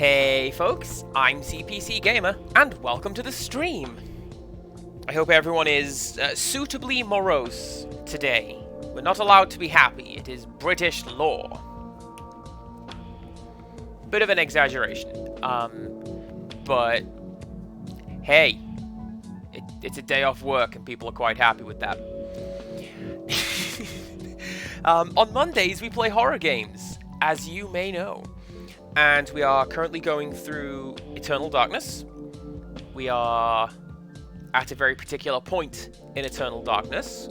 Hey folks, I'm CPC Gamer, and welcome to the stream. I hope everyone is suitably morose today. We're not allowed to be happy, it is British law. Bit of an exaggeration, but hey, it's a day off work and people are quite happy with that. On Mondays we play horror games, as you may know. And we are currently going through Eternal Darkness. We are at a very particular point in Eternal Darkness.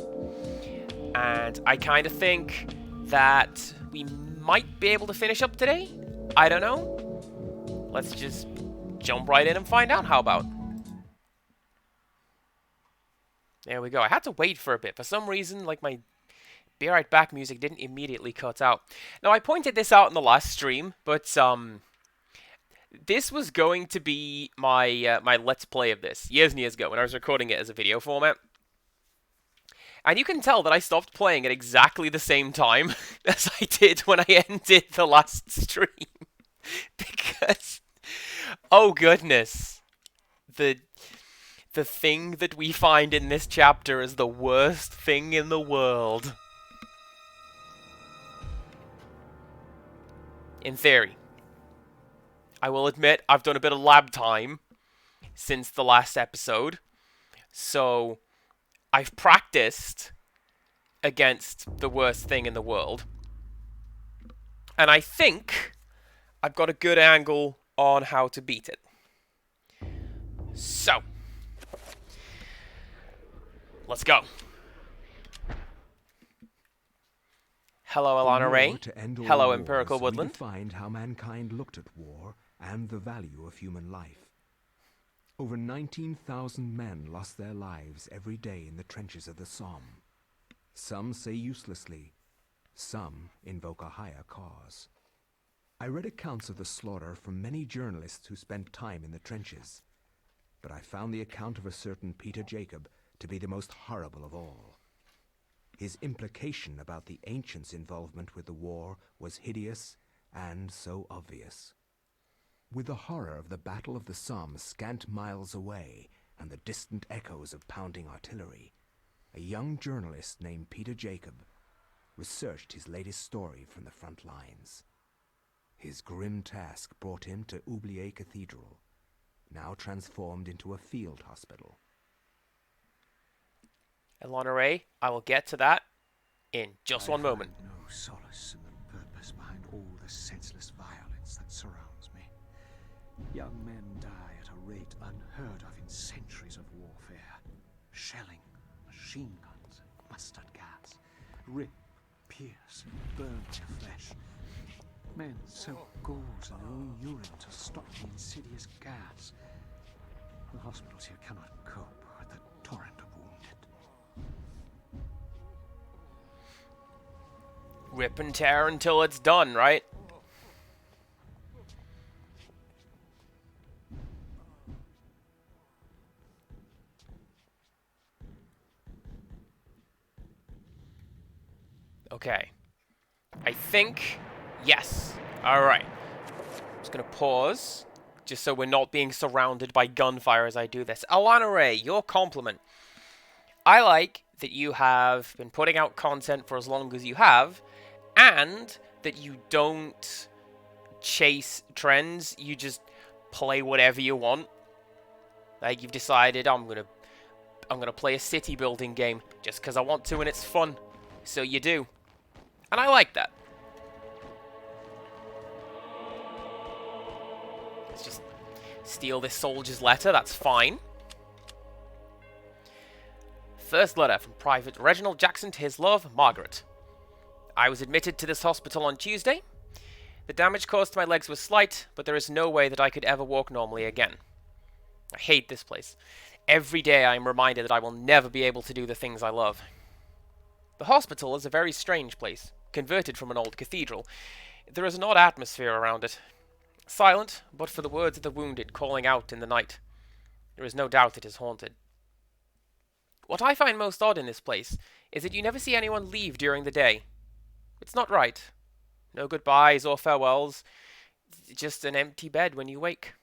And I kind of think that we might be able to finish up today. I don't know. Let's just jump right in and find out. How about? There we go. I had to wait for a bit. For some reason, like my Be Right Back music didn't immediately cut out. Now, I pointed this out in the last stream, but this was going to be my my Let's Play of this years and years ago when I was recording it as a video format. And you can tell that I stopped playing at exactly the same time as I did when I ended the last stream. Because, oh goodness, the thing that we find in this chapter is the worst thing in the world. In theory. I will admit, I've done a bit of lab time since the last episode, so I've practiced against the worst thing in the world, and I think I've got a good angle on how to beat it. So, let's go. Hello, Alana Ray. Hello, Empirical Woodland. Find how mankind looked at war and the value of human life. Over 19,000 men lost their lives every day in the trenches of the Somme. Some say uselessly, some invoke a higher cause. I read accounts of the slaughter from many journalists who spent time in the trenches, but I found the account of a certain Peter Jacob to be the most horrible of all. His implication about the ancients' involvement with the war was hideous and so obvious. With the horror of the Battle of the Somme scant miles away and the distant echoes of pounding artillery, a young journalist named Peter Jacob researched his latest story from the front lines. His grim task brought him to Oubliette Cathedral, now transformed into a field hospital. Alana Ray, I will get to that in just one moment. I find no solace in the purpose behind all the senseless violence that surrounds me. Young men die at a rate unheard of in centuries of warfare. Shelling, machine guns, mustard gas, rip, pierce, burn their flesh. Men soak gauze in their own urine to stop the insidious gas. The hospitals here cannot cope with the torrent of wounded. Rip and tear until it's done, right? Okay. I think... yes. Alright. Just gonna pause, just so we're not being surrounded by gunfire as I do this. Alana Ray, your compliment. I like that you have been putting out content for as long as you have, and that you don't chase trends, you just play whatever you want. Like, you've decided, I'm gonna play a city building game just because I want to and it's fun. So you do. And I like that. Let's just steal this soldier's letter, that's fine. First letter from Private Reginald Jackson to his love, Margaret. I was admitted to this hospital on Tuesday. The damage caused to my legs was slight, but there is no way that I could ever walk normally again. I hate this place. Every day I am reminded that I will never be able to do the things I love. The hospital is a very strange place, converted from an old cathedral. There is an odd atmosphere around it. Silent, but for the words of the wounded calling out in the night. There is no doubt it is haunted. What I find most odd in this place is that you never see anyone leave during the day. It's not right. No goodbyes or farewells. just an empty bed when you wake.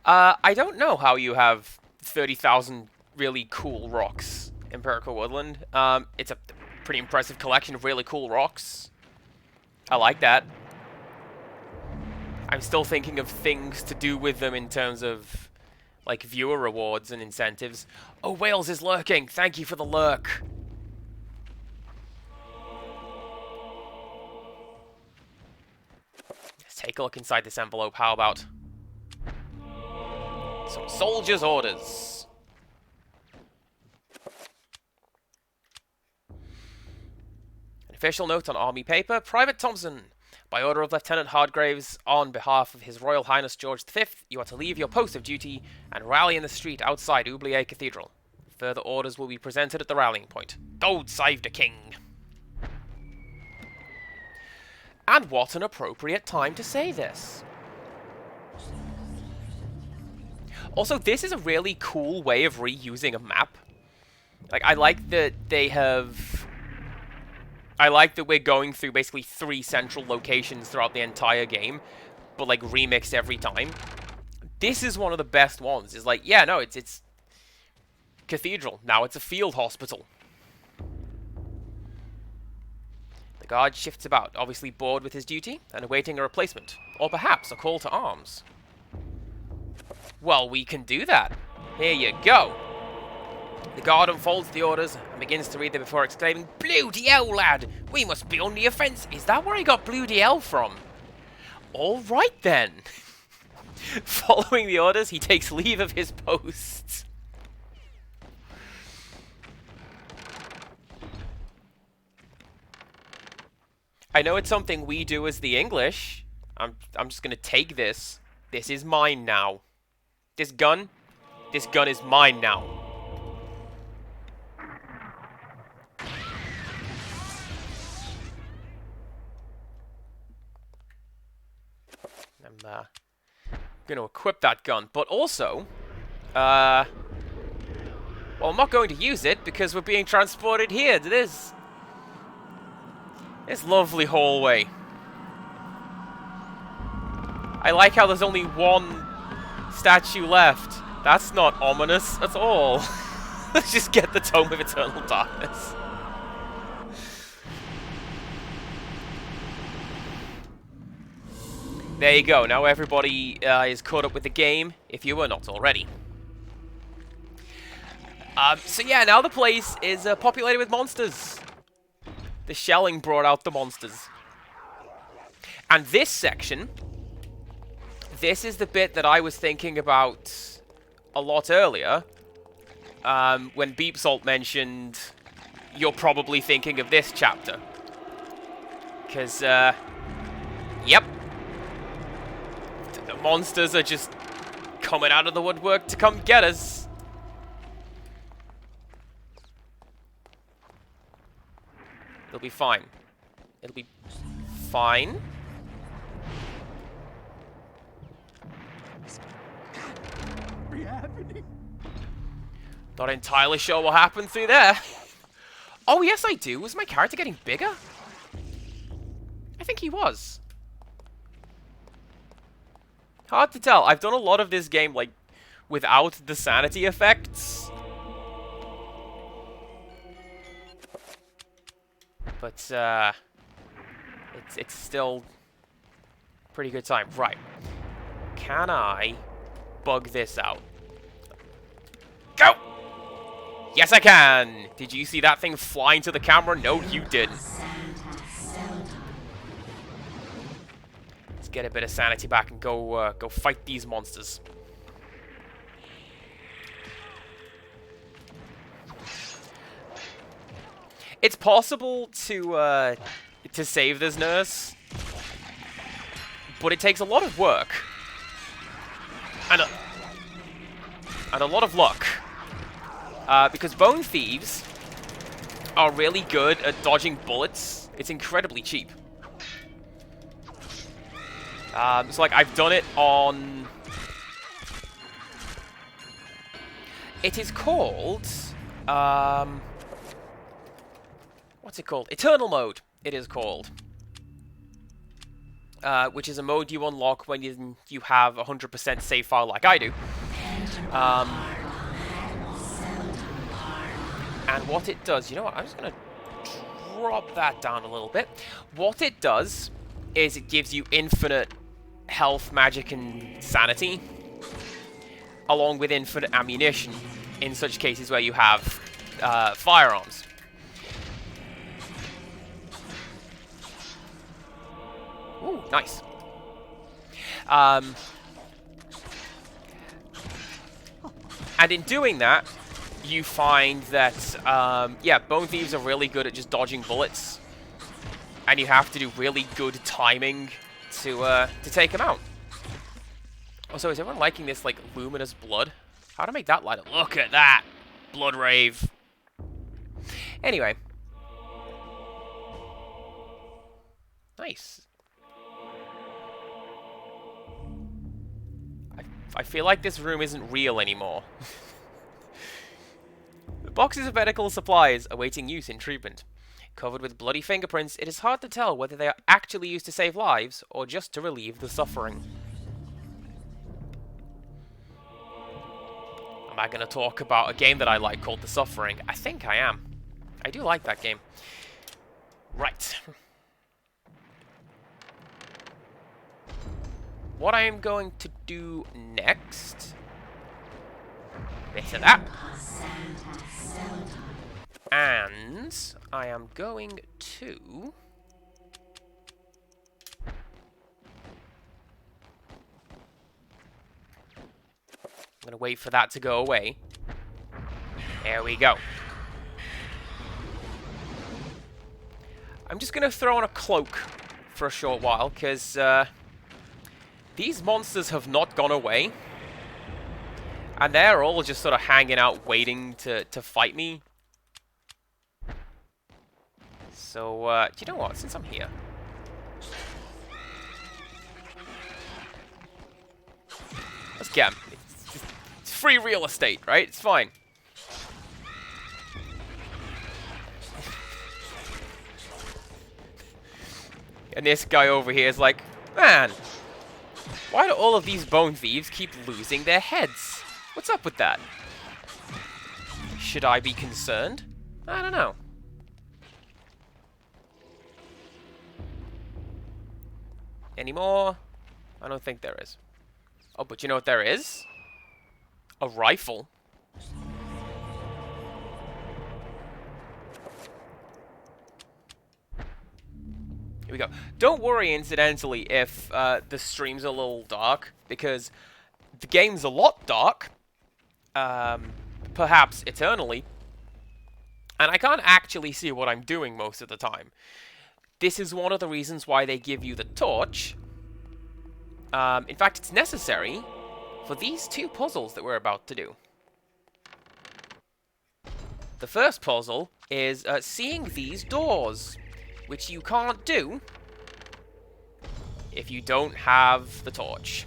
I don't know how you have 30,000 really cool rocks in Empirical Woodland. It's a pretty impressive collection of really cool rocks. I like that. I'm still thinking of things to do with them in terms of, like, viewer rewards and incentives. Oh, Wales is lurking! Thank you for the lurk! Let's take a look inside this envelope. How about some soldiers' orders? An official note on army paper. Private Thompson. By order of Lieutenant Hardgraves, on behalf of His Royal Highness George V, you are to leave your post of duty and rally in the street outside Oubliette Cathedral. Further orders will be presented at the rallying point. God save the king! And what an appropriate time to say this. Also, this is a really cool way of reusing a map. Like, I like that they have... I like that we're going through basically 3 central locations throughout the entire game, but, like, remixed every time. This is one of the best ones. It's like, yeah, no, it's Cathedral. Now it's a field hospital. The guard shifts about, obviously bored with his duty, and awaiting a replacement. Or perhaps a call to arms. Well, we can do that. Here you go. The guard unfolds the orders and begins to read them before exclaiming, "Bloody hell, lad! We must be on the offence." Is that where I got bloody hell from? Alright then. Following the orders, he takes leave of his post. I know it's something we do as the English. I'm just gonna take this. This is mine now. This gun is mine now. I'm going to equip that gun, but also, well, I'm not going to use it because we're being transported here to this lovely hallway. I like how there's only one statue left. That's not ominous at all. Let's just get the Tome of Eternal Darkness. There you go. Now everybody is caught up with the game, if you were not already. So yeah, now the place is populated with monsters. The shelling brought out the monsters. And this section, this is the bit that I was thinking about a lot earlier. When Beep Salt mentioned, you're probably thinking of this chapter. Because, yep. The monsters are just coming out of the woodwork to come get us. It'll be fine. It'll be fine. Not entirely sure what happened through there. Oh, yes, I do. Was my character getting bigger? I think he was. Hard to tell. I've done a lot of this game, like, without the sanity effects. But, it's still pretty good time. Right. Can I bug this out? Go! Yes, I can! Did you see that thing fly into the camera? No, you didn't. Let's get a bit of sanity back and go fight these monsters. It's possible to save this nurse, but it takes a lot of work and a lot of luck. Because bone thieves are really good at dodging bullets. It's incredibly cheap. So, like, I've done it on... It is called... what's it called? Eternal mode. it is called. Which is a mode you unlock when you have 100% save file like I do. And what it does, you know what, I'm just going to drop that down a little bit. What it does is it gives you infinite health, magic, and sanity, along with infinite ammunition in such cases where you have firearms. Ooh, nice. And in doing that, you find that, yeah, Bone Thieves are really good at just dodging bullets. And you have to do really good timing to take them out. Also, is everyone liking this, like, luminous blood? How to make that light up? Look at that! Blood rave. Anyway. Nice. I feel like this room isn't real anymore. The boxes of medical supplies awaiting use in treatment. Covered with bloody fingerprints, it is hard to tell whether they are actually used to save lives or just to relieve the suffering. Am I going to talk about a game that I like called The Suffering? I think I am. I do like that game. Right. What I am going to do next... Bit of that. And I am going to... I'm going to wait for that to go away. There we go. I'm just going to throw on a cloak for a short while, because these monsters have not gone away. And they're all just sort of hanging out, waiting to fight me. So, do you know what? Since I'm here... Let's get him. It's free real estate, right? It's fine. And this guy over here is like, man, why do all of these bone thieves keep losing their heads? What's up with that? Should I be concerned? I don't know. Any more? I don't think there is. Oh, but you know what there is? A rifle. Here we go. Don't worry, incidentally, if the stream's a little dark, because the game's a lot dark, perhaps eternally, and I can't actually see what I'm doing most of the time. This is one of the reasons why they give you the torch. In fact, it's necessary for these two puzzles that we're about to do. The first puzzle is seeing these doors, which you can't do if you don't have the torch.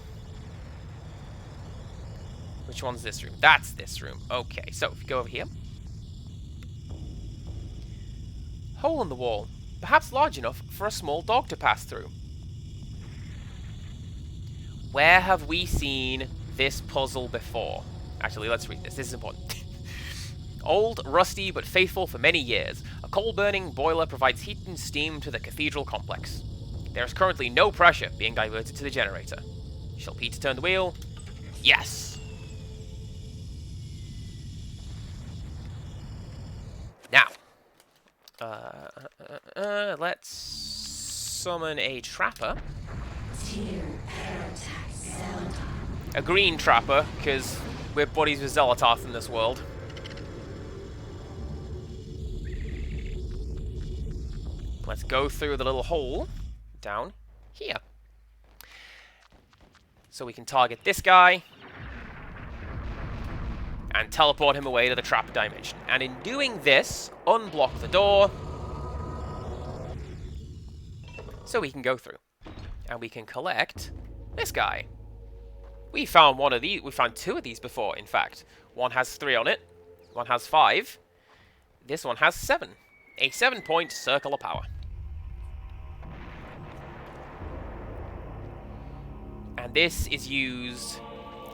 Which one's this room? That's this room. Okay, so if you go over here. Hole in the wall. Perhaps large enough for a small dog to pass through. Where have we seen this puzzle before? Actually, let's read this. This is important. Old, rusty, but faithful for many years, a coal-burning boiler provides heat and steam to the cathedral complex. There is currently no pressure being diverted to the generator. Shall Peter turn the wheel? Yes! Now, let's summon a trapper. A green trapper, because we're buddies with Zelatoth in this world. Let's go through the little hole down here. So we can target this guy and teleport him away to the trap dimension. And in doing this, unblock the door so we can go through. And we can collect this guy. We found one of these. We found two of these before, in fact. One has 3 on it. One has 5. This one has 7. A 7-point circle of power. And this is used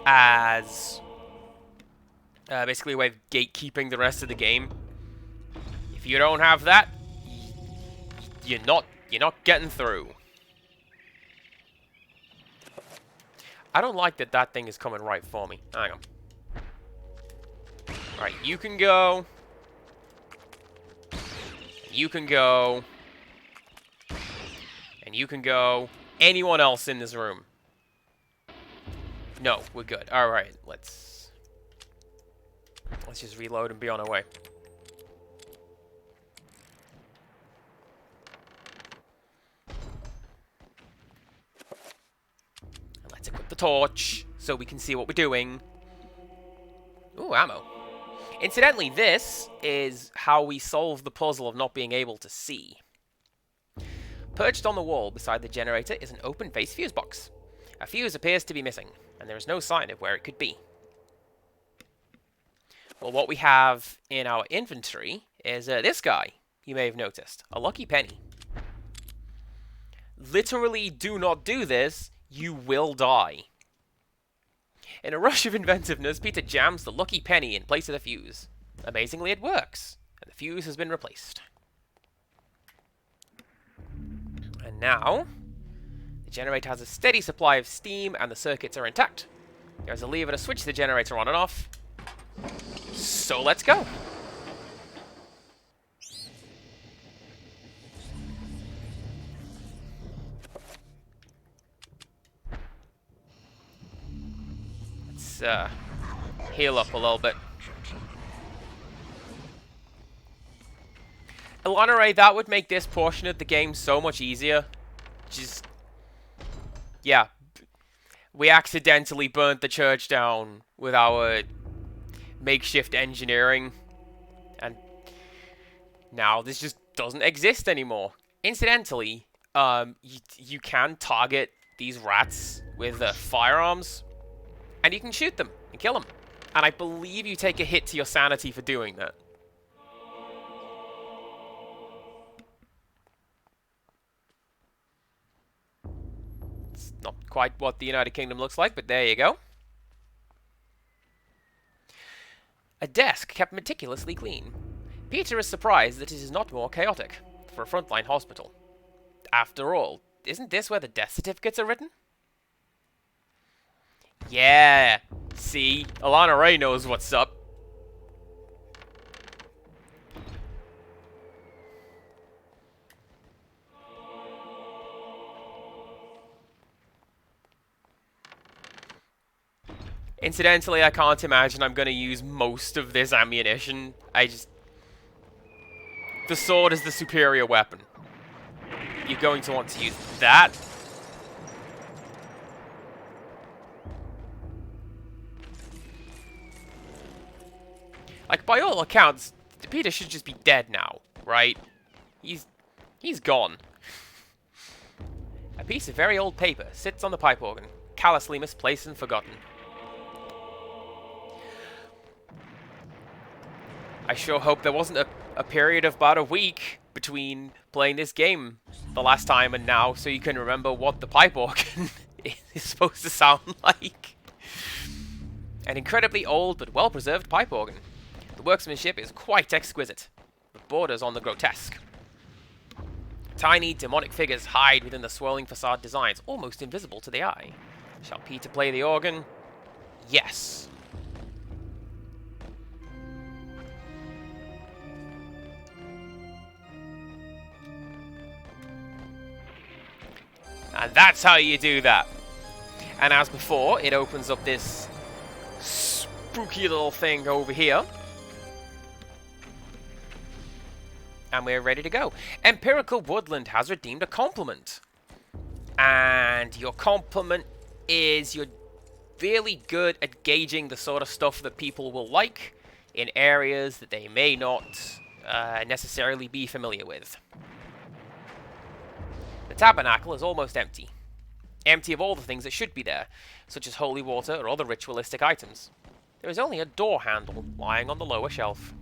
as basically a way of gatekeeping the rest of the game. If you don't have that, you're not getting through. I don't like that that thing is coming right for me. Hang on. Right, you can go. You can go. And you can go. Anyone else in this room? No, we're good. Alright, let's just reload and be on our way. And let's equip the torch so we can see what we're doing. Ooh, ammo. Incidentally, this is how we solve the puzzle of not being able to see. Perched on the wall beside the generator is an open base fuse box. A fuse appears to be missing, and there is no sign of where it could be. Well, what we have in our inventory is this guy, you may have noticed. A lucky penny. Literally, do not do this, you will die. In a rush of inventiveness, Peter jams the lucky penny in place of the fuse. Amazingly, it works, and the fuse has been replaced. And now, the generator has a steady supply of steam, and the circuits are intact. There's a lever to switch the generator on and off. So let's go. Let's heal up a little bit. Alana Ray, that would make this portion of the game so much easier. Just, yeah. We accidentally burnt the church down with our makeshift engineering. And now this just doesn't exist anymore. Incidentally, you can target these rats with firearms. And you can shoot them and kill them. And I believe you take a hit to your sanity for doing that. It's not quite what the United Kingdom looks like, but there you go. A desk kept meticulously clean. Peter is surprised that it is not more chaotic for a frontline hospital. After all, isn't this where the death certificates are written? Yeah, see, Alana Ray knows what's up. Incidentally, I can't imagine I'm going to use most of this ammunition. The sword is the superior weapon. You're going to want to use that. Like, by all accounts, Peter should just be dead now, right? He's gone. A piece of very old paper sits on the pipe organ, callously misplaced and forgotten. I sure hope there wasn't a period of about a week between playing this game the last time and now, so you can remember what the pipe organ is supposed to sound like. An incredibly old but well-preserved pipe organ. The workmanship is quite exquisite, but borders on the grotesque. Tiny, demonic figures hide within the swirling facade designs, almost invisible to the eye. Shall Peter play the organ? Yes. And that's how you do that. And as before, it opens up this spooky little thing over here. And we're ready to go. Empirical Woodland has redeemed a compliment. And your compliment is you're really good at gauging the sort of stuff that people will like in areas that they may not necessarily be familiar with. The tabernacle is almost empty. Empty of all the things that should be there, such as holy water or other ritualistic items. There is only a door handle lying on the lower shelf.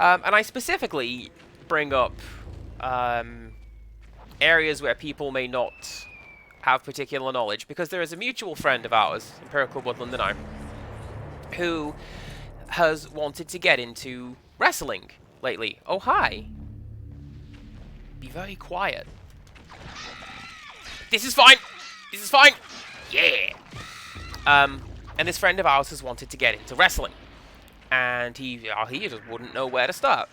And I specifically bring up areas where people may not have particular knowledge, because there is a mutual friend of ours, Empirical Woodland and I, who has wanted to get into wrestling lately. Oh, hi. Be very quiet. This is fine. This is fine. Yeah. And this friend of ours has wanted to get into wrestling, and he just wouldn't know where to start.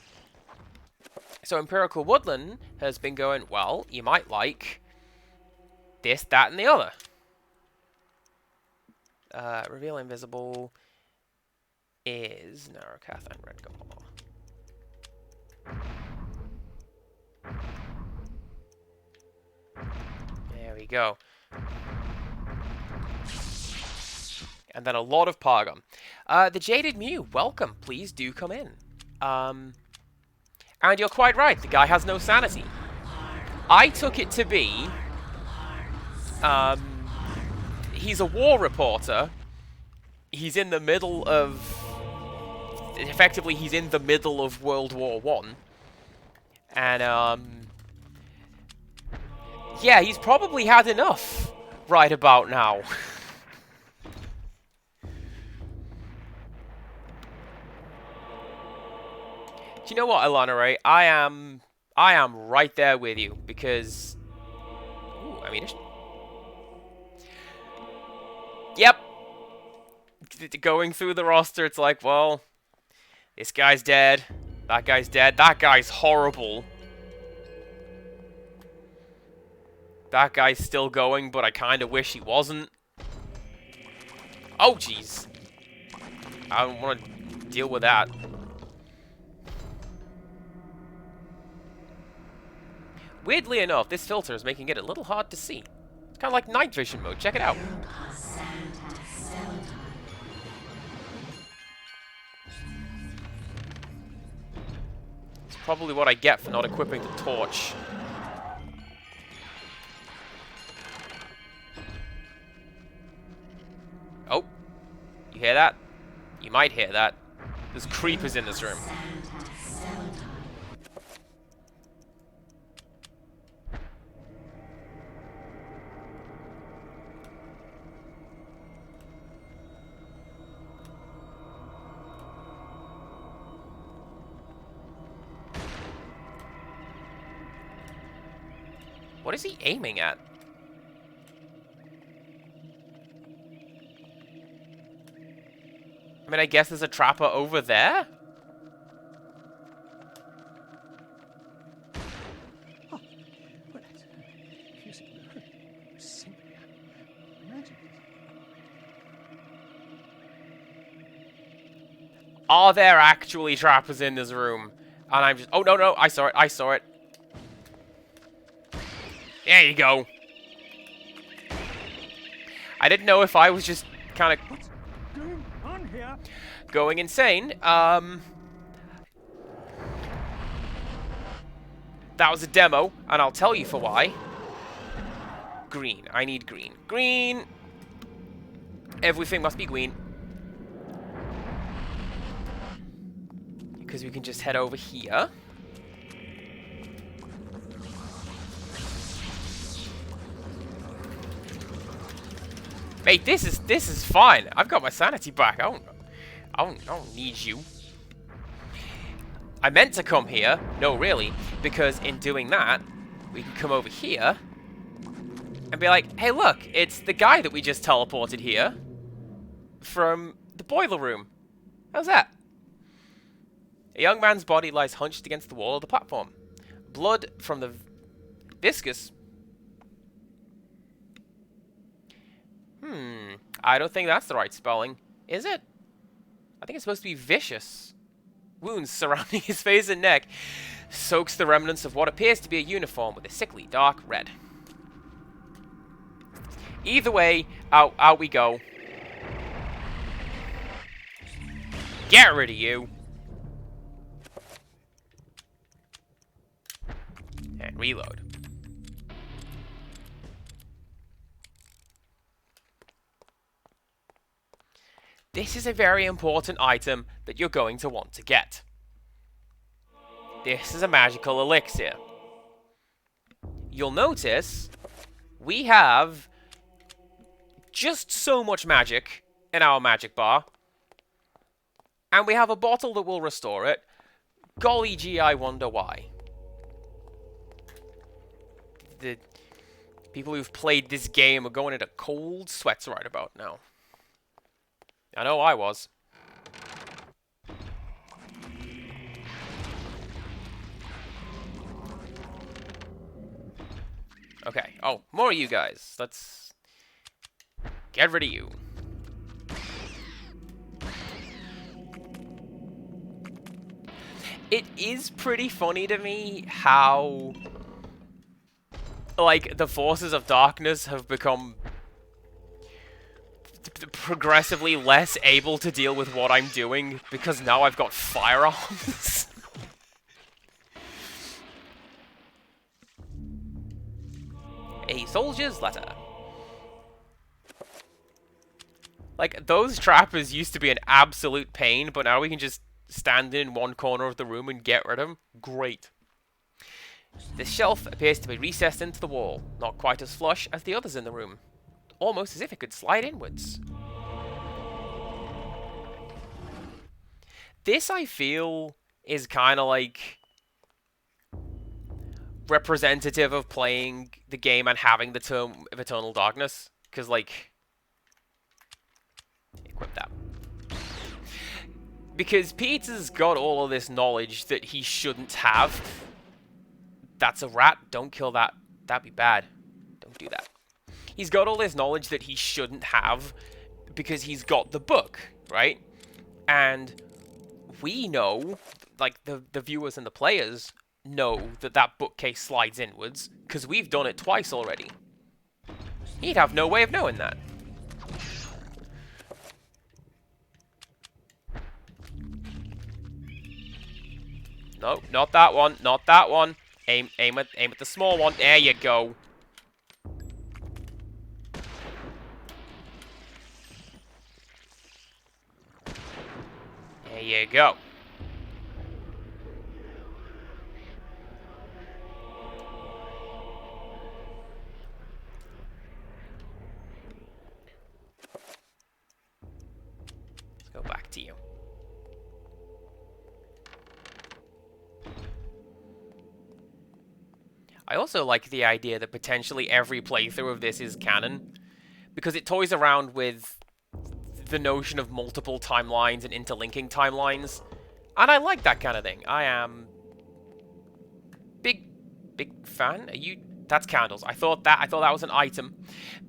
So Empirical Woodland has been going, well, you might like this, that, and the other. Reveal invisible is Narrowcath and Red Gall. There we go. And then a lot of Pargon. The Jaded Mew, welcome. Please do come in. And you're quite right. The guy has no sanity. I took it to be... he's a war reporter. He's in the middle of... Effectively, he's in the middle of World War I. And, yeah, he's probably had enough right about now. Do you know what, Alana Ray? I am right there with you, because... Ooh, ammunition. Yep. Going through the roster, it's like, well, this guy's dead. That guy's dead. That guy's horrible. That guy's still going, but I kind of wish he wasn't. Oh, jeez. I don't want to deal with that. Weirdly enough, this filter is making it a little hard to see. It's kind of like night vision mode. Check it out. It's probably what I get for not equipping the torch. Oh, you hear that? You might hear that. There's creepers in this room. What is he aiming at? I mean, I guess there's a trapper over there? Oh, well, simply imagine it. Are there actually trappers in this room? And I'm just... Oh, no, no, I saw it, I saw it. There you go. I didn't know if I was just kind of... What's going on here? Going insane. That was a demo, and I'll tell you for why. Green. I need green. Green! Everything must be green. Because we can just head over here. Mate, this is fine. I've got my sanity back. I don't need you. I meant to come here. No, really. Because in doing that, we can come over here and be like, hey, look, it's the guy that we just teleported here from the boiler room. How's that? A young man's body lies hunched against the wall of the platform. Blood from the viscous... I don't think that's the right spelling. Is it? I think it's supposed to be vicious. Wounds surrounding his face and neck soaks the remnants of what appears to be a uniform with a sickly dark red. Either way, out we go. Get rid of you. And reload. This is a very important item that you're going to want to get. This is a magical elixir. You'll notice We have just so much magic in our magic bar. And we have a bottle that will restore it. Golly gee, I wonder why. The people who've played this game are going into cold sweats right about now. I know I was. Okay. Oh, more of you guys. Let's get rid of you. It is pretty funny to me how, like, the forces of darkness have become progressively less able to deal with what I'm doing because now I've got firearms. A soldier's letter. Like, those trappers used to be an absolute pain, but now we can just stand in one corner of the room and get rid of them. Great. This shelf appears to be recessed into the wall, not quite as flush as the others in the room. Almost as if it could slide inwards. This, I feel, is kind of like representative of playing the game and having the Tome of Eternal Darkness. Because, like, equip that. Because Peter's got all of this knowledge that he shouldn't have. That's a rat. Don't kill that. That'd be bad. Don't do that. He's got all this knowledge that he shouldn't have because he's got the book, right? And we know, like, the viewers and the players know that that bookcase slides inwards because we've done it twice already. He'd have no way of knowing that. No, not that one. Not that one. Aim at the small one. There you go. There you go. Let's go back to you. I also like the idea that potentially every playthrough of this is canon, because it toys around with the notion of multiple timelines and interlinking timelines, and I like that kind of thing. I am big fan. Are you? That's candles. I thought that was an item.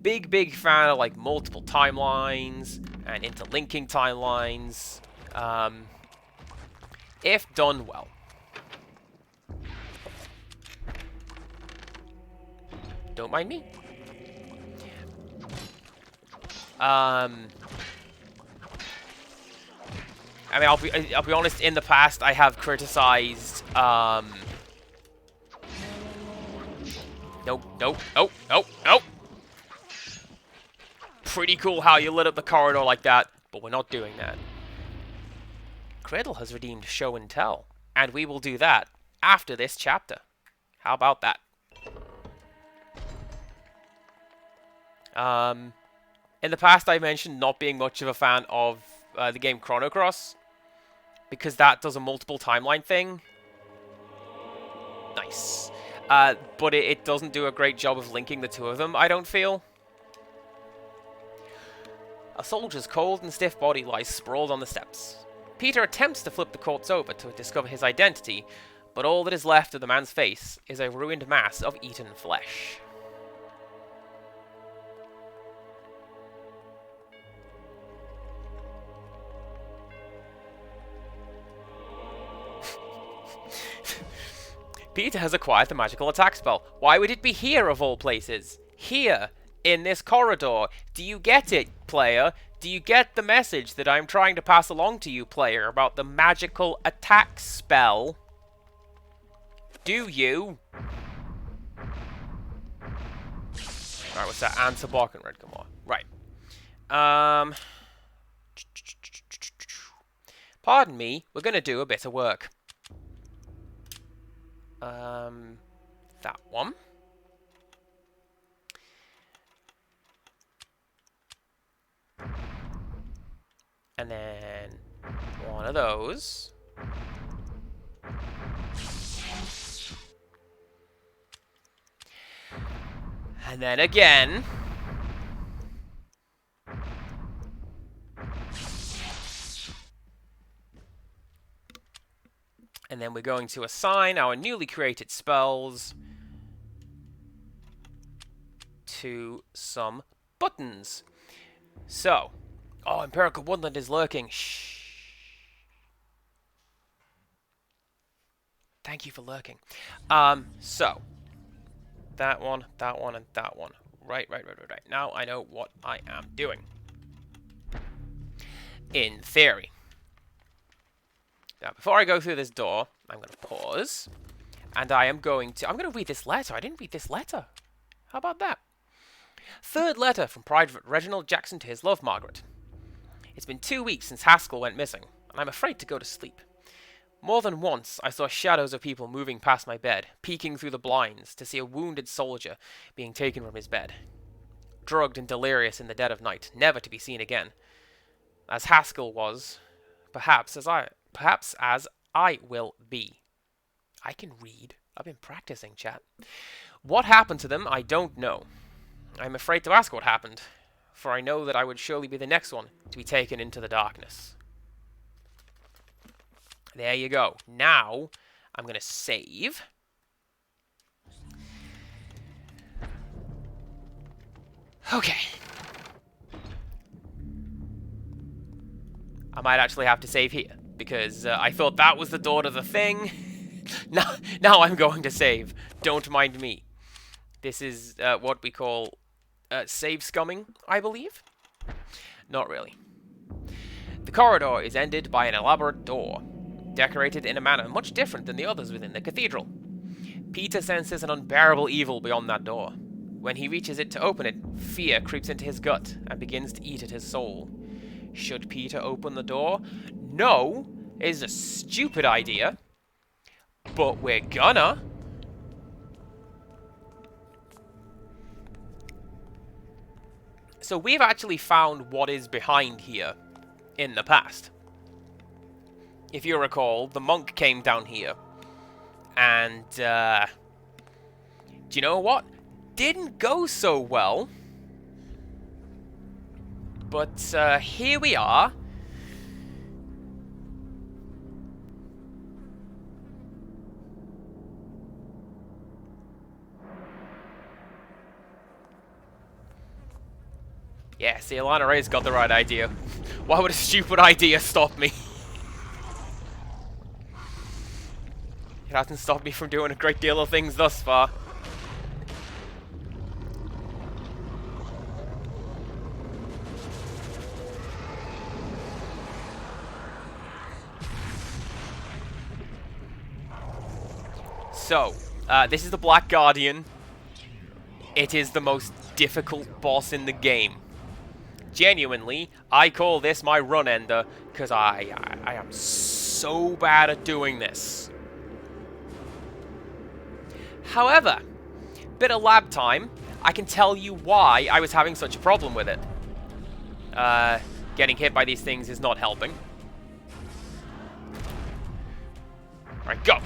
Big fan of, like, multiple timelines and interlinking timelines, if done well. Don't mind me. I mean, I'll be honest. In the past, I have criticized. Nope. Pretty cool how you lit up the corridor like that, but we're not doing that. Cradle has redeemed show and tell, and we will do that after this chapter. How about that? In the past, I mentioned not being much of a fan of the game Chrono Cross, because that does a multiple timeline thing. Nice. But it doesn't do a great job of linking the two of them, I don't feel. A soldier's cold and stiff body lies sprawled on the steps. Peter attempts to flip the corpse over to discover his identity, but all that is left of the man's face is a ruined mass of eaten flesh. Peter has acquired the magical attack spell. Why would it be here, of all places? Here, in this corridor. Do you get it, player? Do you get the message that I'm trying to pass along to you, player, about the magical attack spell? Do you? Alright, what's that? Answer block and red come on. Right. Pardon me, we're gonna do a bit of work. That one. And then one of those. And then again. And then we're going to assign our newly created spells to some buttons. So, oh, Empirical Woodland is lurking. Shh. Thank you for lurking. So, that one, and that one. Right. Now I know what I am doing. In theory. Now, before I go through this door, I'm going to pause. And I'm going to read this letter. I didn't read this letter. How about that? Third letter from Private Reginald Jackson to his love, Margaret. It's been 2 weeks since Haskell went missing, and I'm afraid to go to sleep. More than once, I saw shadows of people moving past my bed, peeking through the blinds to see a wounded soldier being taken from his bed. Drugged and delirious in the dead of night, never to be seen again. As Haskell was, perhaps as I will be. I can read. I've been practicing, chat. What happened to them, I don't know. I'm afraid to ask what happened, for I know that I would surely be the next one to be taken into the darkness. There you go. Now, I'm going to save. Okay. I might actually have to save here, because I thought that was the door to the thing. Now I'm going to save. Don't mind me. This is what we call save scumming, I believe. Not really. The corridor is ended by an elaborate door, decorated in a manner much different than the others within the cathedral. Peter senses an unbearable evil beyond that door. When he reaches it to open it, fear creeps into his gut and begins to eat at his soul. Should Peter open the door? No, is a stupid idea, but we're gonna. So we've actually found what is behind here in the past. If you recall, the monk came down here, and do you know what? Didn't go so well. But here we are. Yeah, see, Alana Ray's got the right idea. Why would a stupid idea stop me? It hasn't stopped me from doing a great deal of things thus far. So, this is the Black Guardian. It is the most difficult boss in the game. Genuinely, I call this my run ender, because I am so bad at doing this. However, bit of lab time, I can tell you why I was having such a problem with it. Getting hit by these things is not helping. Alright, go!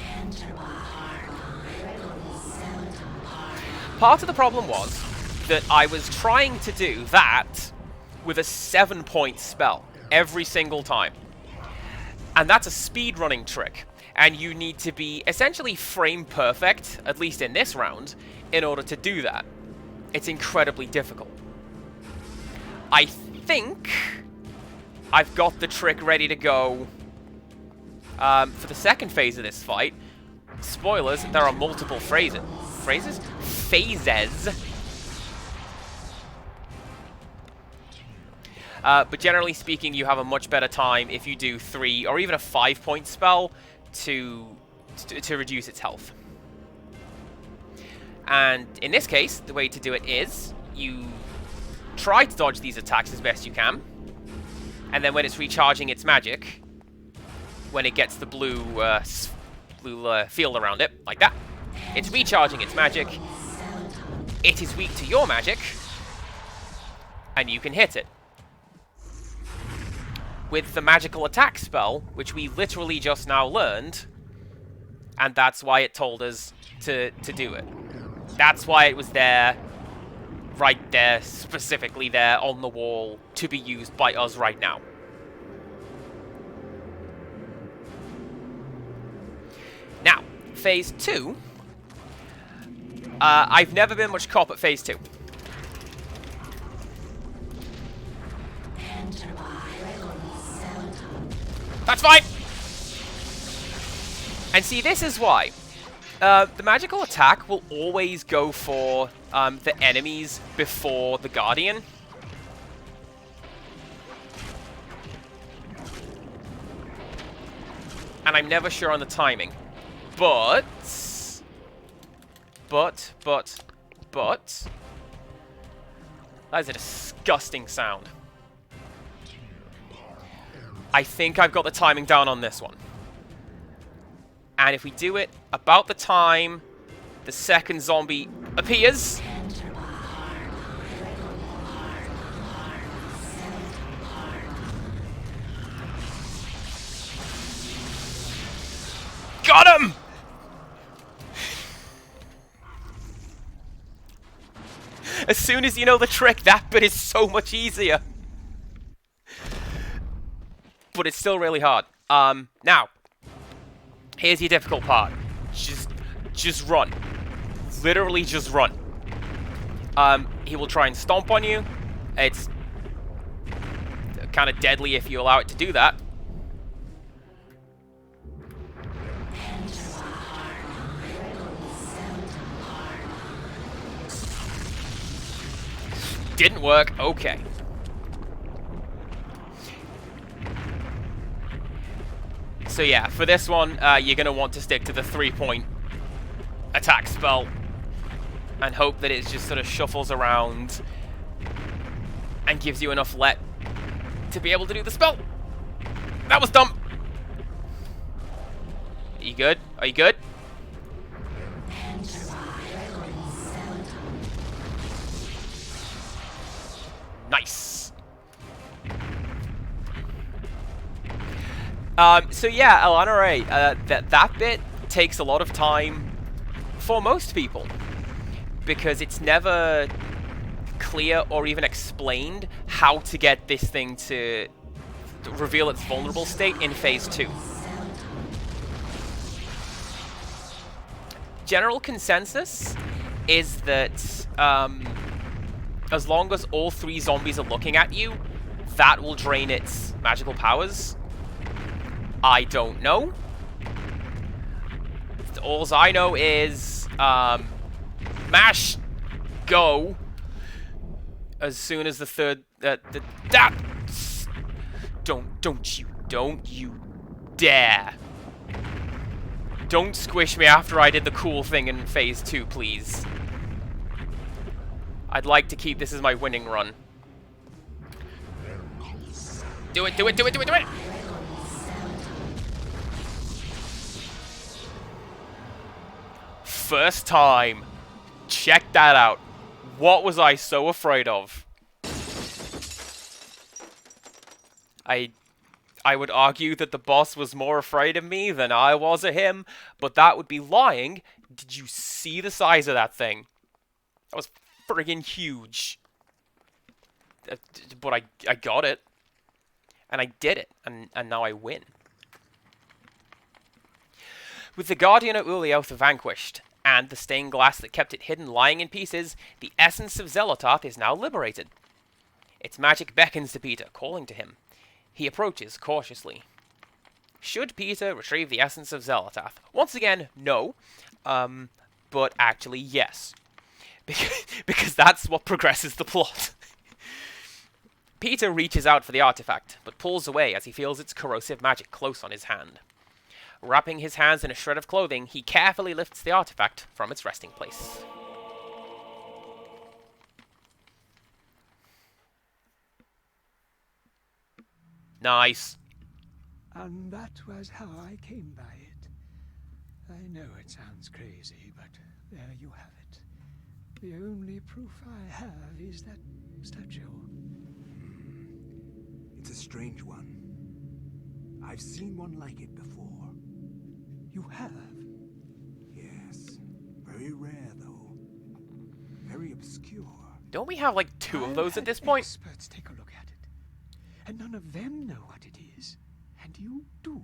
Part of the problem was that I was trying to do that with a 7-point spell every single time. And that's a speedrunning trick. And you need to be essentially frame perfect, at least in this round, in order to do that. It's incredibly difficult. I think I've got the trick ready to go for the second phase of this fight. Spoilers, there are multiple phases. But generally speaking, you have a much better time if you do 3 or even a 5-point spell to reduce its health. And in this case, the way to do it is you try to dodge these attacks as best you can, and then when it's recharging its magic, when it gets the blue field around it, like that, it's recharging its magic, it is weak to your magic, and you can hit it. with the magical attack spell, which we literally just now learned, and that's why it told us to do it. That's why it was there, right there, specifically there on the wall, to be used by us right now. Now, Phase 2. I've never been much cop at Phase 2. That's fine! And see, this is why. The magical attack will always go for the enemies before the Guardian. And I'm never sure on the timing. But... That is a disgusting sound. I think I've got the timing down on this one. And if we do it about the time the second zombie appears... Got him! As soon as you know the trick, that bit is so much easier. But it's still really hard. Now, here's your difficult part. Just run. Literally just run. He will try and stomp on you. It's kind of deadly if you allow it to do that. Didn't work. Okay. So yeah, for this one, you're going to want to stick to the 3-point attack spell and hope that it just sort of shuffles around and gives you enough let to be able to do the spell. That was dumb. Are you good? Are you good? Nice. So yeah, Alana Ray, that bit takes a lot of time for most people because it's never clear or even explained how to get this thing to reveal its vulnerable state in Phase 2. General consensus is that as long as all 3 zombies are looking at you, that will drain its magical powers. I don't know. All I know is mash go as soon as the third don't you dare. Don't squish me after I did the cool thing in Phase 2, please. I'd like to keep this as my winning run. Do it, do it, do it, do it, do it! First time. Check that out. What was I so afraid of? I would argue that the boss was more afraid of me than I was of him, but that would be lying. Did you see the size of that thing? That was friggin' huge. But I got it. And I did it. And now I win. With the Guardian of Ulioth vanquished, and the stained glass that kept it hidden lying in pieces, the essence of Xel'lotath is now liberated. Its magic beckons to Peter, calling to him. He approaches cautiously. Should Peter retrieve the essence of Xel'lotath? Once again, no. But actually, yes. Because that's what progresses the plot. Peter reaches out for the artifact, but pulls away as he feels its corrosive magic close on his hand. Wrapping his hands in a shred of clothing, he carefully lifts the artifact from its resting place. Nice. And that was how I came by it. I know it sounds crazy, but there you have it. The only proof I have is that statue. It's a strange one. I've seen one like it before. You have? Yes. Very rare, though. Very obscure. Don't we have like 2 of I've those at had this point? experts take a look at it, and none of them know what it is. And you do.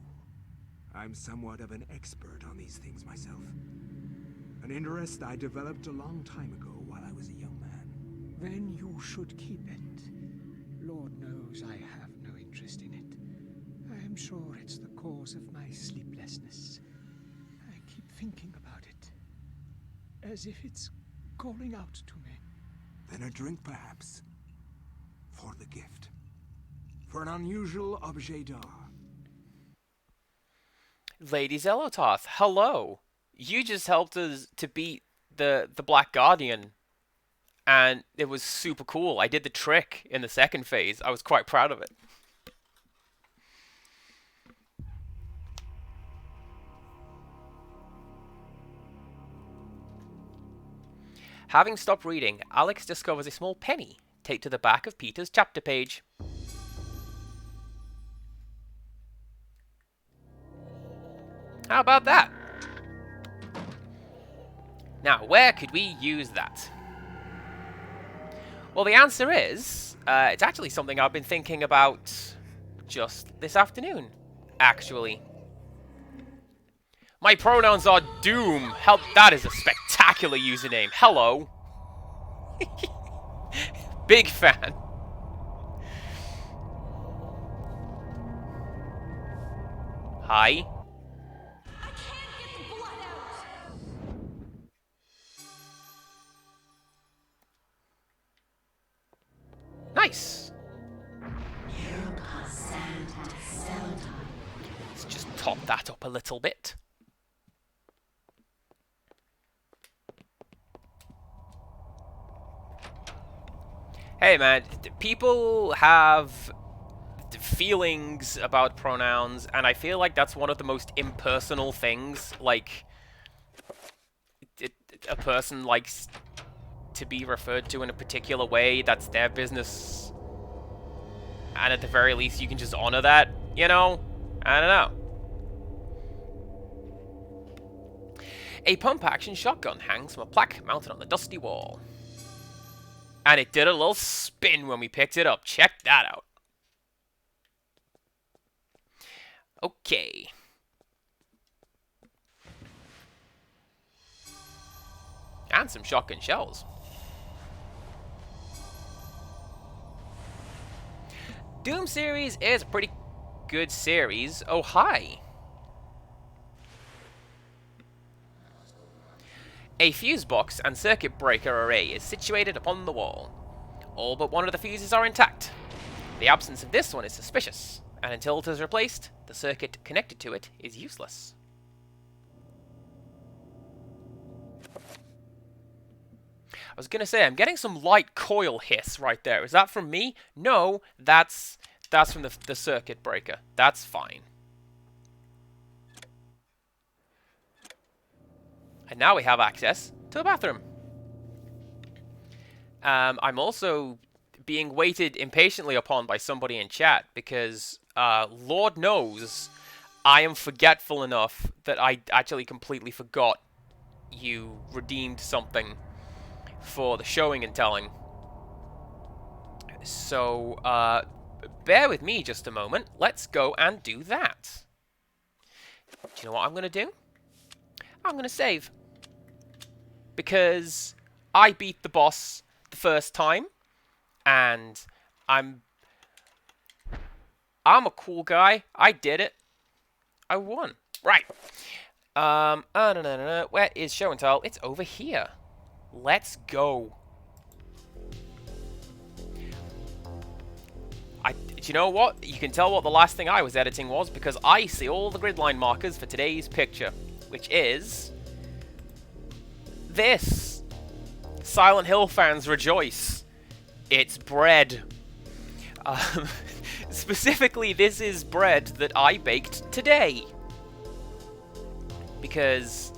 I'm somewhat of an expert on these things myself. An interest I developed a long time ago while I was a young man. Then you should keep it. Lord knows I have no interest in it. I am sure it's the cause of my sleeplessness. I keep thinking about it, as if it's calling out to me. Then a drink, perhaps. For the gift. For an unusual objet d'art. Lady Zelototh, hello. You just helped us to beat the Black Guardian. And it was super cool. I did the trick in the second phase. I was quite proud of it. Having stopped reading, Alex discovers a small penny taped to the back of Peter's chapter page. How about that? Now, where could we use that? Well, the answer is, it's actually something I've been thinking about just this afternoon, actually. My pronouns are Doom. Hell, that is a spectacular username. Hello. Big fan. Hi. I can't get the blood out. Nice. Let's just top that up a little bit. Hey man, people have feelings about pronouns, and I feel like that's one of the most impersonal things. Like, a person likes to be referred to in a particular way, that's their business. And at the very least, you can just honor that, you know? I don't know. A pump-action shotgun hangs from a plaque mounted on the dusty wall. And it did a little spin when we picked it up. Check that out. Okay. And some shotgun shells. Doom series is a pretty good series. Oh, hi. A fuse box and circuit breaker array is situated upon the wall. All but one of the fuses are intact. The absence of this one is suspicious, and until it is replaced, the circuit connected to it is useless. I was gonna say, I'm getting some light coil hiss right there. Is that from me? No, that's from the circuit breaker. That's fine. And now we have access to a bathroom. I'm also being waited impatiently upon by somebody in chat because, Lord knows, I am forgetful enough that I actually completely forgot you redeemed something for the showing and telling. So, bear with me just a moment. Let's go and do that. Do you know what I'm going to do? I'm going to save. Because I beat the boss the first time, and I'm a cool guy. I did it. I won. Right. No. Where is show and tell? It's over here. Let's go. Do you know what? You can tell what the last thing I was editing was because I see all the grid line markers for today's picture, which is this. Silent Hill fans rejoice. It's bread. Specifically, this is bread that I baked today. Because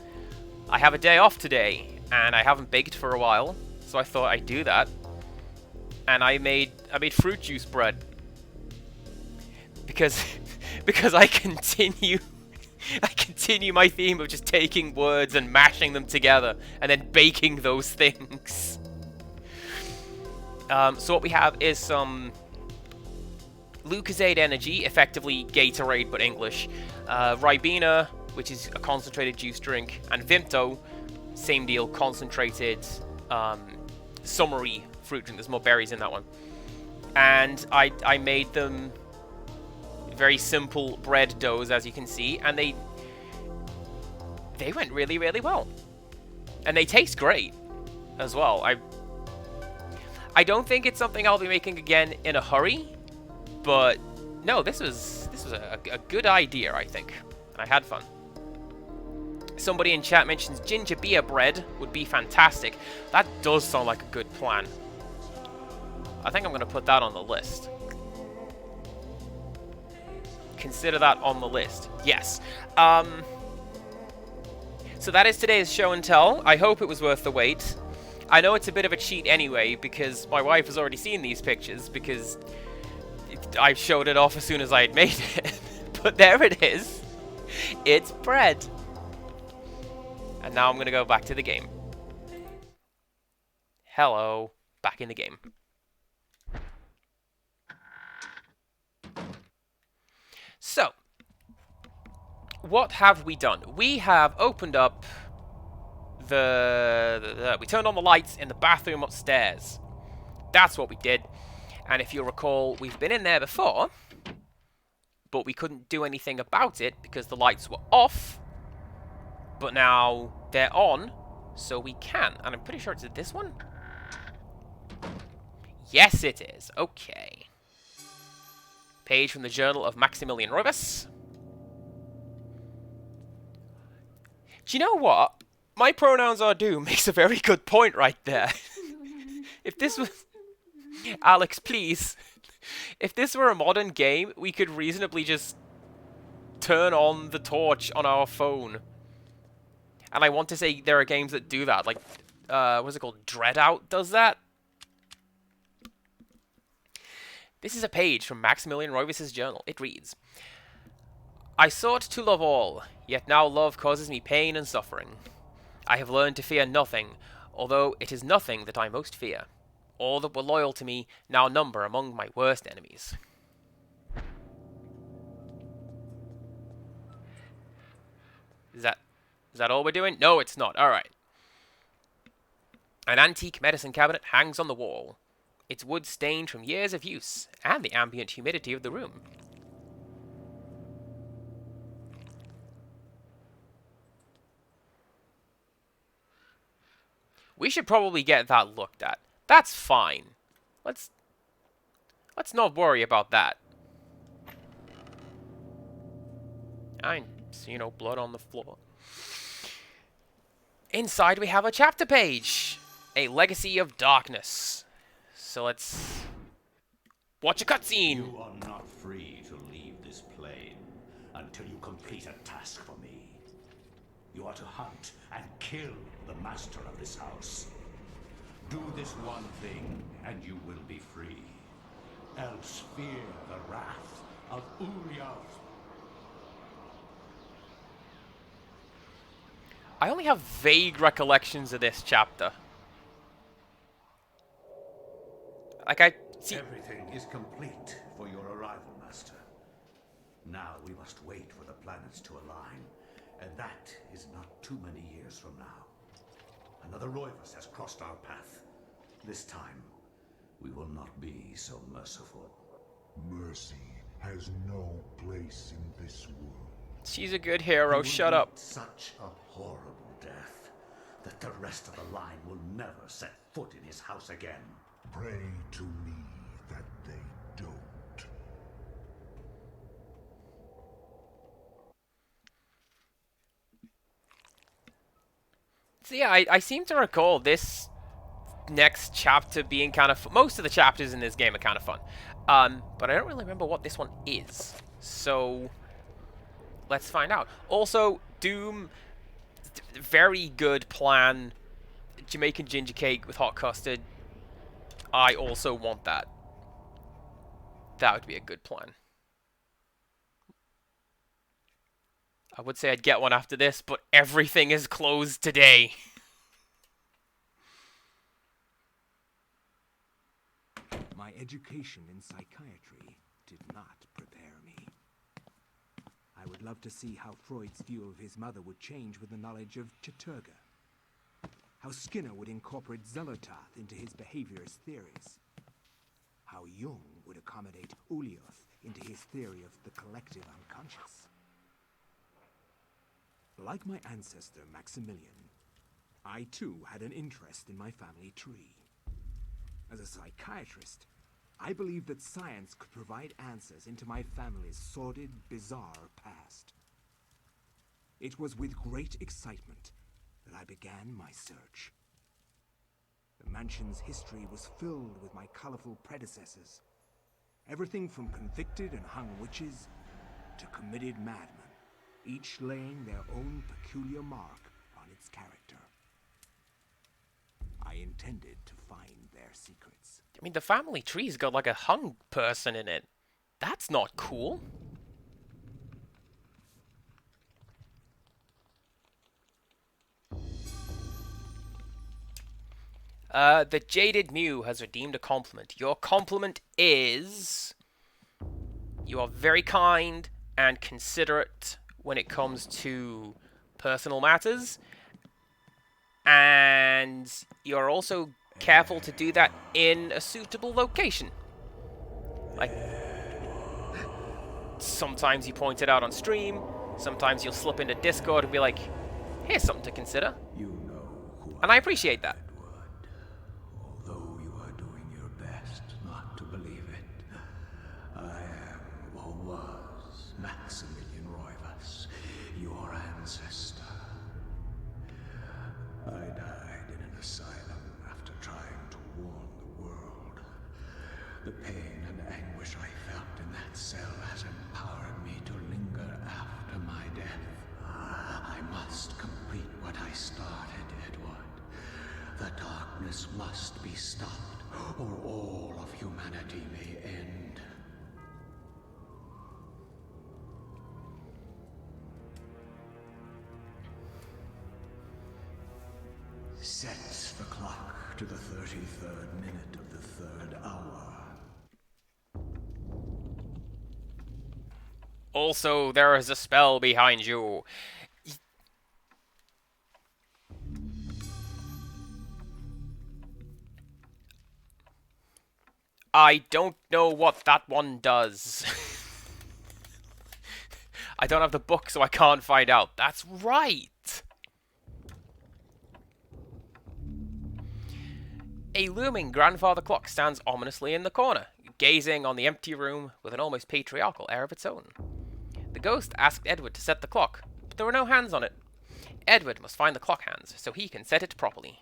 I have a day off today, and I haven't baked for a while, so I thought I'd do that. And I made fruit juice bread. Because because I continue my theme of just taking words and mashing them together and then baking those things. So what we have is some Lucozade Energy, effectively Gatorade but English, Ribena, which is a concentrated juice drink, and Vimto, same deal, concentrated summery fruit drink. There's more berries in that one. And I made them very simple bread doughs, as you can see, and they went really, really well. And they taste great as well. I don't think it's something I'll be making again in a hurry, but no, this was a good idea, I think. And I had fun. Somebody in chat mentions ginger beer bread would be fantastic. That does sound like a good plan. I think I'm going to put that on the list. Consider that on the list. Yes. So that is today's show and tell. I hope it was worth the wait. I know it's a bit of a cheat anyway, because my wife has already seen these pictures, because I showed it off as soon as I had made it. But there it is. It's bread. And now I'm going to go back to the game. Hello. Back in the game. So, what have we done? We have opened up we turned on the lights in the bathroom upstairs. That's what we did. And if you'll recall, we've been in there before, but we couldn't do anything about it because the lights were off. But now they're on, so we can. And I'm pretty sure it's this one. Yes, it is. Okay. Page from the Journal of Maximilian Roivas. Do you know what? My pronouns are do makes a very good point right there. If this was... Alex, please. If this were a modern game, we could reasonably just turn on the torch on our phone. And I want to say there are games that do that. Like, what's it called? Dreadout does that? This is a page from Maximilian Roivas' journal. It reads, I sought to love all, yet now love causes me pain and suffering. I have learned to fear nothing, although it is nothing that I most fear. All that were loyal to me now number among my worst enemies. Is that all we're doing? No, it's not. Alright. An antique medicine cabinet hangs on the wall. Its wood stained from years of use, and the ambient humidity of the room. We should probably get that looked at. That's fine. Let's not worry about that. I see no blood on the floor. Inside we have a chapter page. A Legacy of Darkness. So let's watch a cutscene. You are not free to leave this plane until you complete a task for me. You are to hunt and kill the master of this house. Do this one thing, and you will be free. Else fear the wrath of Uriel. I only have vague recollections of this chapter. Like, I see... Everything is complete for your arrival, Master. Now we must wait for the planets to align, and that is not too many years from now. Another Roivas has crossed our path. This time, we will not be so merciful. Mercy has no place in this world. She's a good hero, You shut will up. meet such a horrible death that the rest of the line will never set foot in his house again. Pray to me that they don't. So yeah, I seem to recall this next chapter being kind of... Most of the chapters in this game are kind of fun. But I don't really remember what this one is. So, let's find out. Also, Doom, very good plan. Jamaican ginger cake with hot custard. I also want that. That would be a good plan. I would say I'd get one after this, but everything is closed today. My education in psychiatry did not prepare me. I would love to see how Freud's view of his mother would change with the knowledge of Chaturga. How Skinner would incorporate Zellertath into his behaviorist theories. How Jung would accommodate Ulioth into his theory of the collective unconscious. Like my ancestor Maximilian, I too had an interest in my family tree. As a psychiatrist, I believed that science could provide answers into my family's sordid, bizarre past. It was with great excitement that I began my search. The mansion's history was filled with my colorful predecessors. Everything from convicted and hung witches to committed madmen, each laying their own peculiar mark on its character. I intended to find their secrets. I mean, the family tree's got like a hung person in it. That's not cool. The Jaded Mew has redeemed a compliment. Your compliment is... You are very kind and considerate when it comes to personal matters. And you're also careful to do that in a suitable location. Like, sometimes you point it out on stream, sometimes you'll slip into Discord and be like, here's something to consider. You know who And I appreciate that. Edward. Although you are doing your best not to believe it, I am, or was, Maximilian Roivas, your ancestor. I died in an asylum after trying to warn the world. The pain and anguish I felt in that cell has empowered me to linger after my death. I must complete what I started, Edward. The darkness must be stopped, or all of humanity may end. Sets the clock to the 33rd minute of the 3rd hour. Also, there is a spell behind you. I don't know what that one does. I don't have the book, so I can't find out. That's right. A looming grandfather clock stands ominously in the corner, gazing on the empty room with an almost patriarchal air of its own. The ghost asked Edward to set the clock, but there were no hands on it. Edward must find the clock hands so he can set it properly.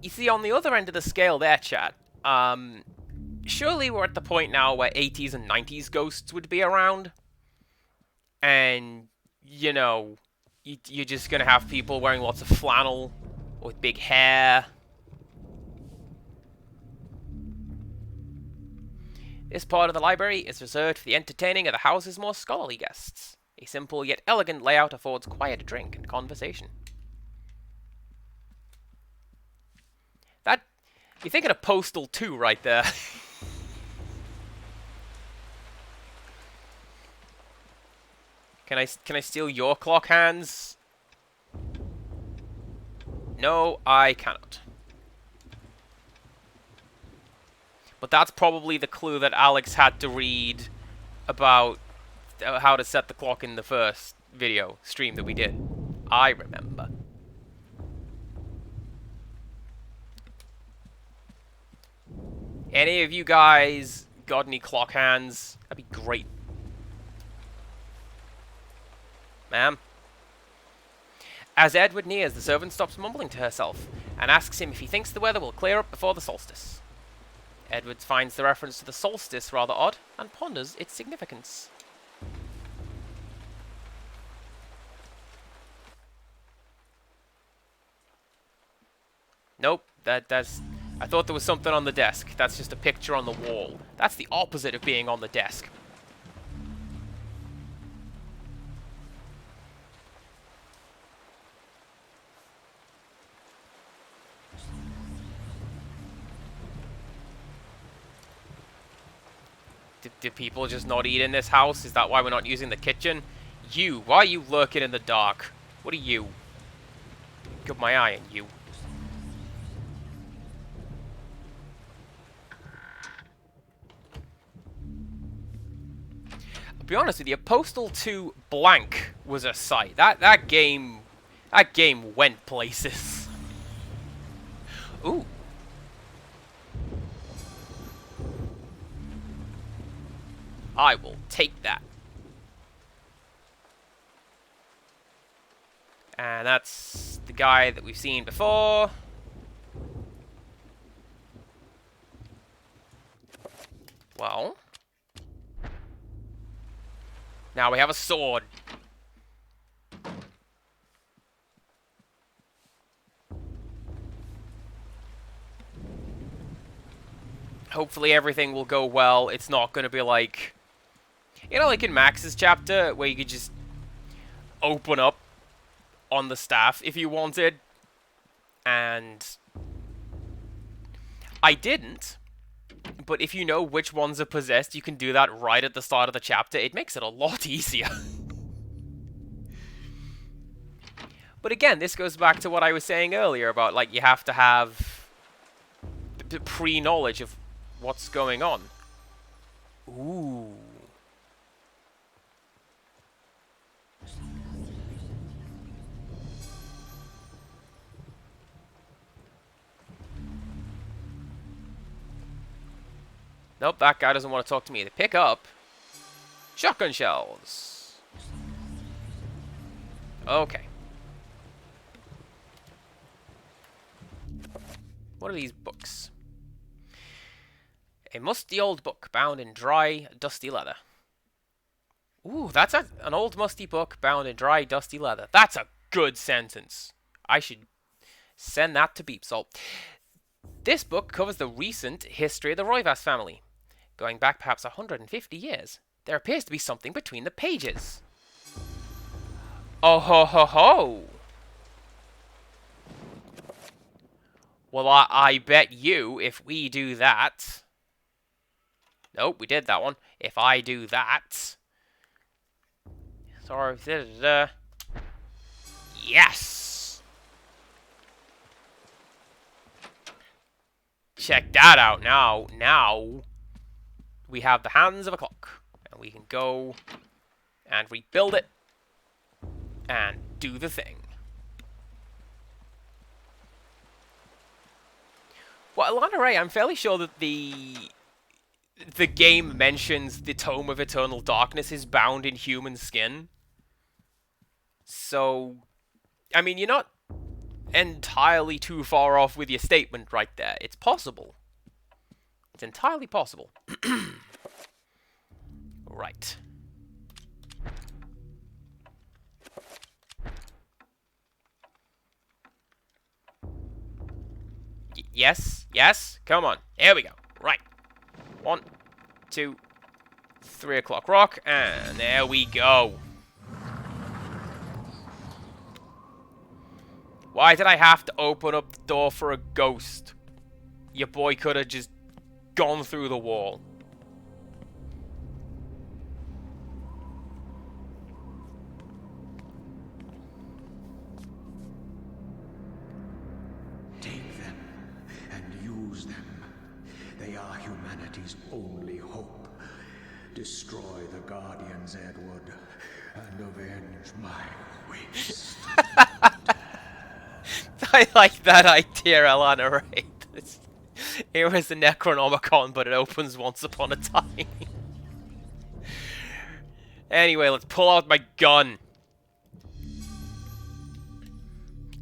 You see, on the other end of the scale there, chat, surely we're at the point now where 80s and 90s ghosts would be around. And, you know, you're just going to have people wearing lots of flannel with big hair. This part of the library is reserved for the entertaining of the house's more scholarly guests. A simple yet elegant layout affords quiet drink and conversation. That... You're thinking of Postal 2 right there. Can I steal your clock hands? No, I cannot. But that's probably the clue that Alex had to read about how to set the clock in the first video stream that we did. I remember. Any of you guys got any clock hands? That'd be great. Ma'am? As Edward nears, the servant stops mumbling to herself and asks him if he thinks the weather will clear up before the solstice. Edward finds the reference to the solstice rather odd and ponders its significance. Nope, that's... I thought there was something on the desk. That's just a picture on the wall. That's the opposite of being on the desk. Do people just not eat in this house? Is that why we're not using the kitchen? You, why are you lurking in the dark? What are you? Got my eye on you. I'll be honest with you, Postal 2 blank was a sight. That game went places. Ooh. I will take that. And that's the guy that we've seen before. Well. Now we have a sword. Hopefully everything will go well. It's not going to be like... You know, like in Max's chapter, where you could just open up on the staff if you wanted. And I didn't. But if you know which ones are possessed, you can do that right at the start of the chapter. It makes it a lot easier. But again, this goes back to what I was saying earlier about, like, you have to have the pre-knowledge of what's going on. Ooh. Nope, that guy doesn't want to talk to me. They pick up shotgun shells. Okay. What are these books? A musty old book bound in dry, dusty leather. Ooh, that's an old musty book bound in dry, dusty leather. That's a good sentence. I should send that to Beepsalt. This book covers the recent history of the Roivas family. Going back perhaps 150 years, there appears to be something between the pages. Oh ho ho ho! Well, I bet you, if we do that... Nope, we did that one. If I do that... Sorry, yes! Check that out now. Now, we have the hands of a clock. And we can go and rebuild it and do the thing. Well, Alana Ray, I'm fairly sure that the game mentions the Tome of Eternal Darkness is bound in human skin. So, I mean, you're not entirely too far off with your statement right there. It's possible. It's entirely possible. Right. Yes, yes, come on. Here we go. Right. 1, 2, 3 o'clock rock, and there we go. Why did I have to open up the door for a ghost? Your boy could have just gone through the wall. Take them and use them. They are humanity's only hope. Destroy the Guardians, Edward, and avenge my waste. I like that idea, Alana Ray. Here is the Necronomicon, but it opens once upon a time. Anyway, let's pull out my gun.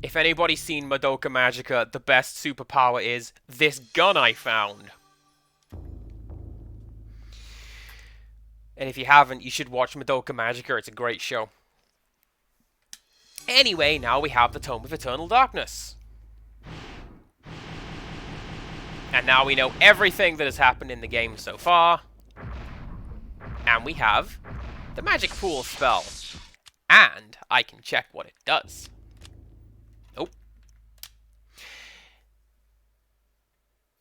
If anybody's seen Madoka Magica, the best superpower is this gun I found. And if you haven't, you should watch Madoka Magica. It's a great show. Anyway, now we have the Tome of Eternal Darkness. And now we know everything that has happened in the game so far. And we have the Magic Pool spell. And I can check what it does. Nope.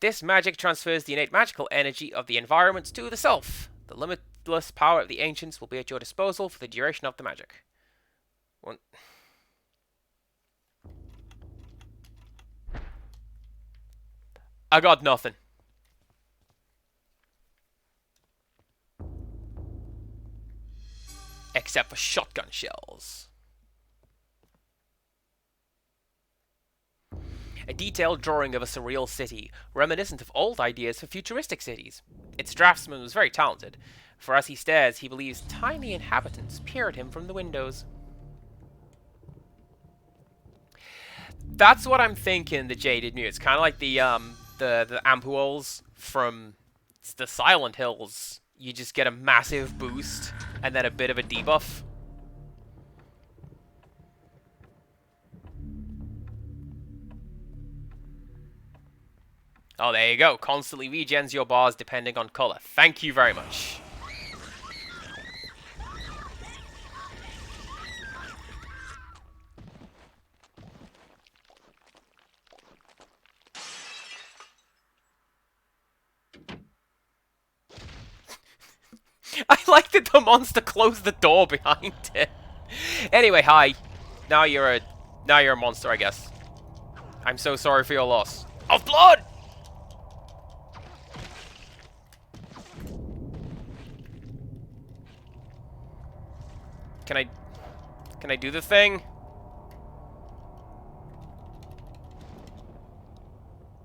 This magic transfers the innate magical energy of the environment to the self. The limitless power of the ancients will be at your disposal for the duration of the magic. One. I got nothing. Except for shotgun shells. A detailed drawing of a surreal city, reminiscent of old ideas for futuristic cities. Its draftsman was very talented, for as he stares, he believes tiny inhabitants peer at him from the windows. That's what I'm thinking, the Jaded Mute. It's kind of like the Ampuols from the Silent Hills. You just get a massive boost, and then a bit of a debuff. Oh, there you go. Constantly regens your bars depending on color. Thank you very much. I like that the monster closed the door behind it. Anyway, hi. Now you're a monster, I guess. I'm so sorry for your loss. Of blood! Can I do the thing?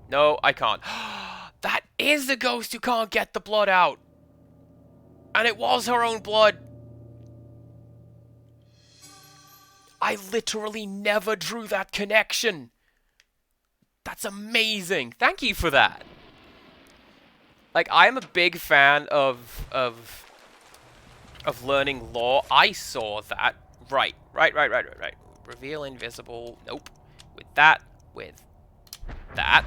No, I can't. That is the ghost who can't get the blood out. And it was her own blood. I literally never drew that connection. That's amazing. Thank you for that. Like, I'm a big fan of learning lore. I saw that. Right. Reveal invisible. Nope. With that. With that.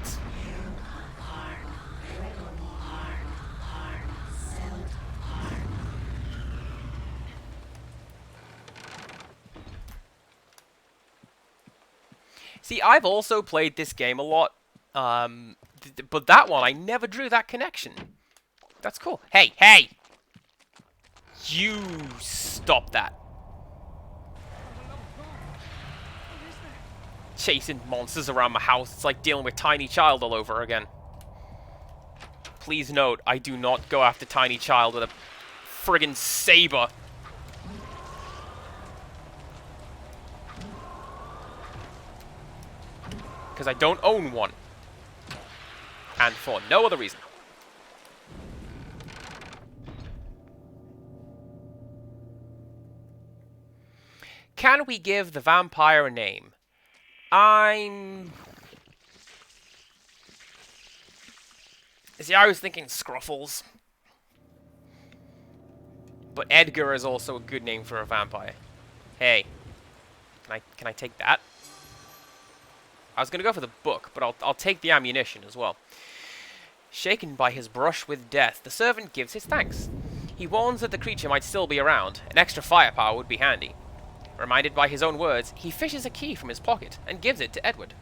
See, I've also played this game a lot, but that one, I never drew that connection. That's cool. Hey, hey! You stop that. Chasing monsters around my house, it's like dealing with Tiny Child all over again. Please note, I do not go after Tiny Child with a friggin' saber. Because I don't own one. And for no other reason. Can we give the vampire a name? See, I was thinking Scruffles. But Edgar is also a good name for a vampire. Hey. Can I take that? I was going to go for the book, but I'll take the ammunition as well. Shaken by his brush with death, the servant gives his thanks. He warns that the creature might still be around. An extra firepower would be handy. Reminded by his own words, he fishes a key from his pocket and gives it to Edward.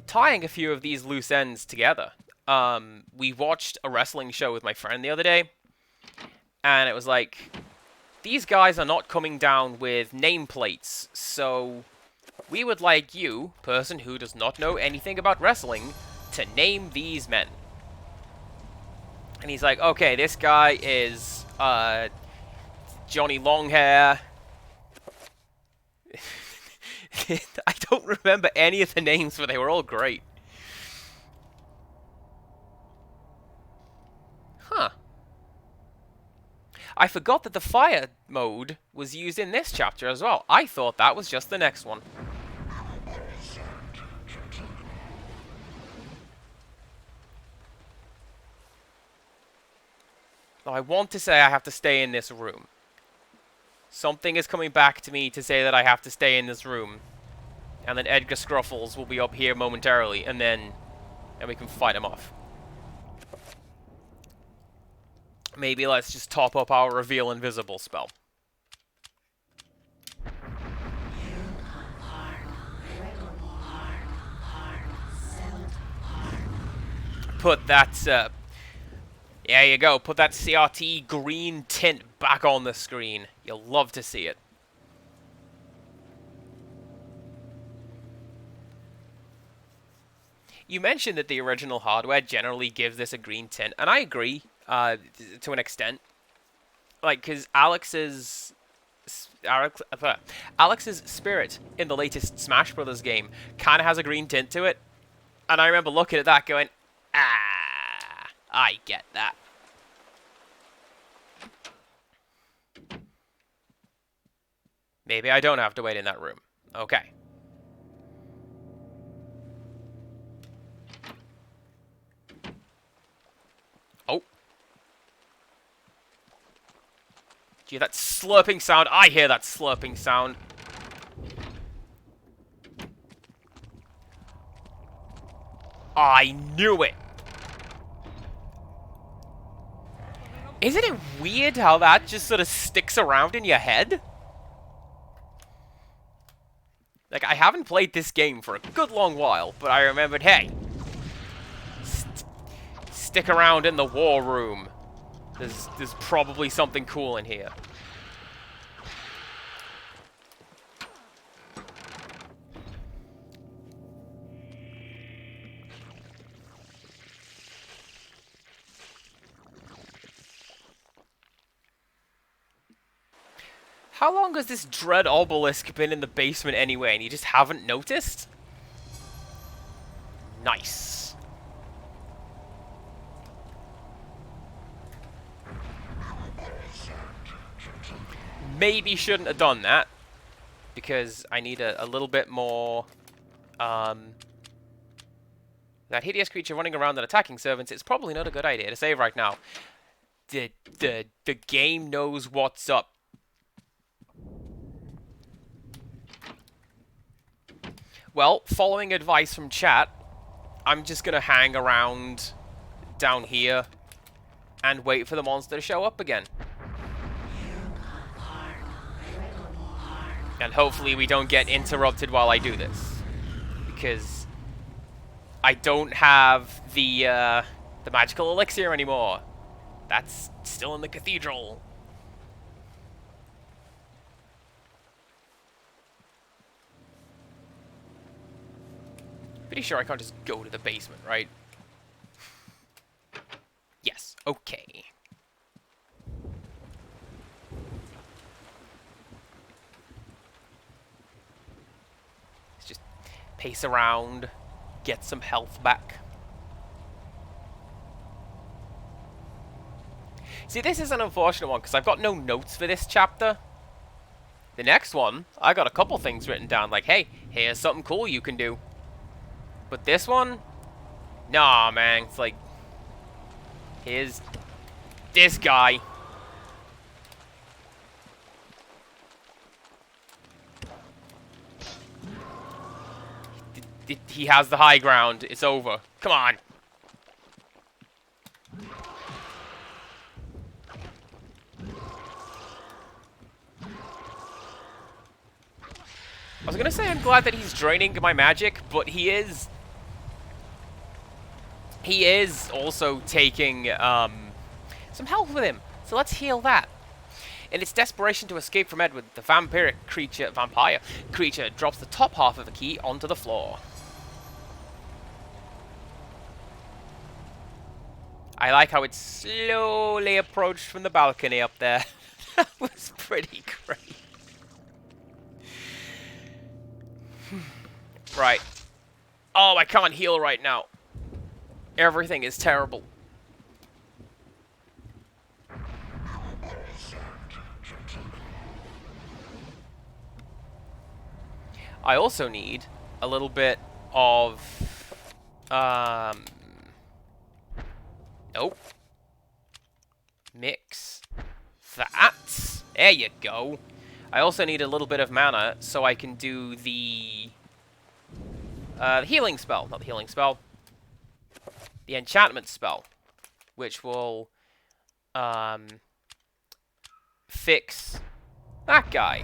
Tying a few of these loose ends together. We watched a wrestling show with my friend the other day. And it was like, these guys are not coming down with nameplates, so we would like you, person who does not know anything about wrestling, to name these men. And he's like, okay, this guy is, Johnny Longhair. I don't remember any of the names, but they were all great. Huh. I forgot that the fire mode was used in this chapter as well. I thought that was just the next one. Now, I want to say I have to stay in this room. Something is coming back to me to say that I have to stay in this room. And then Edgar Scruffles will be up here momentarily, and then we can fight him off. Maybe let's just top up our Reveal Invisible spell. put that, there you go, put that CRT green tint back on the screen. You'll love to see it. You mentioned that the original hardware generally gives this a green tint, and I agree, to an extent. Like, because Alex's spirit in the latest Smash Brothers game kind of has a green tint to it. And I remember looking at that going, ah, I get that. Maybe I don't have to wait in that room. Okay. Oh. Do you hear that slurping sound? I hear that slurping sound. I knew it! Isn't it weird how that just sort of sticks around in your head? Like, I haven't played this game for a good long while, but I remembered, hey, stick around in the war room. There's probably something cool in here. How long has this dread obelisk been in the basement anyway, and you just haven't noticed? Nice. Maybe shouldn't have done that, because I need a little bit more, that hideous creature running around and attacking servants, it's probably not a good idea to save right now. The game knows what's up. Well, following advice from chat, I'm just gonna hang around down here and wait for the monster to show up again. And hopefully we don't get interrupted while I do this. Because I don't have the magical elixir anymore. That's still in the cathedral. Pretty sure I can't just go to the basement, right? Yes, okay. Let's just pace around, get some health back. See, this is an unfortunate one, because I've got no notes for this chapter. The next one, I got a couple things written down, like, hey, here's something cool you can do. But this one? Nah, man. It's like, here's this guy. He has the high ground. It's over. Come on. I was gonna say I'm glad that he's draining my magic, but he is also taking some health with him. So let's heal that. In its desperation to escape from Edward, the vampire creature drops the top half of the key onto the floor. I like how it slowly approached from the balcony up there. That was pretty great. Right. Oh, I can't heal right now. Everything is terrible. I also need a little bit of... Nope. Mix that. There you go. I also need a little bit of mana so I can do the healing spell. Not the healing spell. The enchantment spell. Which will fix that guy.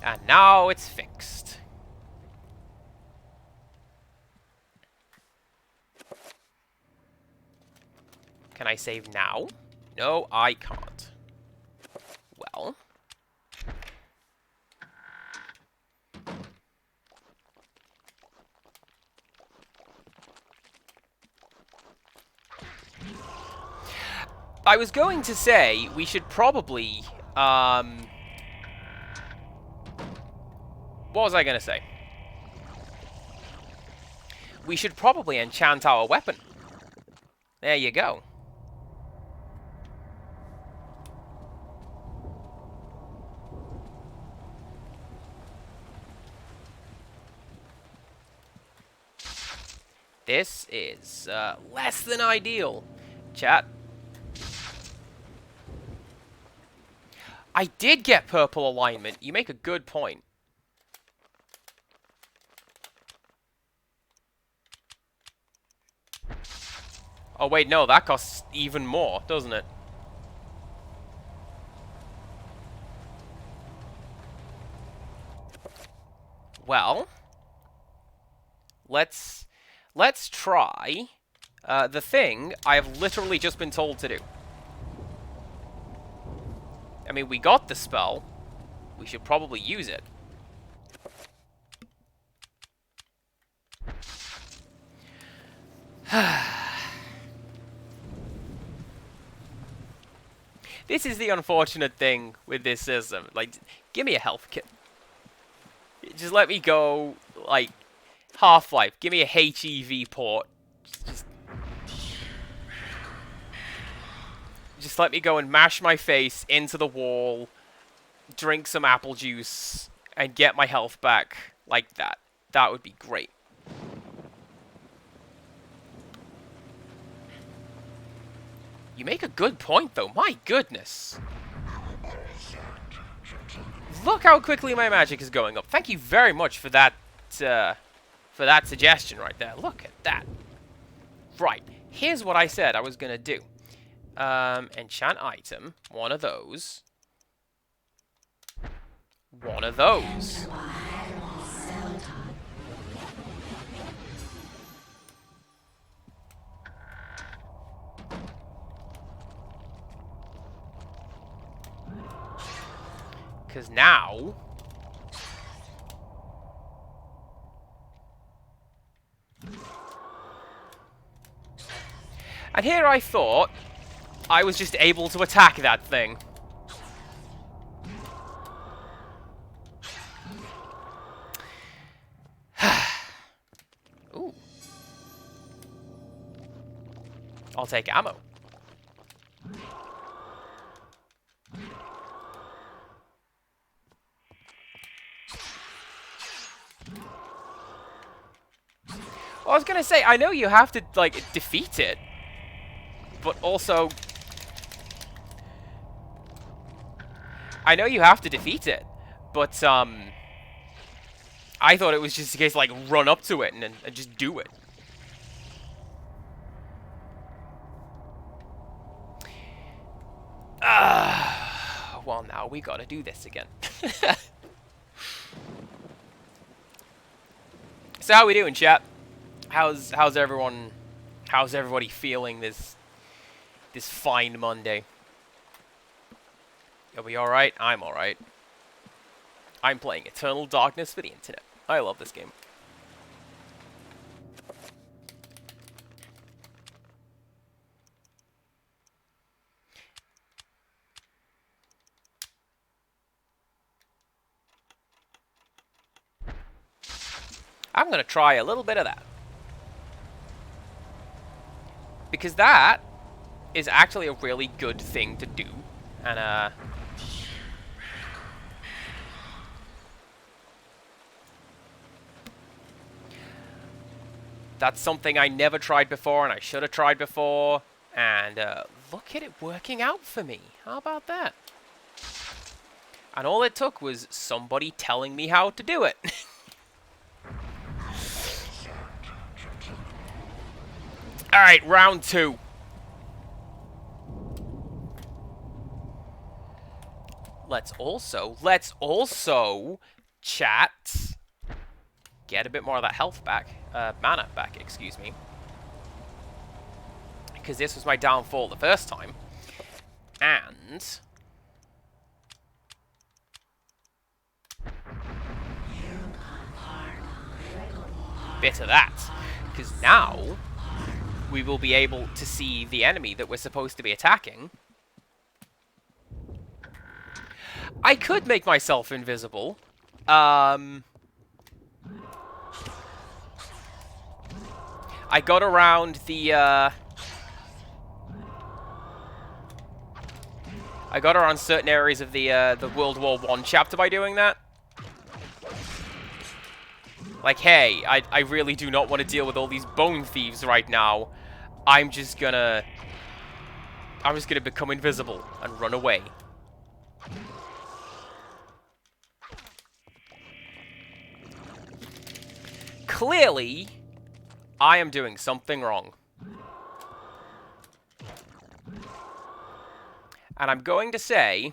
And now it's fixed. Can I save now? No, I can't. Well. I was going to say we should probably, what was I going to say? We should probably enchant our weapon. There you go. This is less than ideal, chat. I did get purple alignment. You make a good point. Oh wait, no, that costs even more, doesn't it? Well, let's try the thing I have literally just been told to do. I mean, we got the spell. We should probably use it. This is the unfortunate thing with this system. Like, give me a health kit. Just let me go, like, Half-Life. Give me a HEV port. Just let me go and mash my face into the wall, drink some apple juice, and get my health back like that. That would be great. You make a good point, though. My goodness. Look how quickly my magic is going up. Thank you very much for that suggestion right there. Look at that. Right. Here's what I said I was going to do. Enchant item. One of those. One of those. Because now... And here I thought I was just able to attack that thing. Ooh. I'll take ammo. Well, I was gonna say, I know you have to, like, defeat it. But also... I know you have to defeat it. But, I thought it was just a case, like, run up to it and just do it. Well, now we gotta do this again. So how we doing, chat? How's everybody feeling this fine Monday? Are we alright? I'm alright. I'm playing Eternal Darkness for the internet. I love this game. I'm going to try a little bit of that. Because that is actually a really good thing to do. And, that's something I never tried before, and I should have tried before. And, look at it working out for me. How about that? And all it took was somebody telling me how to do it. Alright, round 2. Let's also chat. Get a bit more of that health back. Mana back, excuse me. because this was my downfall the first time. And bit of that, because now we will be able to see the enemy that we're supposed to be attacking. I could make myself invisible. I got around the I got around certain areas of the World War I chapter by doing that. Like, hey, I really do not want to deal with all these bone thieves right now. I'm just gonna become invisible and run away. Clearly, I am doing something wrong. And I'm going to say,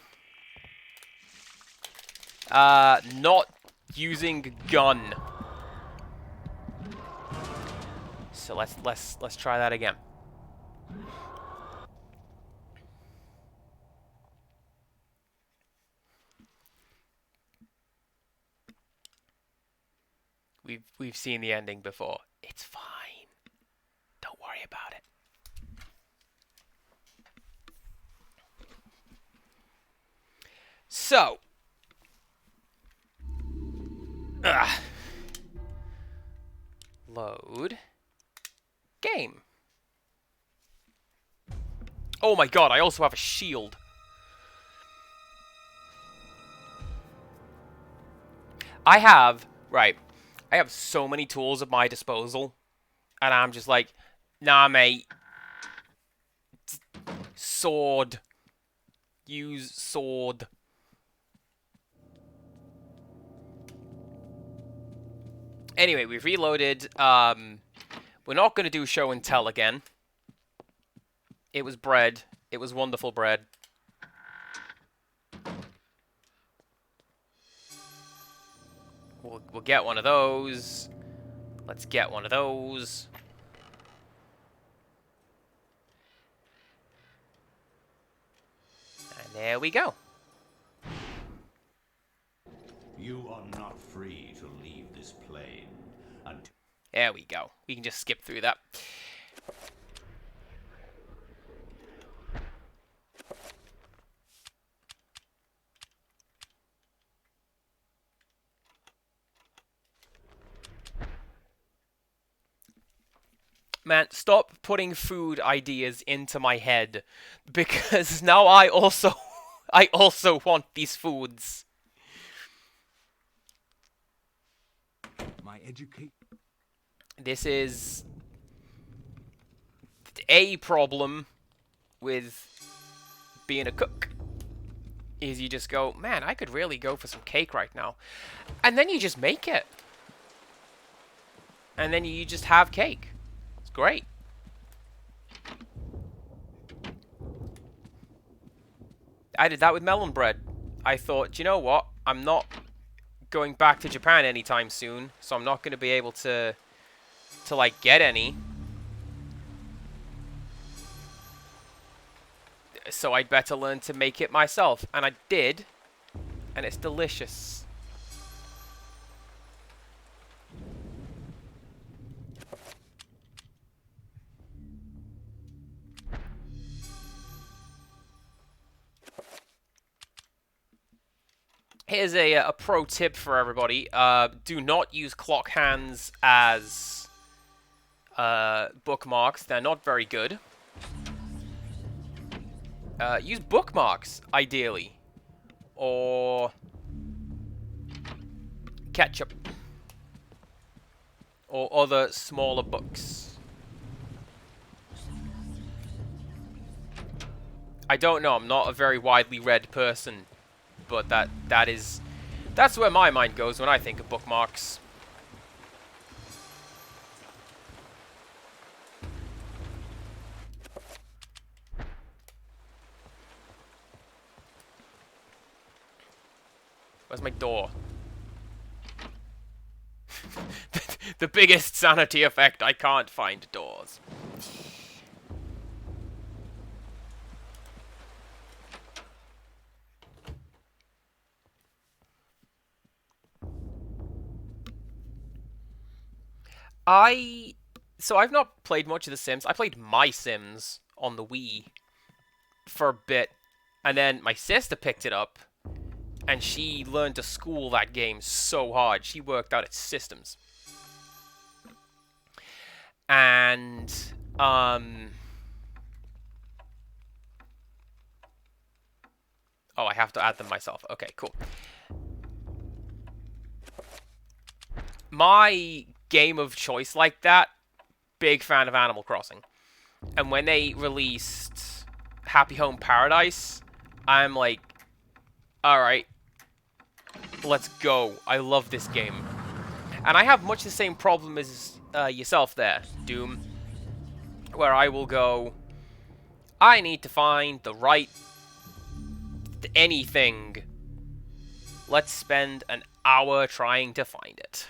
not using gun. So let's try that again. We've seen the ending before. It's fine. Don't worry about it. So, load game. Oh my god, I also have a shield. I have so many tools at my disposal, and I'm just like, nah, mate. Sword. Use sword. Anyway, we've reloaded. We're not going to do show and tell again. It was bread. It was wonderful bread. We'll get one of those. Let's get one of those. And there we go. You are not free to leave this plane until... There we go. We can just skip through that. Man, stop putting food ideas into my head, because now I also want these foods. My educate. This is a problem with being a cook. Is you just go, man, I could really go for some cake right now. And then you just make it. And then you just have cake. It's great. I did that with melon bread. I thought, do you know what? I'm not going back to Japan anytime soon, so I'm not going to be able to like get any. So I'd better learn to make it myself, and I did, and it's delicious. Here's a pro tip for everybody. Do not use clock hands as bookmarks. They're not very good. Use bookmarks, ideally. Or ketchup. Or other smaller books. I don't know. I'm not a very widely read person. But that's where my mind goes when I think of bookmarks. Where's my door? The biggest sanity effect, I can't find doors. So I've not played much of The Sims. I played My Sims on the Wii for a bit, and then my sister picked it up, and she learned to school that game so hard. She worked out its systems. And, oh, I have to add them myself. Okay, cool. My game of choice like that, big fan of Animal Crossing. And when they released Happy Home Paradise, I'm like, alright, let's go. I love this game. And I have much the same problem as yourself there, Doom, where I will go, I need to find the right anything. Let's spend an hour trying to find it.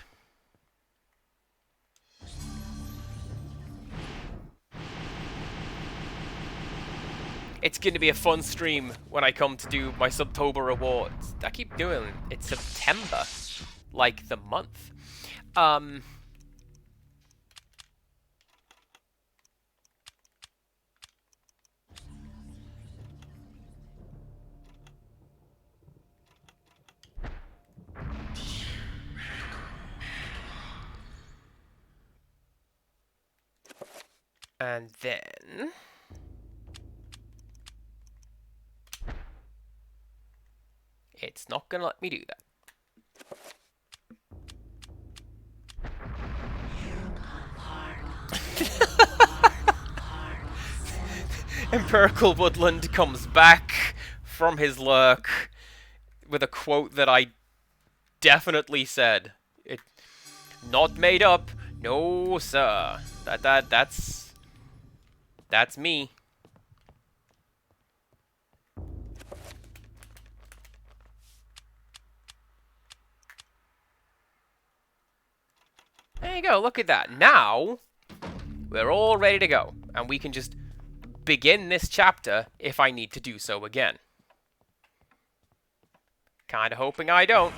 It's going to be a fun stream when I come to do my Subtober rewards. I keep doing it's September, like the month. And then it's not gonna let me do that. Empirical Woodland comes back from his lurk with a quote that I definitely said. It not made up. No, sir. That's me. There you go, look at that. Now, we're all ready to go. And we can just begin this chapter if I need to do so again. Kinda hoping I don't.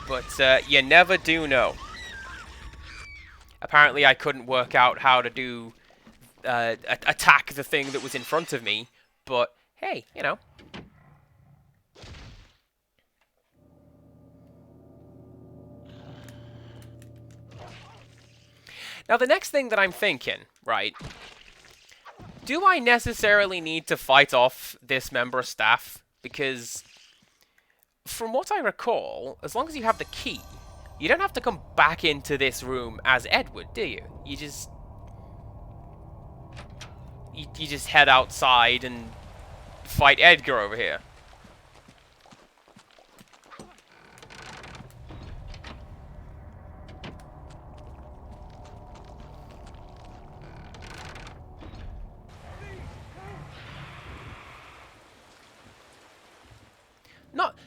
But you never do know. Apparently I couldn't work out how to do attack the thing that was in front of me, but hey, you know. Now the next thing that I'm thinking, right, do I necessarily need to fight off this member of staff? Because from what I recall, as long as you have the key, you don't have to come back into this room as Edward, do you? You just head outside and fight Edgar over here.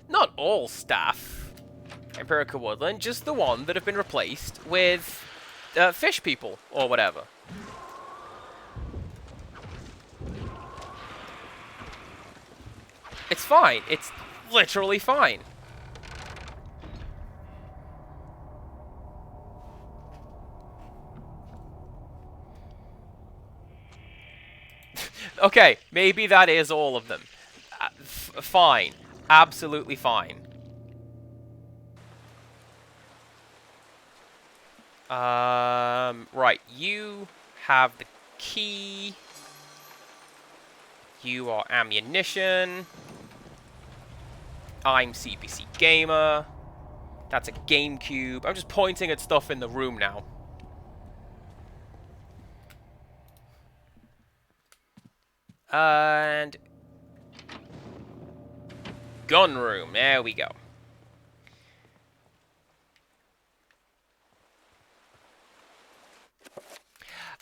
Not all staff, Empirical Woodland, just the one that have been replaced with fish people or whatever. It's fine. It's literally fine. Okay, maybe that is all of them. Fine. Absolutely fine. Right, you have the key. You are ammunition. I'm CPC Gamer. That's a GameCube. I'm just pointing at stuff in the room now. And gun room. There we go.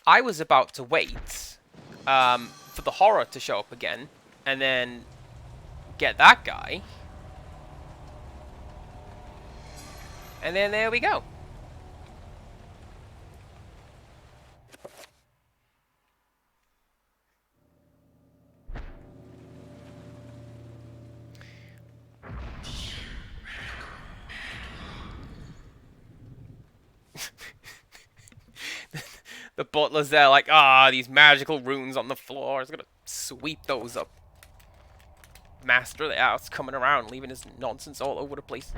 I was about to wait for the horror to show up again, and then get that guy. And then there we go. The butler's there like, ah, these magical runes on the floor. He's gonna sweep those up. Master of the house coming around, leaving his nonsense all over the place.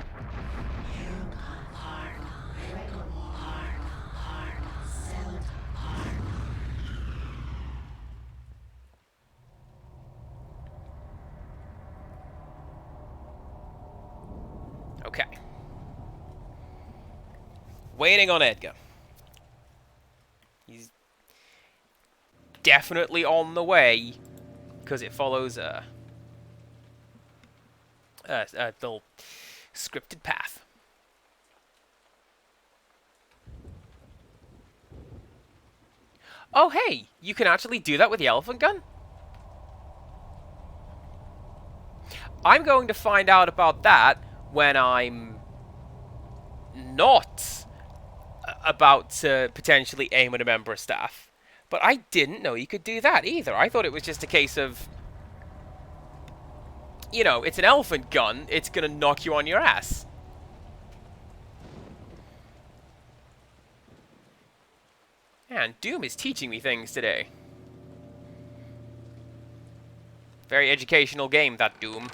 Okay. Waiting on Edgar. He's definitely on the way, because it follows a little scripted path. Oh, hey! You can actually do that with the elephant gun? I'm going to find out about that when I'm not about to potentially aim at a member of staff. But I didn't know you could do that either. I thought it was just a case of, you know, it's an elephant gun, it's gonna knock you on your ass. Man, Doom is teaching me things today. Very educational game, that Doom.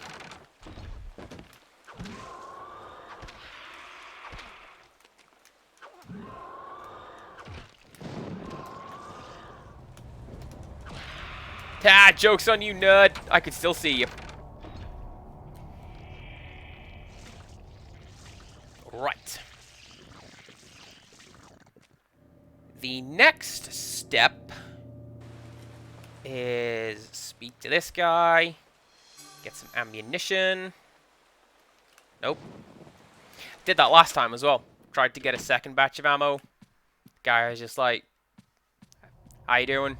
Ah, joke's on you, nerd. I could still see you. Right. The next step is speak to this guy, get some ammunition. Nope. Did that last time as well. Tried to get a second batch of ammo. Guy was just like, how you doing?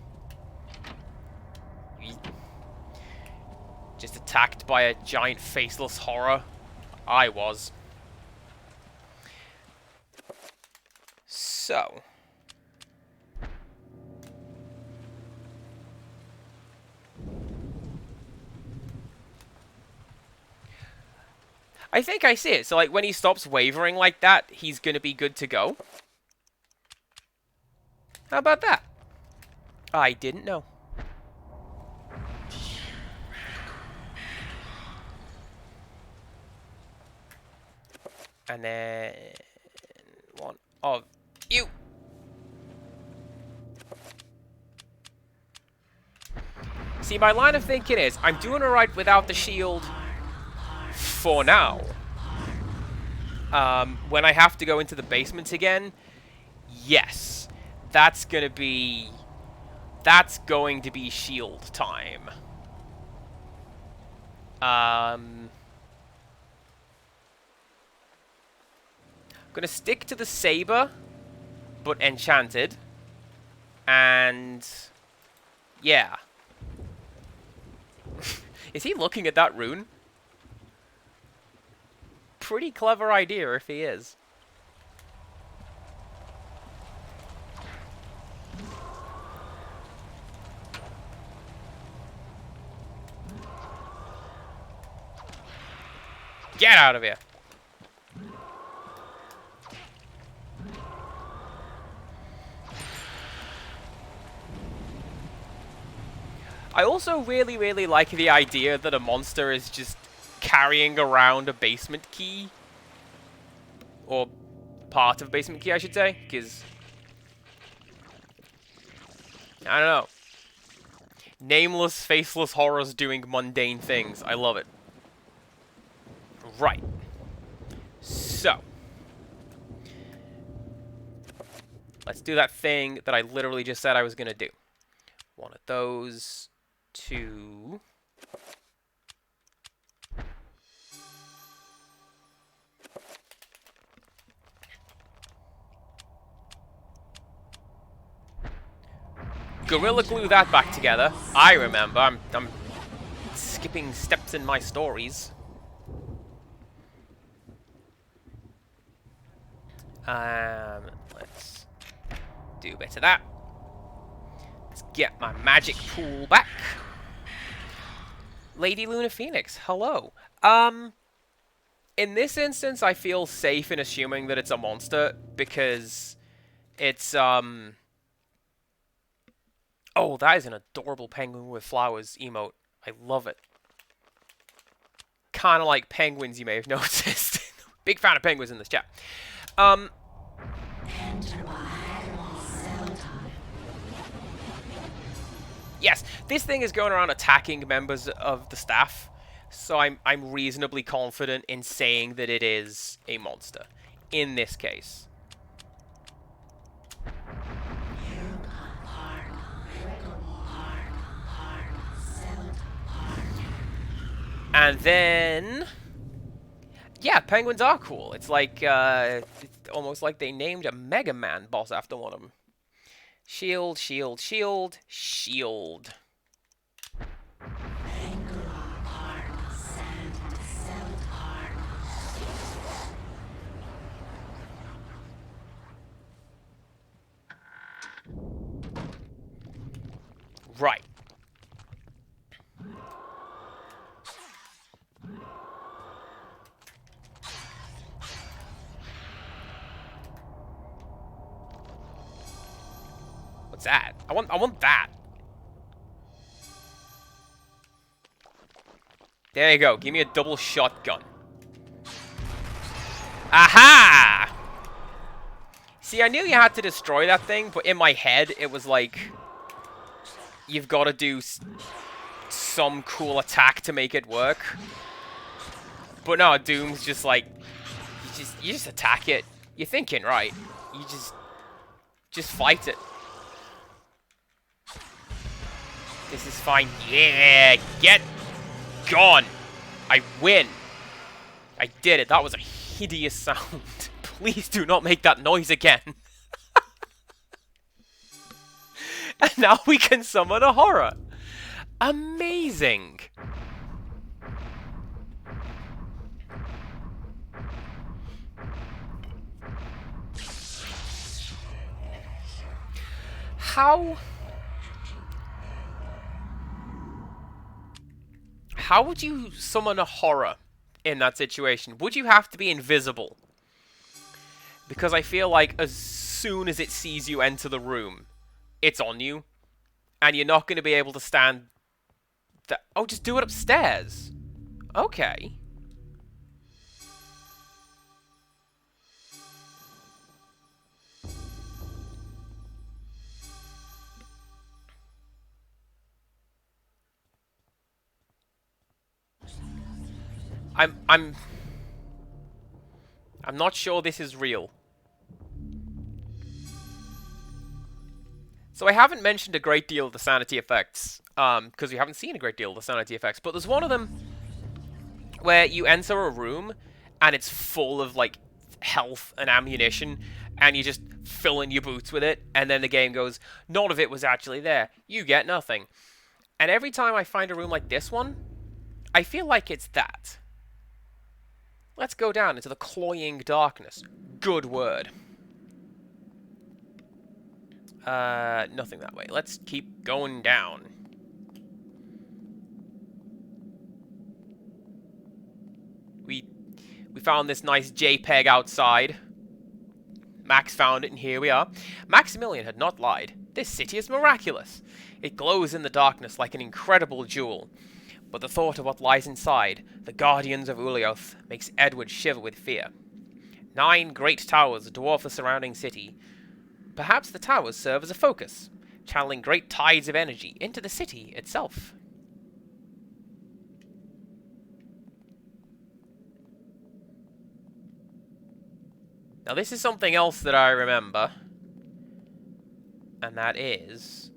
Just attacked by a giant faceless horror. I was. So. I think I see it. So, like, when he stops wavering like that, he's gonna be good to go. How about that? I didn't know. And then one of you. See, my line of thinking is, I'm doing alright without the shield for now. When I have to go into the basement again, yes, that's going to be shield time. I'm gonna stick to the saber, but enchanted. And yeah. Is he looking at that rune? Pretty clever idea if he is. Get out of here. I also really, really like the idea that a monster is just carrying around a basement key. Or part of a basement key, I should say. Because, I don't know. Nameless, faceless horrors doing mundane things. I love it. Right. So. Let's do that thing that I literally just said I was going to do. One of those. Two. Gorilla glue that back together. I remember. I'm skipping steps in my stories. Let's do a bit of that. Let's get my magic pool back. Lady Luna Phoenix, hello. In this instance, I feel safe in assuming that it's a monster because it's Oh, that is an adorable penguin with flowers emote. I love it. Kind of like penguins, you may have noticed. Big fan of penguins in this chat. Yes, this thing is going around attacking members of the staff, so I'm reasonably confident in saying that it is a monster. In this case. And then... yeah, penguins are cool. It's like, it's almost like they named a Mega Man boss after one of them. Shield, shield, shield, shield. Right. What's that? I want that. There you go. Give me a double shotgun. Aha! See, I knew you had to destroy that thing, but in my head, it was like... you've got to do some cool attack to make it work. But no, Doom's just like... you just attack it. You're thinking, right? You just fight it. This is fine. Yeah, get gone. I win. I did it. That was a hideous sound. Please do not make that noise again. And now we can summon a horror. Amazing. How would you summon a horror in that situation? Would you have to be invisible? Because I feel like as soon as it sees you enter the room, it's on you. And you're not going to be able to stand... oh, just do it upstairs. Okay. I'm not sure this is real. So I haven't mentioned a great deal of the sanity effects, because we haven't seen a great deal of the sanity effects, but there's one of them where you enter a room and it's full of like health and ammunition and you just fill in your boots with it, and then the game goes, none of it was actually there. You get nothing. And every time I find a room like this one, I feel like it's that. Let's go down into the cloying darkness. Good word. Nothing that way. Let's keep going down. We found this nice JPEG outside. Max found it, and here we are. Maximilian had not lied. This city is miraculous. It glows in the darkness like an incredible jewel. But the thought of what lies inside, the guardians of Ulioth, makes Edward shiver with fear. 9 great towers dwarf the surrounding city. Perhaps the towers serve as a focus, channeling great tides of energy into the city itself. Now this is something else that I remember, and that is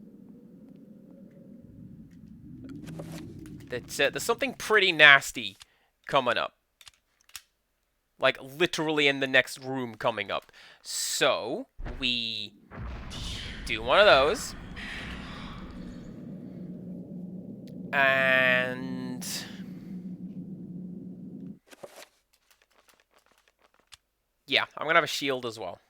that there's something pretty nasty coming up. Like, literally in the next room coming up. So, we do one of those. And... yeah, I'm gonna have a shield as well.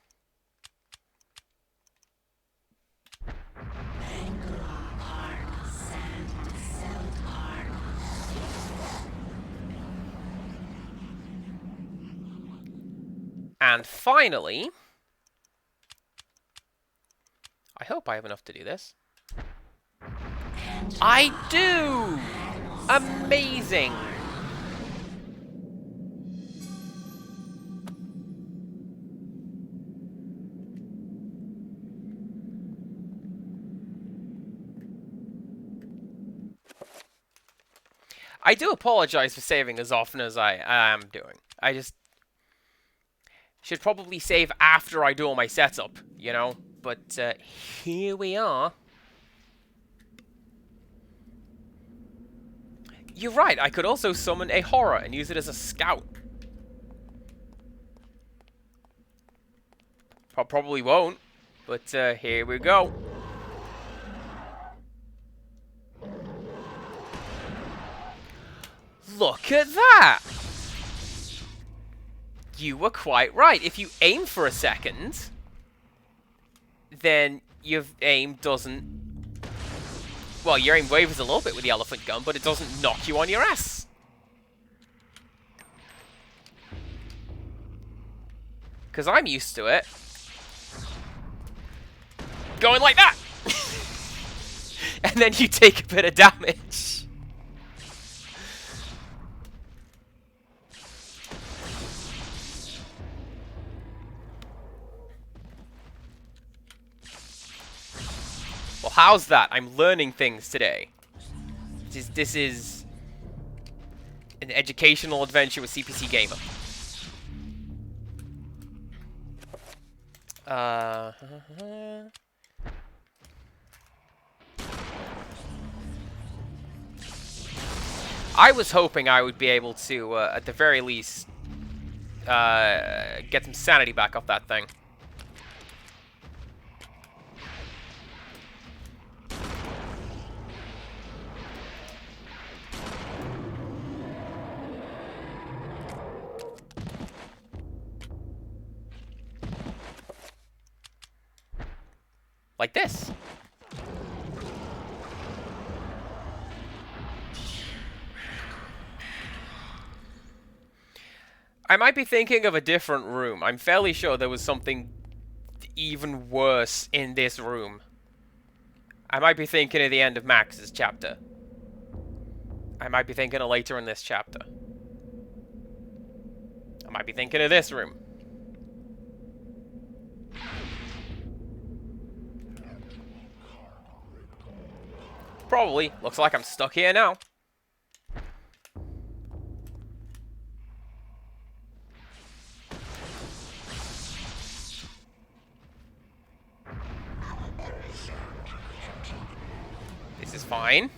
And finally, I hope I have enough to do this. I do! Amazing! I do apologize for saving as often as I am doing. I just should probably save after I do all my setup, you know? But here we are. You're right, I could also summon a horror and use it as a scout. Probably won't, but here we go. Look at that! You were quite right. If you aim for a second, then your aim doesn't... Well, your aim wavers a little bit with the elephant gun, but it doesn't knock you on your ass. Because I'm used to it. Going like that! And then you take a bit of damage. Well, how's that? I'm learning things today. This is an educational adventure with CPC Gamer. I was hoping I would be able to, at the very least, get some sanity back off that thing. Like this. I might be thinking of a different room. I'm fairly sure there was something even worse in this room. I might be thinking of the end of Max's chapter. I might be thinking of later in this chapter. I might be thinking of this room. Probably. Looks like I'm stuck here now. This is fine.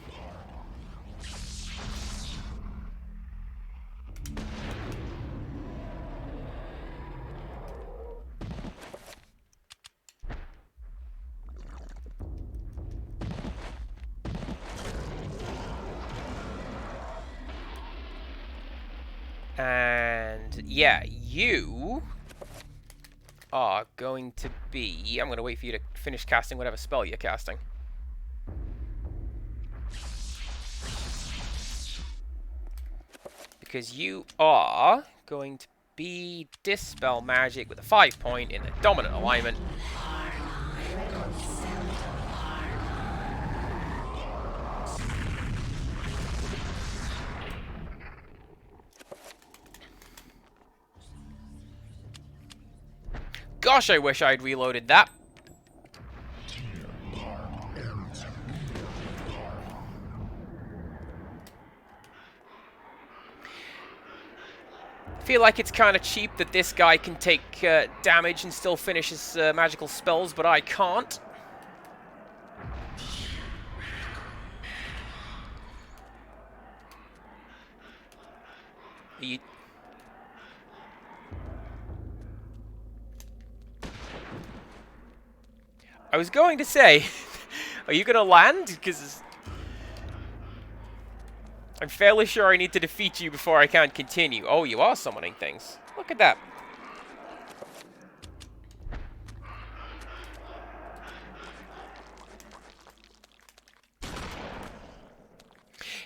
And yeah, you are going to be... I'm going to wait for you to finish casting whatever spell you're casting. Because you are going to be Dispel Magic with a 5-point in the dominant alignment. Gosh, I wish I'd reloaded that. I feel like it's kind of cheap that this guy can take damage and still finish his magical spells, but I can't. I was going to say, are you going to land? Because I'm fairly sure I need to defeat you before I can continue. Oh, you are summoning things. Look at that.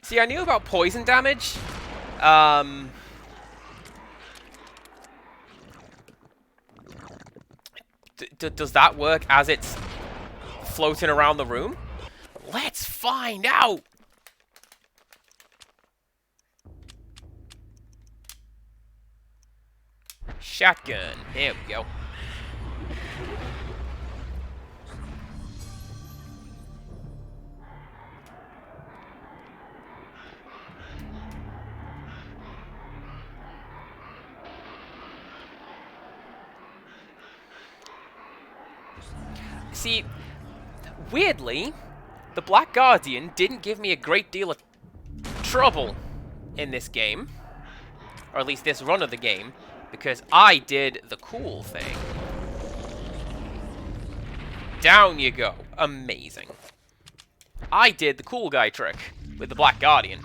See, I knew about poison damage. Does that work as it's floating around the room? Let's find out! Shotgun. There we go. See, weirdly, the Black Guardian didn't give me a great deal of trouble in this game. Or at least this run of the game. Because I did the cool thing. Down you go. Amazing. I did the cool guy trick with the Black Guardian.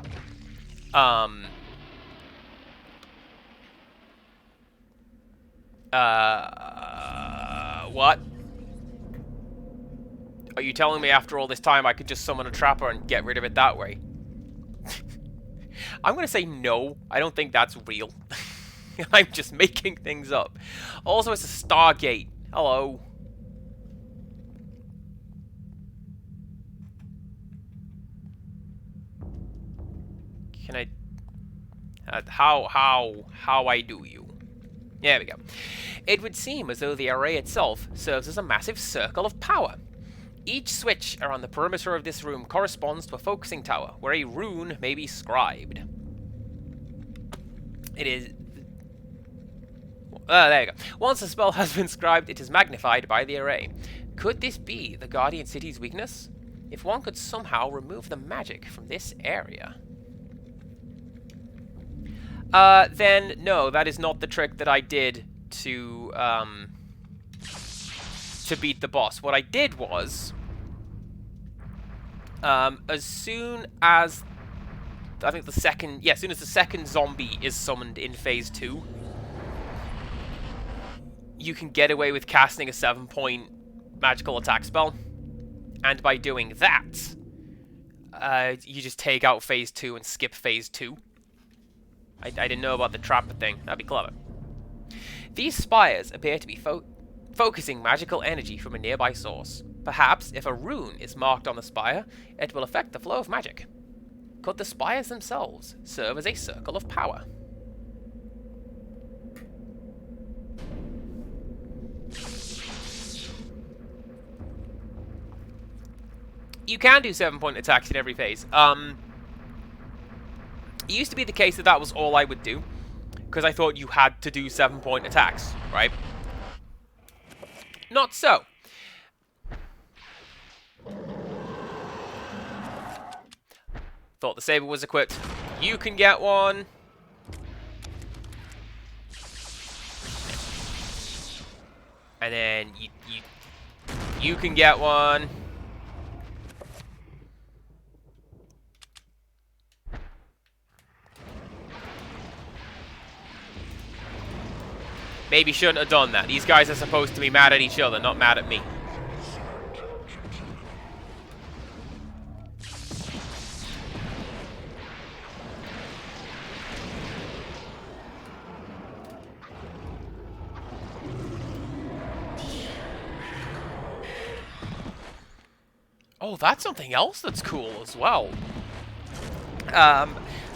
What? Are you telling me after all this time I could just summon a trapper and get rid of it that way? I'm gonna say no. I don't think that's real. I'm just making things up. Also, it's a Stargate. Hello. Can I... how I do you? There we go. It would seem as though the array itself serves as a massive circle of power. Each switch around the perimeter of this room corresponds to a focusing tower, where a rune may be scribed. It is... there you go. Once a spell has been scribed, it is magnified by the array. Could this be the Guardian City's weakness? If one could somehow remove the magic from this area... then no, that is not the trick that I did to beat the boss. What I did was, as soon as, I think the second, yeah, as soon as the second zombie is summoned in Phase 2, you can get away with casting a 7-point magical attack spell, and by doing that, you just take out Phase 2 and skip Phase 2. I didn't know about the trapper thing. That'd be clever. These spires appear to be focusing magical energy from a nearby source. Perhaps, if a rune is marked on the spire, it will affect the flow of magic. Could the spires themselves serve as a circle of power? You can do 7-point attacks in every phase. It used to be the case that that was all I would do, because I thought you had to do 7-point attacks, right? Not so. Thought the saber was equipped. You can get one. And then you can get one. Maybe shouldn't have done that. These guys are supposed to be mad at each other, not mad at me. Oh, that's something else that's cool as well.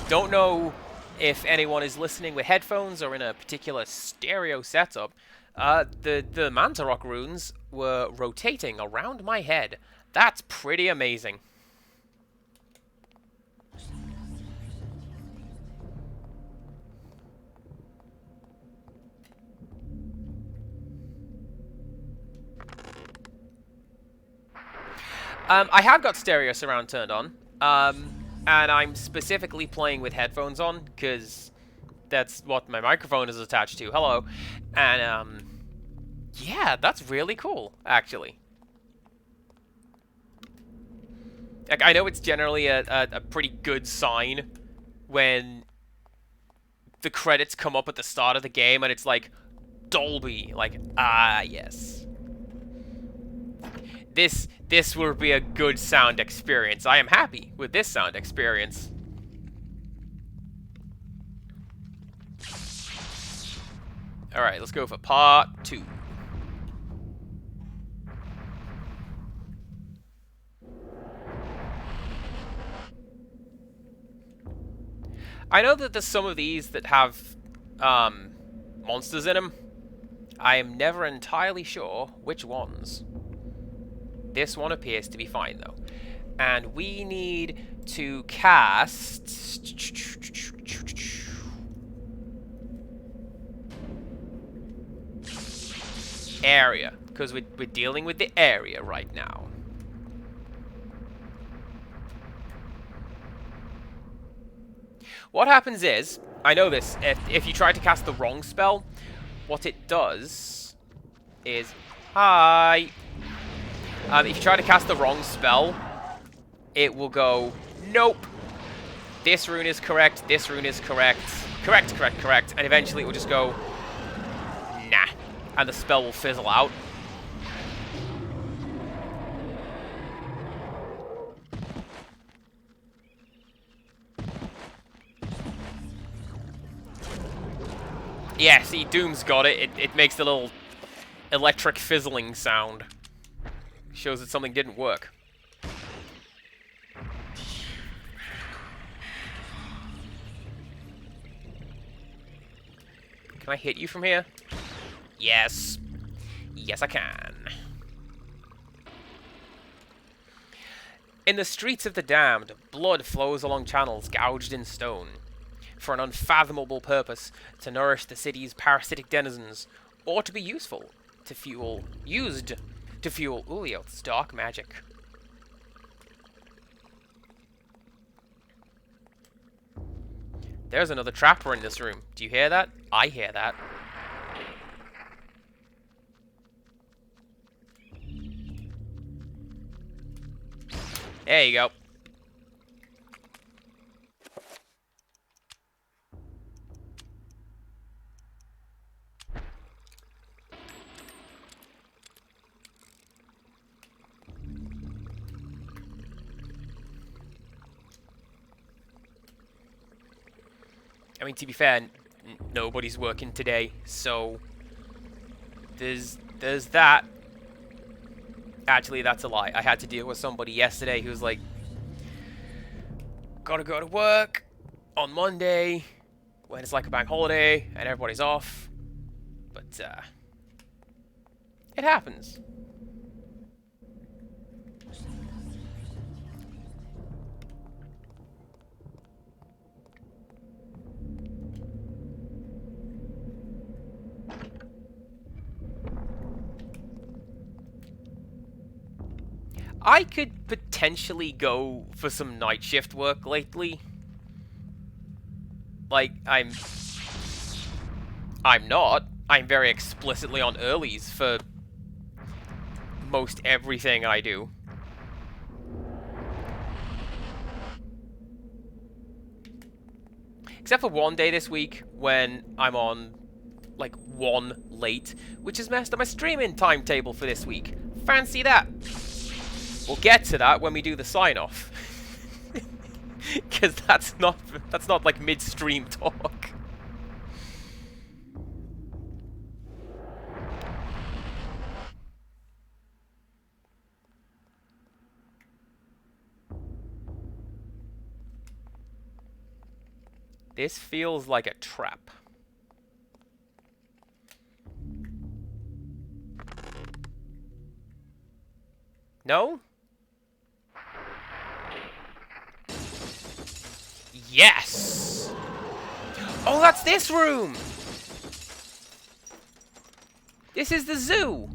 Don't know if anyone is listening with headphones or in a particular stereo setup. The Manta Rock runes were rotating around my head. That's pretty amazing. I have got stereo surround turned on, and I'm specifically playing with headphones on, because that's what my microphone is attached to. Hello. And, yeah, that's really cool, actually. Like, I know it's generally a pretty good sign when the credits come up at the start of the game, and it's like, Dolby. Like, ah, yes. This will be a good sound experience. I am happy with this sound experience. Alright, let's go for part 2. I know that there's some of these that have monsters in them. I am never entirely sure which ones. This one appears to be fine, though. And we need to cast... area, because we're dealing with the area right now. What happens is, I know this, if you try to cast the wrong spell, what it does is... Hi! If you try to cast the wrong spell, it will go, nope! This rune is correct, this rune is correct, correct, correct, correct, and eventually it will just go, nah. And the spell will fizzle out. Yeah, see, Doom's got it. It makes the little electric fizzling sound. Shows that something didn't work. Can I hit you from here? Yes. Yes, I can. In the streets of the damned, blood flows along channels gouged in stone, for an unfathomable purpose, to nourish the city's parasitic denizens, or to be useful, to fuel, used to fuel Ulioth's dark magic. There's another trapper in this room. Do you hear that? I hear that. There you go. I mean, to be fair, nobody's working today, so there's that. Actually, that's a lie. I had to deal with somebody yesterday who was like, gotta go to work on Monday when it's like a bank holiday and everybody's off. But, it happens. I could potentially go for some night shift work lately. Like, I'm not. I'm very explicitly on earlies for most everything I do. Except for one day this week when I'm on, like, 1 late, which has messed up my streaming timetable for this week. Fancy that! We'll get to that when we do the sign-off. Because that's not like mid-stream talk. This feels like a trap. No? Yes! Oh, that's this room! This is the zoo!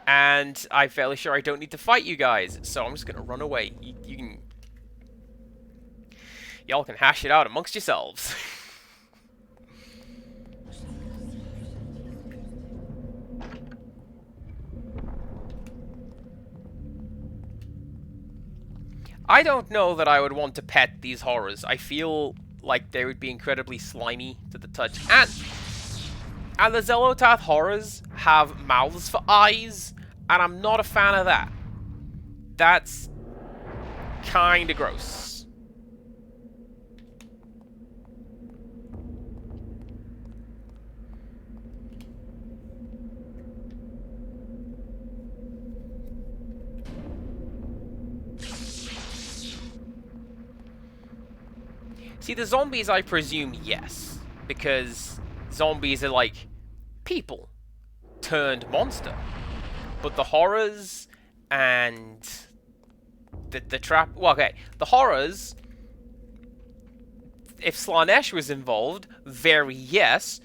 And I'm fairly sure I don't need to fight you guys, so I'm just gonna run away. You can... Y'all can hash it out amongst yourselves. I don't know that I would want to pet these horrors. I feel like they would be incredibly slimy to the touch. And the Zelotath horrors have mouths for eyes, and I'm not a fan of that. That's kinda gross. See, the zombies, I presume, yes. Because zombies are like people turned monster. But the horrors and the trap... Well, okay. The horrors, if Slanesh was involved, very yes.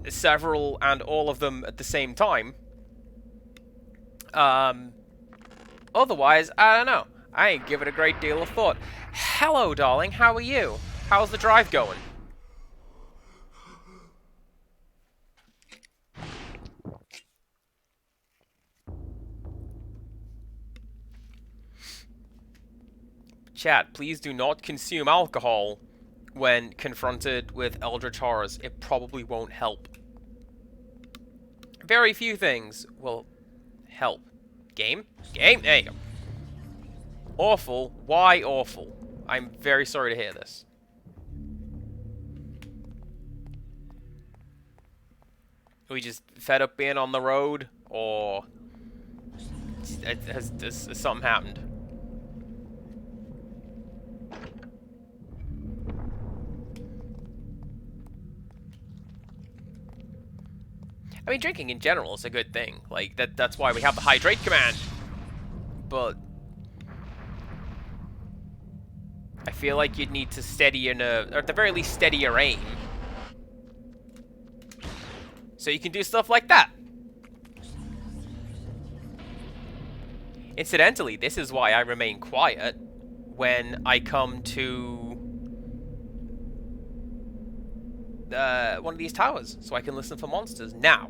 Several and all of them at the same time. Otherwise, I don't know. I ain't give it a great deal of thought. Hello, darling. How are you? How's the drive going? Chat, please do not consume alcohol when confronted with eldritch horrors. It probably won't help. Very few things will help. Game? Game? There you go. Awful. Why awful? I'm very sorry to hear this. Are we just fed up being on the road? Or has something happened? I mean, drinking in general is a good thing. Like, that's why we have the hydrate command. But I feel like you'd need to steady your nerve, or at the very least steady your aim. So you can do stuff like that. Incidentally, this is why I remain quiet when I come to one of these towers, so I can listen for monsters. Now,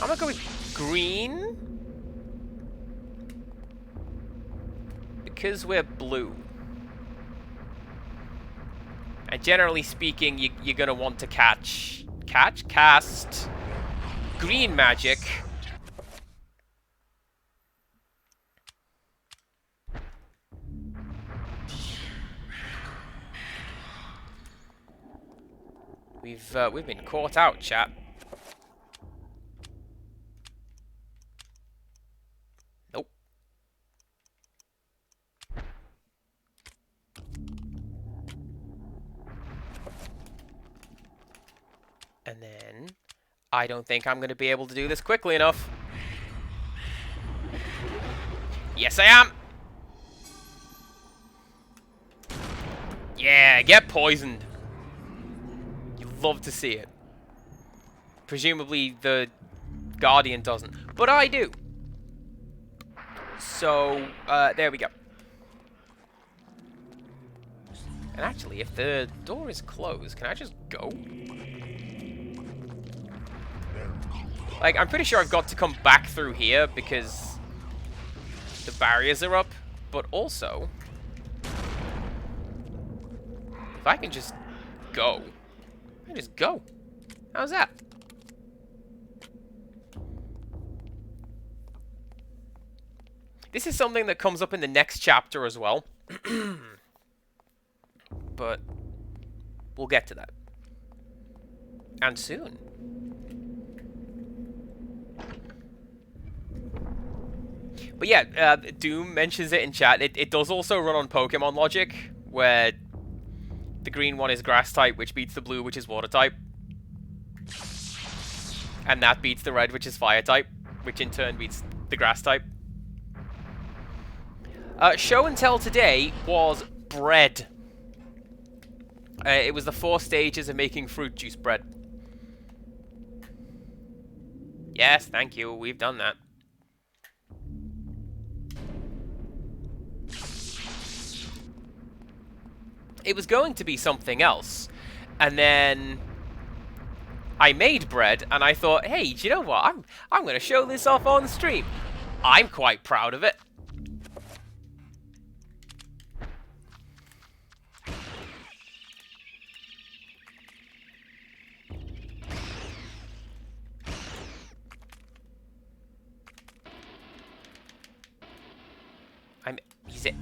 I'm gonna go with green because we're blue. And generally speaking, you're gonna want to cast green magic. We've been caught out, chat. Nope. And then I don't think I'm going to be able to do this quickly enough. Yes, I am. Yeah, get poisoned. Love to see it. Presumably the Guardian doesn't, but I do. So there we go. And actually, if the door is closed, can I just go? Like, I'm pretty sure I've got to come back through here because the barriers are up, but also if I can just go. Just go. How's that? This is something that comes up in the next chapter as well. But we'll get to that. And soon. But yeah, Doom mentions it in chat. It does also run on Pokemon logic, where the green one is grass type, which beats the blue, which is water type. And that beats the red, which is fire type, which in turn beats the grass type. Show and tell today was bread. It was the 4 stages of making fruit juice bread. Yes, thank you. We've done that. It was going to be something else, and then I made bread, and I thought, hey, do you know what? I'm going to show this off on stream. I'm quite proud of it.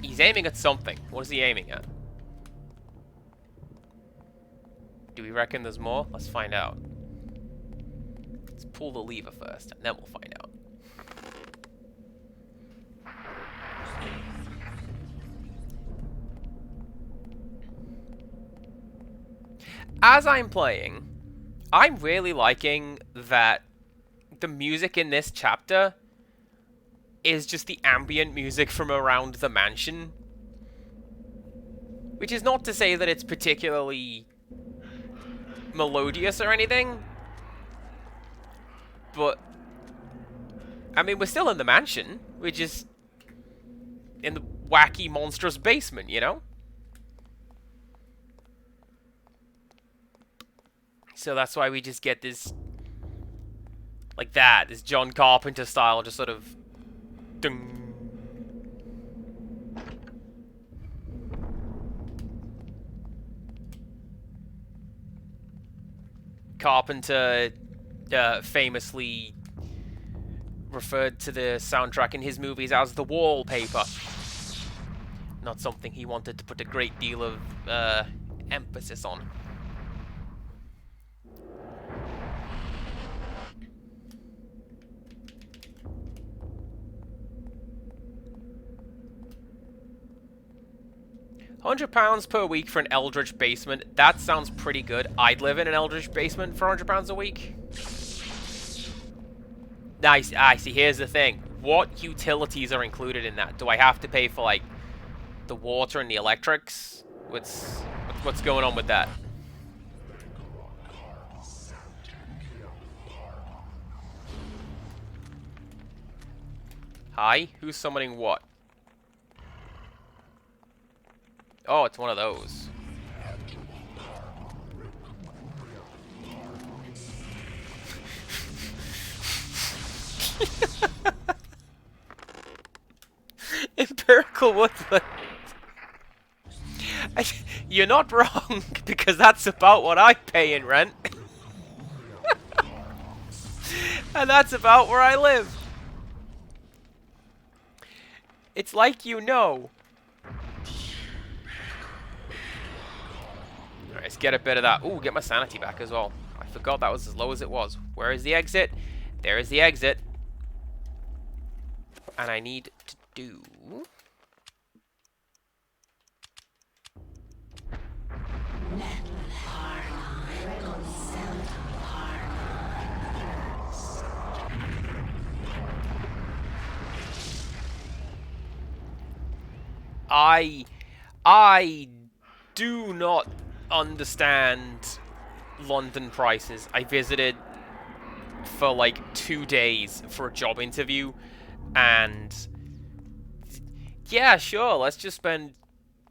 He's aiming at something. What is he aiming at? Do we reckon there's more? Let's find out. Let's pull the lever first, and then we'll find out. as I'm playing, I'm really liking that the music in this chapter is just the ambient music from around the mansion. Which is not to say that it's particularly melodious or anything. But, I mean, we're still in the mansion. We're just in the wacky, monstrous basement, you know? So that's why we just get this, like that, this John Carpenter style, just sort of, dung. Carpenter famously referred to the soundtrack in his movies as the wallpaper. Not something he wanted to put a great deal of emphasis on. £100 per week for an Eldritch basement. That sounds pretty good. I'd live in an Eldritch basement for £100 a week. Nice. I see. Here's the thing. What utilities are included in that? Do I have to pay for, like, the water and the electrics? What's going on with that? Hi? Who's summoning what? Oh, it's one of those. Empirical woodland. You're not wrong, because that's about what I pay in rent. And that's about where I live. It's like you know. Alright, let's get a bit of that. Ooh, get my sanity back as well. I forgot that was as low as it was. Where is the exit? There is the exit. And I need to do... I do not understand London prices. I visited for like 2 days for a job interview, and yeah, sure, let's just spend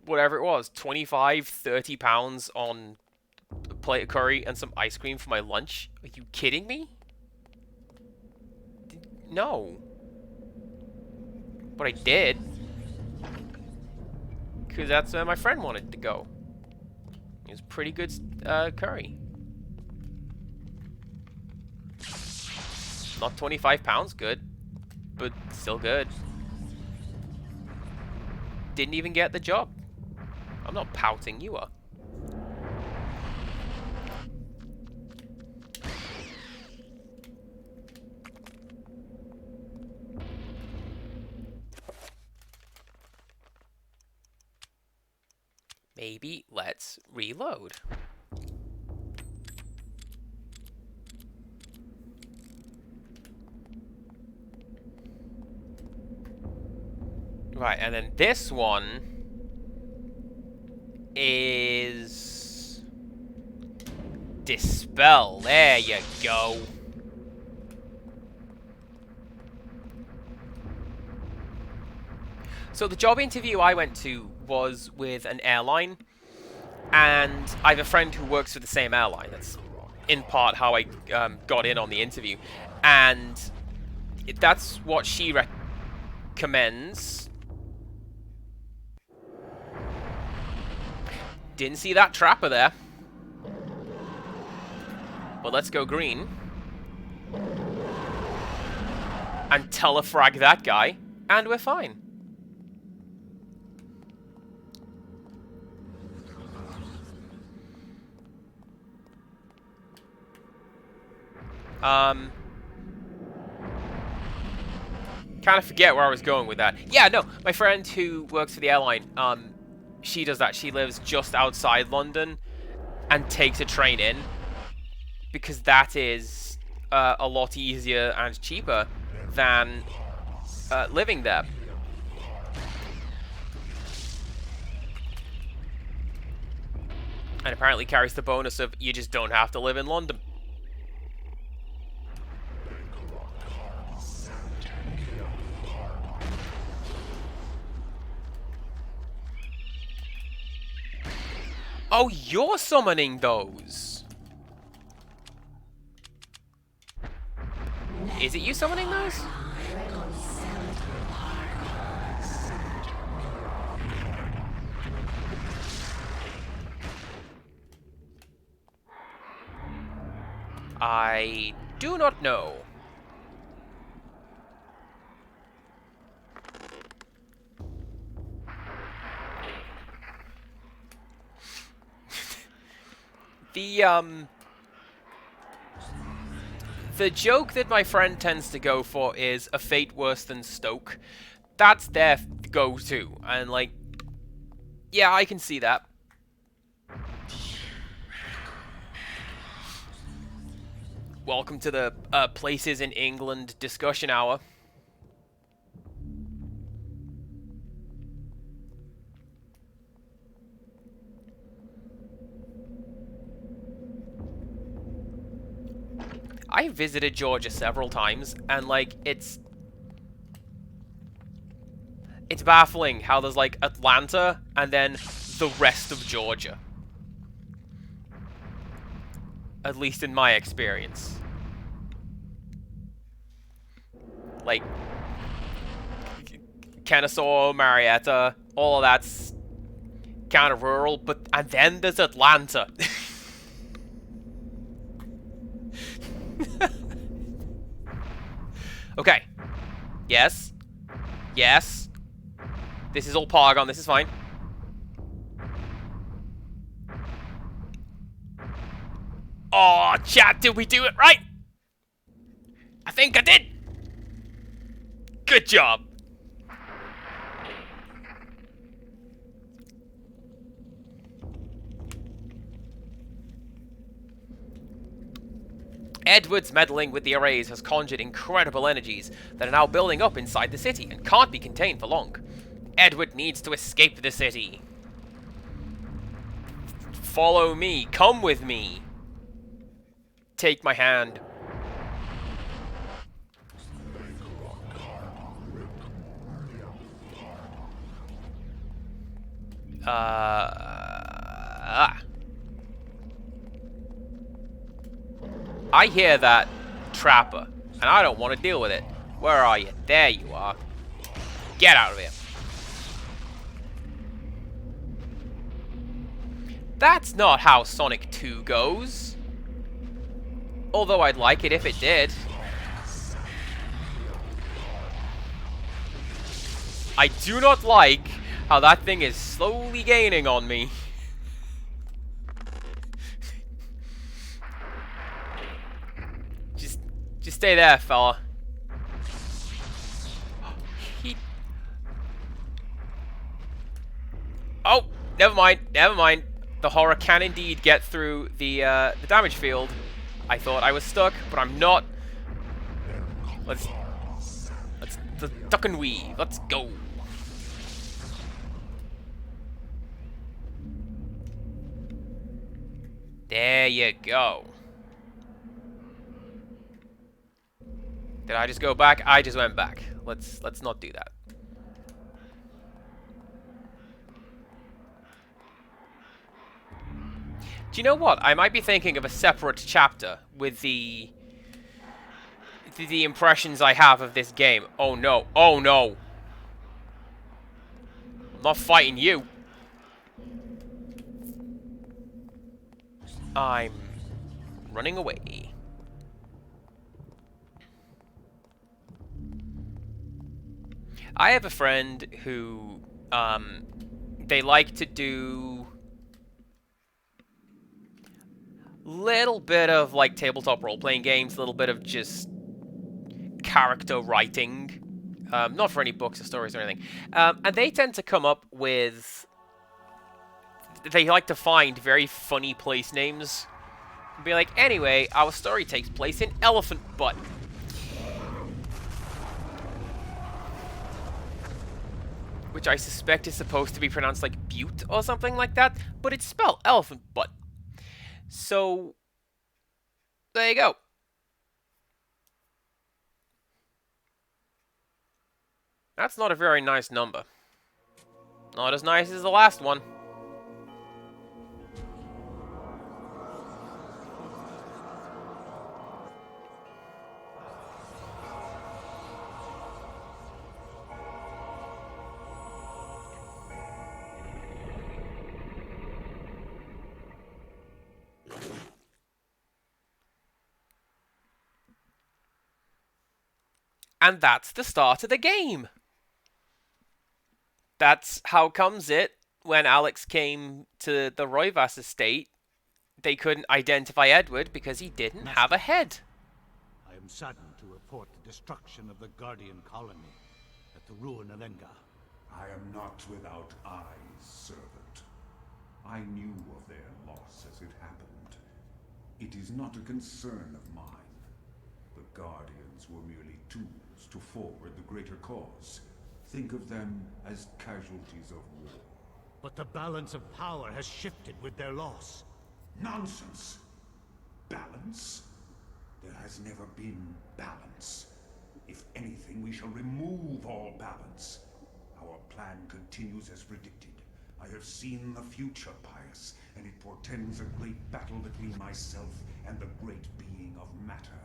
whatever it was, 25, 30 pounds on a plate of curry and some ice cream for my lunch. Are you kidding me? No. But I did. Because that's where my friend wanted to go. It was pretty good curry. Not 25 pounds, good. But still good. Didn't even get the job. I'm not pouting, you are. Maybe let's reload. Right, and then this one is Dispel. There you go. So the job interview I went to was with an airline, and I have a friend who works for the same airline. That's in part how I got in on the interview, and that's what she recommends. Didn't see that trapper there. But let's go green. And telefrag that guy, and we're fine. Kind of forget where I was going with that. Yeah, no, my friend who works for the airline, she does that. She lives just outside London, and takes a train in, because that is a lot easier and cheaper than living there. And apparently carries the bonus of you just don't have to live in London. Oh, you're summoning those. Is it you summoning those? I do not know. The joke that my friend tends to go for is a fate worse than Stoke. That's their go-to, and like, yeah, I can see that. Welcome to the places in England discussion hour. I visited Georgia several times, and like, it's baffling how there's like Atlanta and then the rest of Georgia. At least in my experience. Like, Kennesaw, Marietta, all of that's kind of rural, but and then there's Atlanta. Okay. Yes. Yes. This is all Polygon, this is fine. Oh, chat, did we do it right? I think I did. Good job. Edward's meddling with the arrays has conjured incredible energies that are now building up inside the city and can't be contained for long. Edward needs to escape the city. Follow me. Come with me. Take my hand. I hear that trapper, and I don't want to deal with it. Where are you? There you are. Get out of here. That's not how Sonic 2 goes. Although I'd like it if it did. I do not like how that thing is slowly gaining on me. Just stay there, fella. Oh, never mind, never mind. The horror can indeed get through the damage field. I thought I was stuck, but I'm not. Let's duck and weave. Let's go. There you go. Did I just go back? I just went back. Let's not do that. Do you know what? I might be thinking of a separate chapter with the impressions I have of this game. Oh no. Oh no. I'm not fighting you. I'm running away. I have a friend who, they like to do little bit of like tabletop role-playing games, a little bit of just character writing, not for any books or stories or anything, and they tend to come up with they like to find very funny place names. Be like, anyway, our story takes place in Elephant Butt. Which I suspect is supposed to be pronounced like Butte or something like that, but it's spelled Elephant Butt. So, there you go. That's not a very nice number. Not as nice as the last one. And that's the start of the game. That's how comes it, when Alex came to the Roivas estate, they couldn't identify Edward because he didn't have a head. I am saddened to report the destruction of the Guardian colony at the ruin of Enga. I am not without eyes, servant. I knew of their loss as it happened. It is not a concern of mine. The Guardians were merely tools to forward the greater cause. Think of them as casualties of war. But the balance of power has shifted with their loss. Nonsense! Balance? There has never been balance. If anything, we shall remove all balance. Our plan continues as predicted. I have seen the future, Pius, and it portends a great battle between myself and the great being of matter.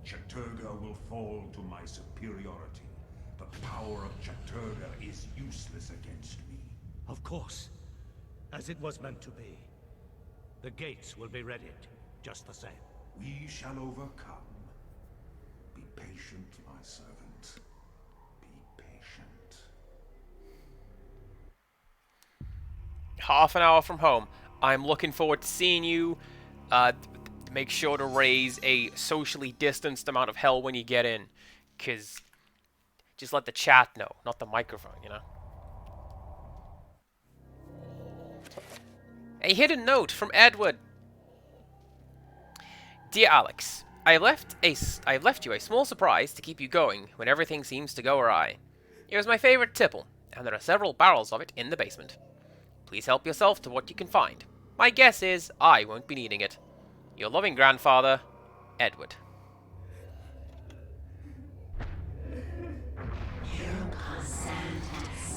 Chattur'gha will fall to my superiority. The power of Chattur'gha is useless against me. Of course. As it was meant to be. The gates will be readied, just the same. We shall overcome. Be patient, my servant. Be patient. Half an hour from home. I'm looking forward to seeing you. Make sure to raise a socially distanced amount of hell when you get in. Because just let the chat know, not the microphone, you know? A hidden note from Edward. Dear Alex, I left you a small surprise to keep you going when everything seems to go awry. It was my favorite tipple, and there are several barrels of it in the basement. Please help yourself to what you can find. My guess is I won't be needing it. Your loving grandfather, Edward.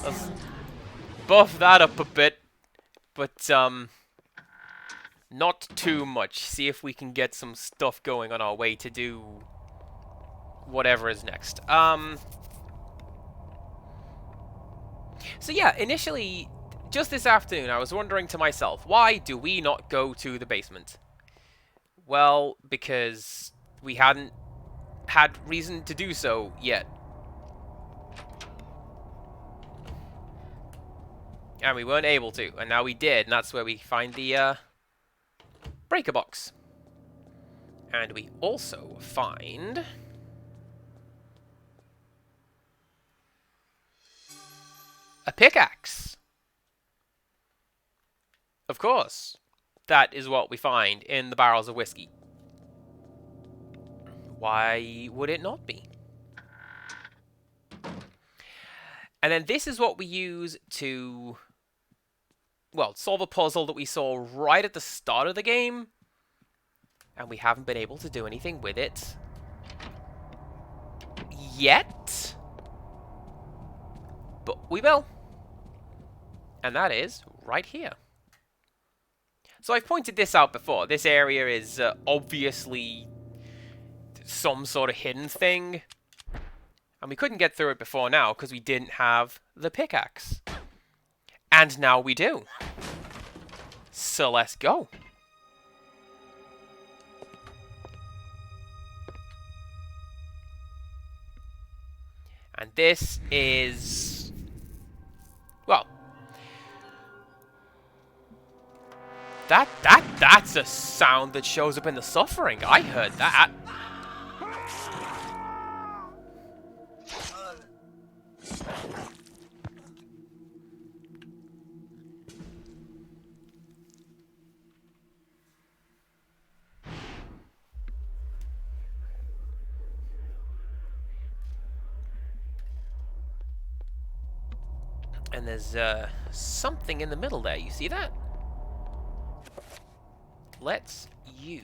Let's buff that up a bit, but not too much. See if we can get some stuff going on our way to do whatever is next. So yeah, initially, just this afternoon, I was wondering to myself, why do we not go to the basement? Well, because we hadn't had reason to do so yet. And we weren't able to, and now we did, and that's where we find the breaker box. And we also find a pickaxe. Of course. That is what we find in the barrels of whiskey. Why would it not be? And then this is what we use to, well, solve a puzzle that we saw right at the start of the game. And we haven't been able to do anything with it yet. But we will. And that is right here. So I've pointed this out before. This area is obviously some sort of hidden thing. And we couldn't get through it before now because we didn't have the pickaxe. And now we do. So let's go. And this is, well, that's a sound that shows up in the suffering. I heard that. And there's something in the middle there. You see that? Let's use...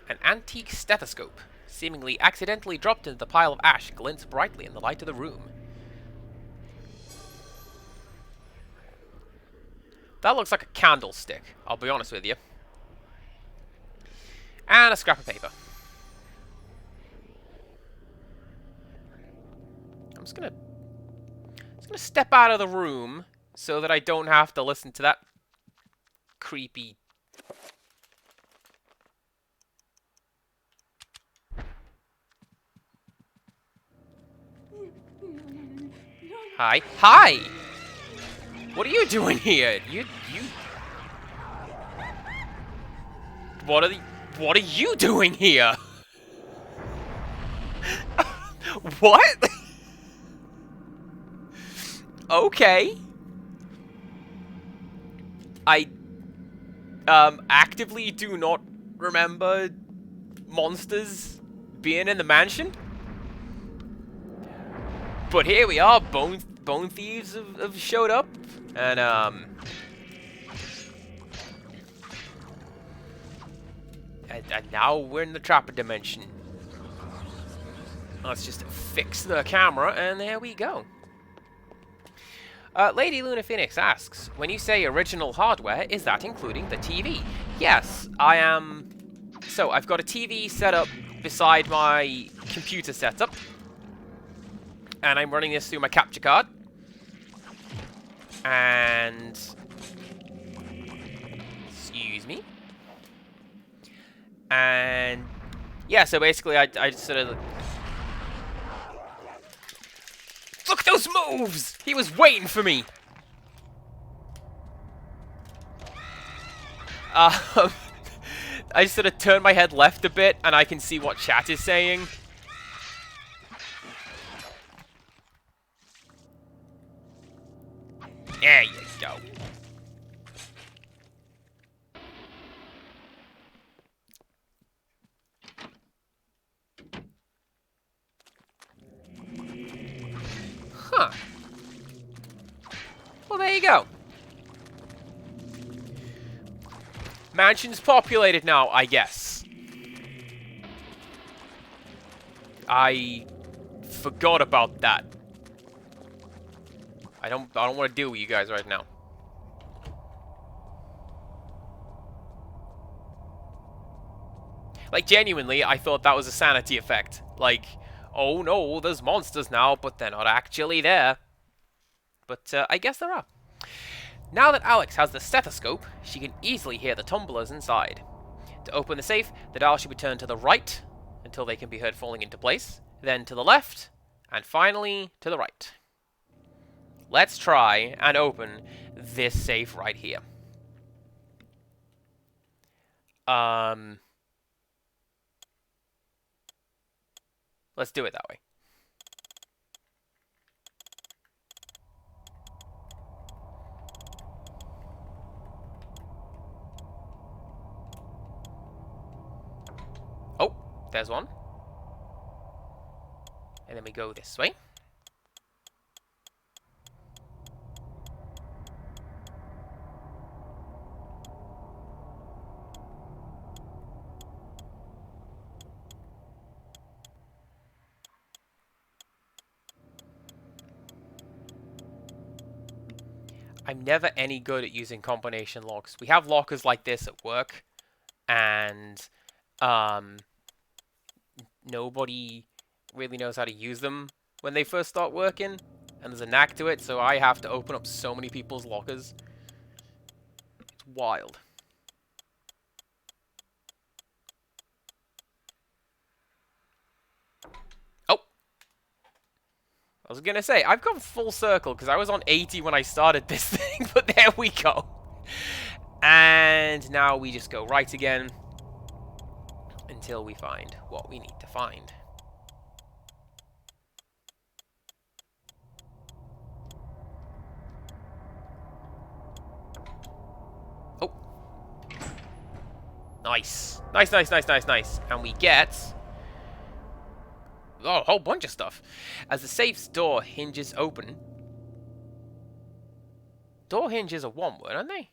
an antique stethoscope, seemingly accidentally dropped into the pile of ash, glints brightly in the light of the room. That looks like a candlestick, I'll be honest with you. And a scrap of paper. I'm just gonna step out of the room so that I don't have to listen to that creepy... Hi. Hi! What are you doing here? You... What are you doing here? What? Okay. I actively do not remember monsters being in the mansion. But here we are, bone thieves have showed up, and and now we're in the trapper dimension. Let's just fix the camera, and there we go. Lady Luna Phoenix asks, when you say original hardware, is that including the TV? Yes, I am... So, I've got a TV set up beside my computer setup. And I'm running this through my capture card. And... Excuse me. And... Yeah, so basically I just sort of... Look at those moves! He was waiting for me! I just sort of turn my head left a bit, and I can see what chat is saying. There you go. Huh. Well, there you go. Mansion's populated now, I guess. I forgot about that. I don't want to deal with you guys right now. Like, genuinely, I thought that was a sanity effect. Like, oh no, there's monsters now, but they're not actually there. But I guess there are. Now that Alex has the stethoscope, she can easily hear the tumblers inside. To open the safe, the dial should be turned to the right, until they can be heard falling into place, then to the left, and finally to the right. Let's try and open this safe right here. Let's do it that way. Oh, there's one. And then we go this way. I'm never any good at using combination locks. We have lockers like this at work, and nobody really knows how to use them when they first start working, and there's a knack to it, so I have to open up so many people's lockers. It's wild. I was gonna say, I've come full circle, because I was on 80 when I started this thing, but there we go. And now we just go right again, until we find what we need to find. Nice. Nice, nice, nice, nice, nice. And we get... oh, a whole bunch of stuff. As the safe's door hinges open... door hinges are one word, aren't they?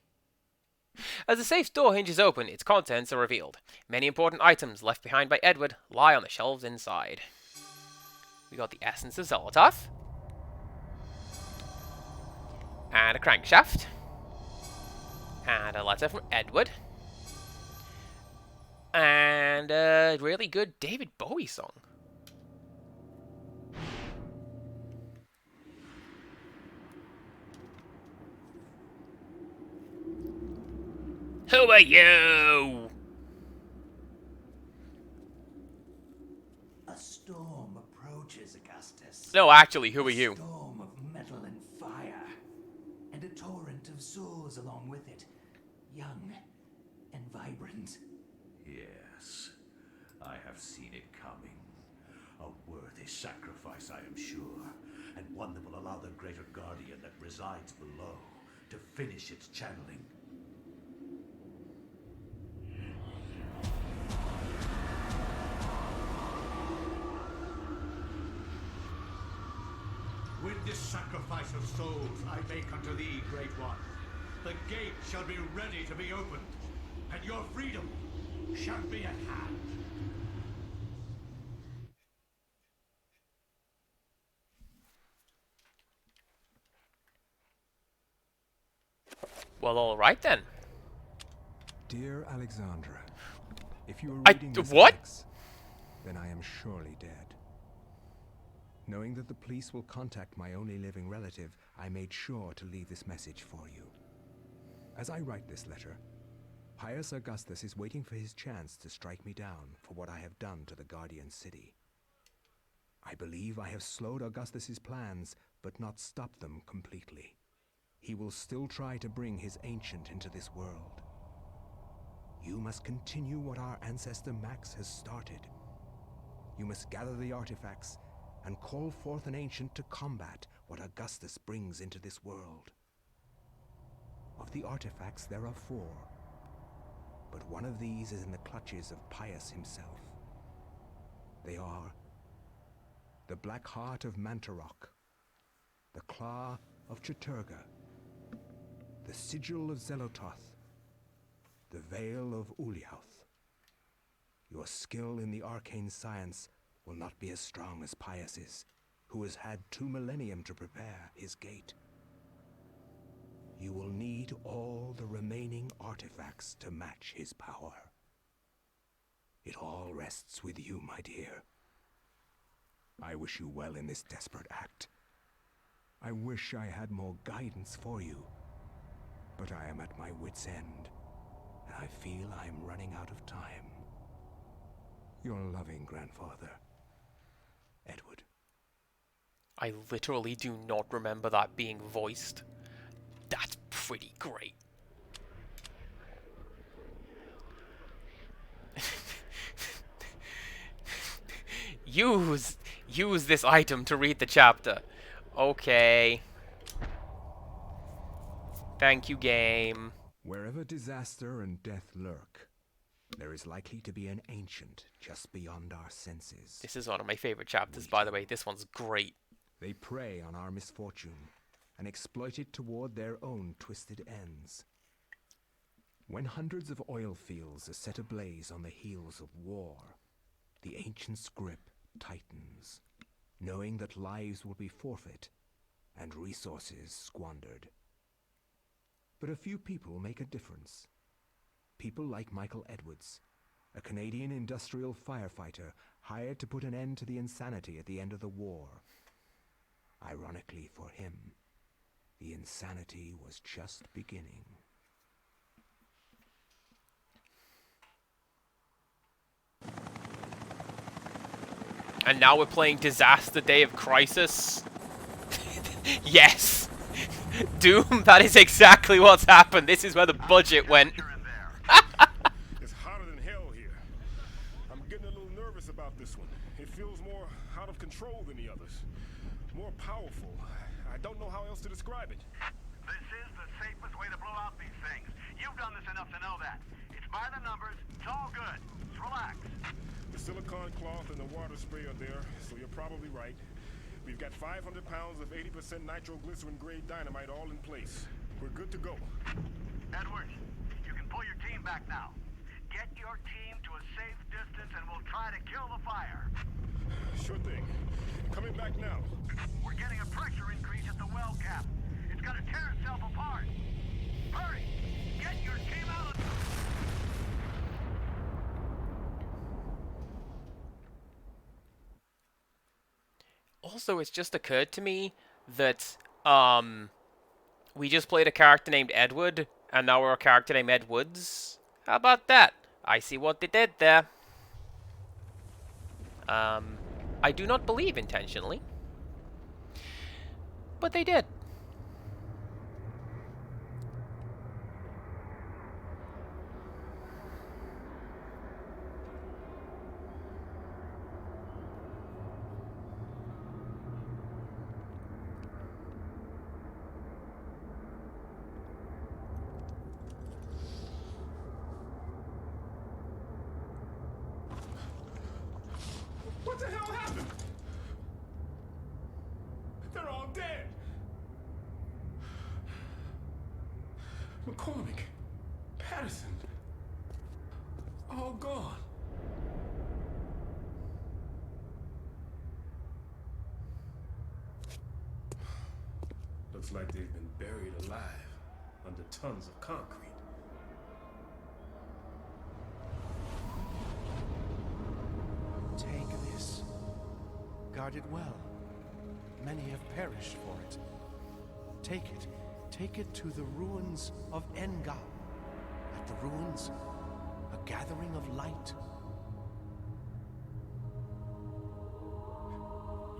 As the safe's door hinges open, its contents are revealed. Many important items left behind by Edward lie on the shelves inside. We got the essence of Zolototh. And a crankshaft. And a letter from Edward. And a really good David Bowie song. Who are you? A storm approaches, Augustus. No, actually, who are A you? storm of metal and fire, and a torrent of souls along with it, young and vibrant. Yes, I have seen it coming. A worthy sacrifice, I am sure, and one that will allow the greater guardian that resides below to finish its channeling. With this sacrifice of souls I make unto thee, Great One, the gate shall be ready to be opened, and your freedom shall be at hand. Well, alright then. Dear Alexandra, if you are I- reading this what? text, then I am surely dead. Knowing that the police will contact my only living relative, I made sure to leave this message for you. As I write this letter, Pius Augustus is waiting for his chance to strike me down for what I have done to the Guardian City. I believe I have slowed Augustus's plans, but not stopped them completely. He will still try to bring his ancient into this world. You must continue what our ancestor Max has started. You must gather the artifacts and call forth an ancient to combat what Augustus brings into this world. Of the artifacts, there are 4, but one of these is in the clutches of Pius himself. They are the Black Heart of Mantarok, the Claw of Chaturga, the Sigil of Zelototh, the Veil of Uliauth. Your skill in the arcane science will not be as strong as Pius's, who has had 2 millennium to prepare his gate. You will need all the remaining artifacts to match his power. It all rests with you, my dear. I wish you well in this desperate act. I wish I had more guidance for you, but I am at my wit's end, and I feel I am running out of time. Your loving grandfather, Edward. I literally do not remember that being voiced. That's pretty great. Use this item to read the chapter. Okay. Thank you, game. Wherever disaster and death lurk, there is likely to be an ancient just beyond our senses. This is one of my favorite chapters, by the way. This one's great. They prey on our misfortune and exploit it toward their own twisted ends. When hundreds of oil fields are set ablaze on the heels of war, the ancient's grip tightens, knowing that lives will be forfeit and resources squandered. But a few people make a difference. People like Michael Edwards, a Canadian industrial firefighter hired to put an end to the insanity at the end of the war. Ironically for him, the insanity was just beginning. And now we're playing Disaster Day of Crisis. Yes! Doom, that is exactly what's happened. This is where the budget went. It's hotter than hell here. I'm getting a little nervous about this one. It feels more out of control than the others. More powerful. I don't know how else to describe it. This is the safest way to blow out these things. You've done this enough to know that. It's It's by the numbers. It's all good. Just relax. The silicone cloth and the water spray are there, so you're probably right. We've got 500 pounds of 80% nitroglycerin-grade dynamite all in place. We're good to go. Edwards, you can pull your team back now. Get your team to a safe distance and we'll try to kill the fire. Sure thing. Coming back now. We're getting a pressure increase at the well cap. It's gonna tear itself apart. Hurry! Get your team out of... Also, it's just occurred to me that we just played a character named Edward, and now we're a character named Edwards. How about that? I see what they did there. I do not believe intentionally, but they did. What the hell happened? They're all dead. McCormick, Patterson, all gone. Looks like they've been buried alive under tons of concrete. Take this. Guard it well. Many have perished for it. Take it. Take it to the ruins of Enga. At the ruins, a gathering of light.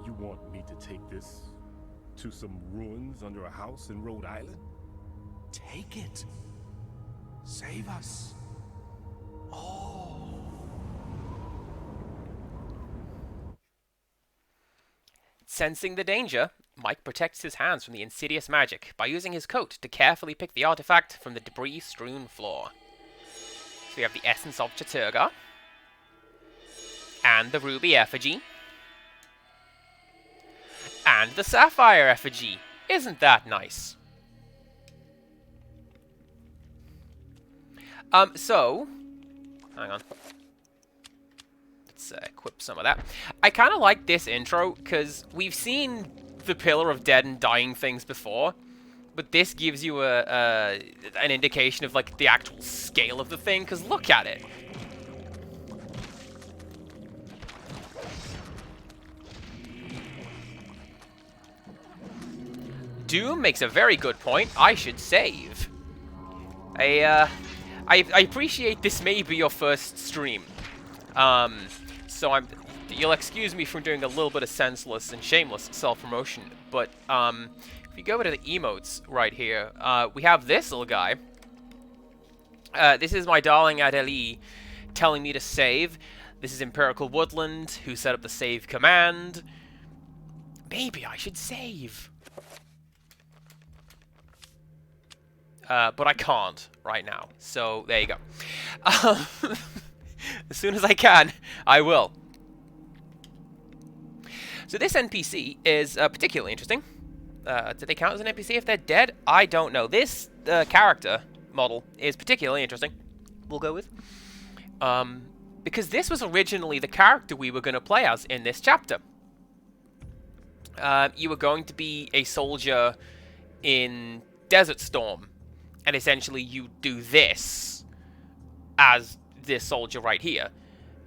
You want me to take this to some ruins under a house in Rhode Island? Take it. Save us. Sensing the danger, Mike protects his hands from the insidious magic by using his coat to carefully pick the artifact from the debris-strewn floor. So we have the Essence of Chaturga, and the Ruby Effigy, and the Sapphire Effigy. Isn't that nice? So, hang on. Let's equip some of that. I kind of like this intro, because we've seen the Pillar of Dead and Dying things before, but this gives you an indication of, like, the actual scale of the thing, because look at it. Doom makes a very good point. I should save. I appreciate this may be your first stream. So you'll excuse me from doing a little bit of senseless and shameless self-promotion, but if you go over to the emotes right here, we have this little guy. This is my darling Adelie telling me to save. This is Empirical Woodland, who set up the save command. Maybe I should save. But I can't right now, so there you go. As soon as I can, I will. So this NPC is particularly interesting. Do they count as an NPC if they're dead? I don't know. This character model is particularly interesting, we'll go with. Because this was originally the character we were going to play as in this chapter. You were going to be a soldier in Desert Storm. And essentially you do this as this soldier right here.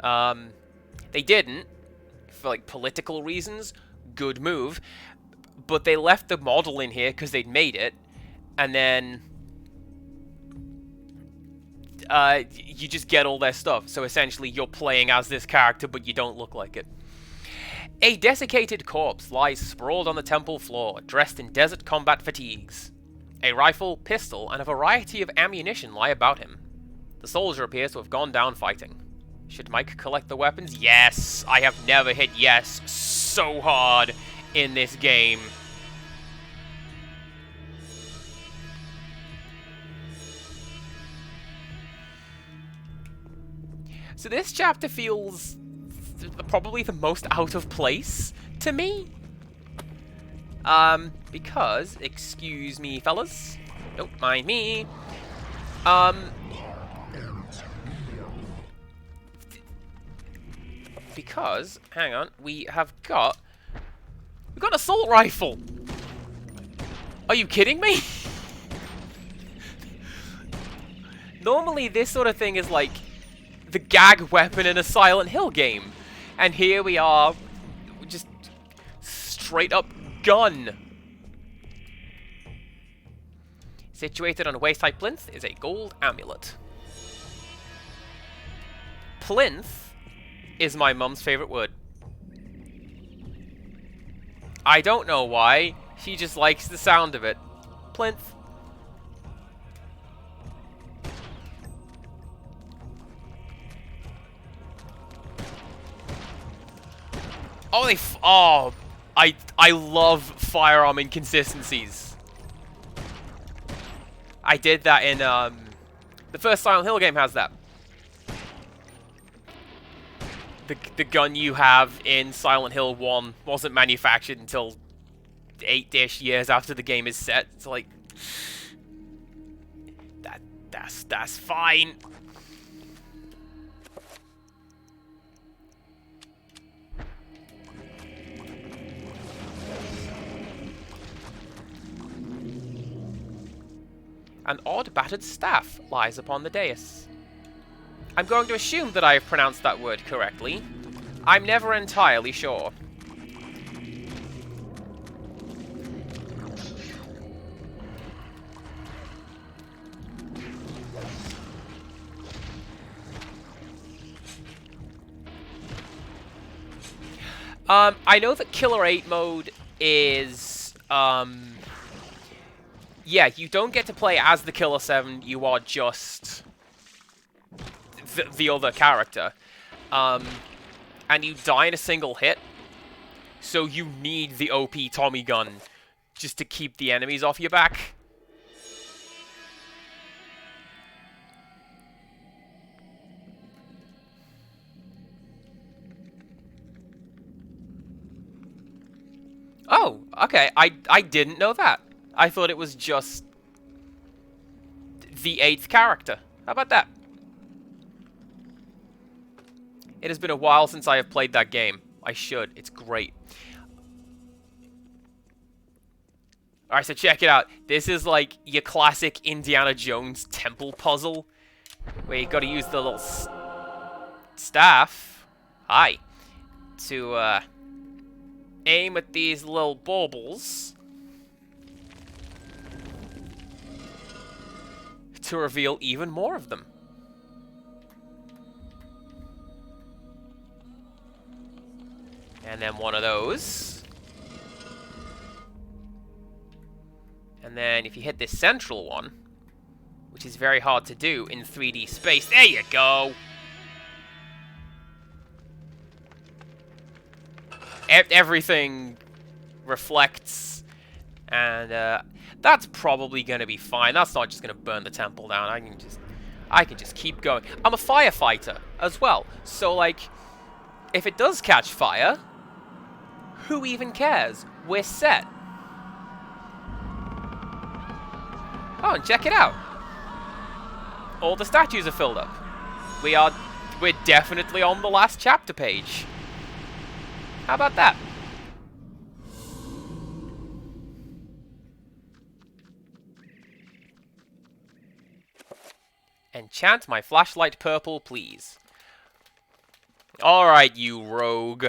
They didn't, for like political reasons. Good move. But they left the model in here because they'd made it. And then you just get all their stuff. So essentially you're playing as this character, but you don't look like it. A desiccated corpse lies sprawled on the temple floor, dressed in desert combat fatigues. A rifle, pistol, and a variety of ammunition lie about him. The soldier appears to have gone down fighting. Should Mike collect the weapons? Yes! I have never hit yes so hard in this game. So this chapter feels probably the most out of place to me. Because, excuse me, fellas. Don't mind me. Because, hang on, we've got an assault rifle. Are you kidding me? Normally, this sort of thing is like the gag weapon in a Silent Hill game. And here we are, just straight up gun. Situated on a waist-high plinth is a gold amulet. Plinth is my mum's favorite word. I don't know why, she just likes the sound of it. Plinth. Oh, I love firearm inconsistencies. I did that in, the first Silent Hill game has that. The gun you have in Silent Hill 1 wasn't manufactured until 8-ish years after the game is set. It's like, that's fine. An odd battered staff lies upon the dais. I'm going to assume that I have pronounced that word correctly. I'm never entirely sure. I know that Killer 8 mode is, yeah, you don't get to play as the Killer 7, you are just the other character. And you die in a single hit, so you need the OP Tommy gun just to keep the enemies off your back. Oh, okay, I didn't know that. I thought it was just the 8th character. How about that? It has been a while since I have played that game. I should. It's great. Alright, so check it out. This is like your classic Indiana Jones temple puzzle, where you gotta use the little staff, to aim at these little baubles to reveal even more of them. And then one of those. And then if you hit this central one, which is very hard to do in 3D space, there you go! Everything reflects, and that's probably gonna be fine. That's not just gonna burn the temple down. I can just keep going. I'm a firefighter as well, so like, if it does catch fire, who even cares? We're set. Oh, and check it out. All the statues are filled up. We're definitely on the last chapter page. How about that? Enchant my flashlight purple, please. Alright, you rogue.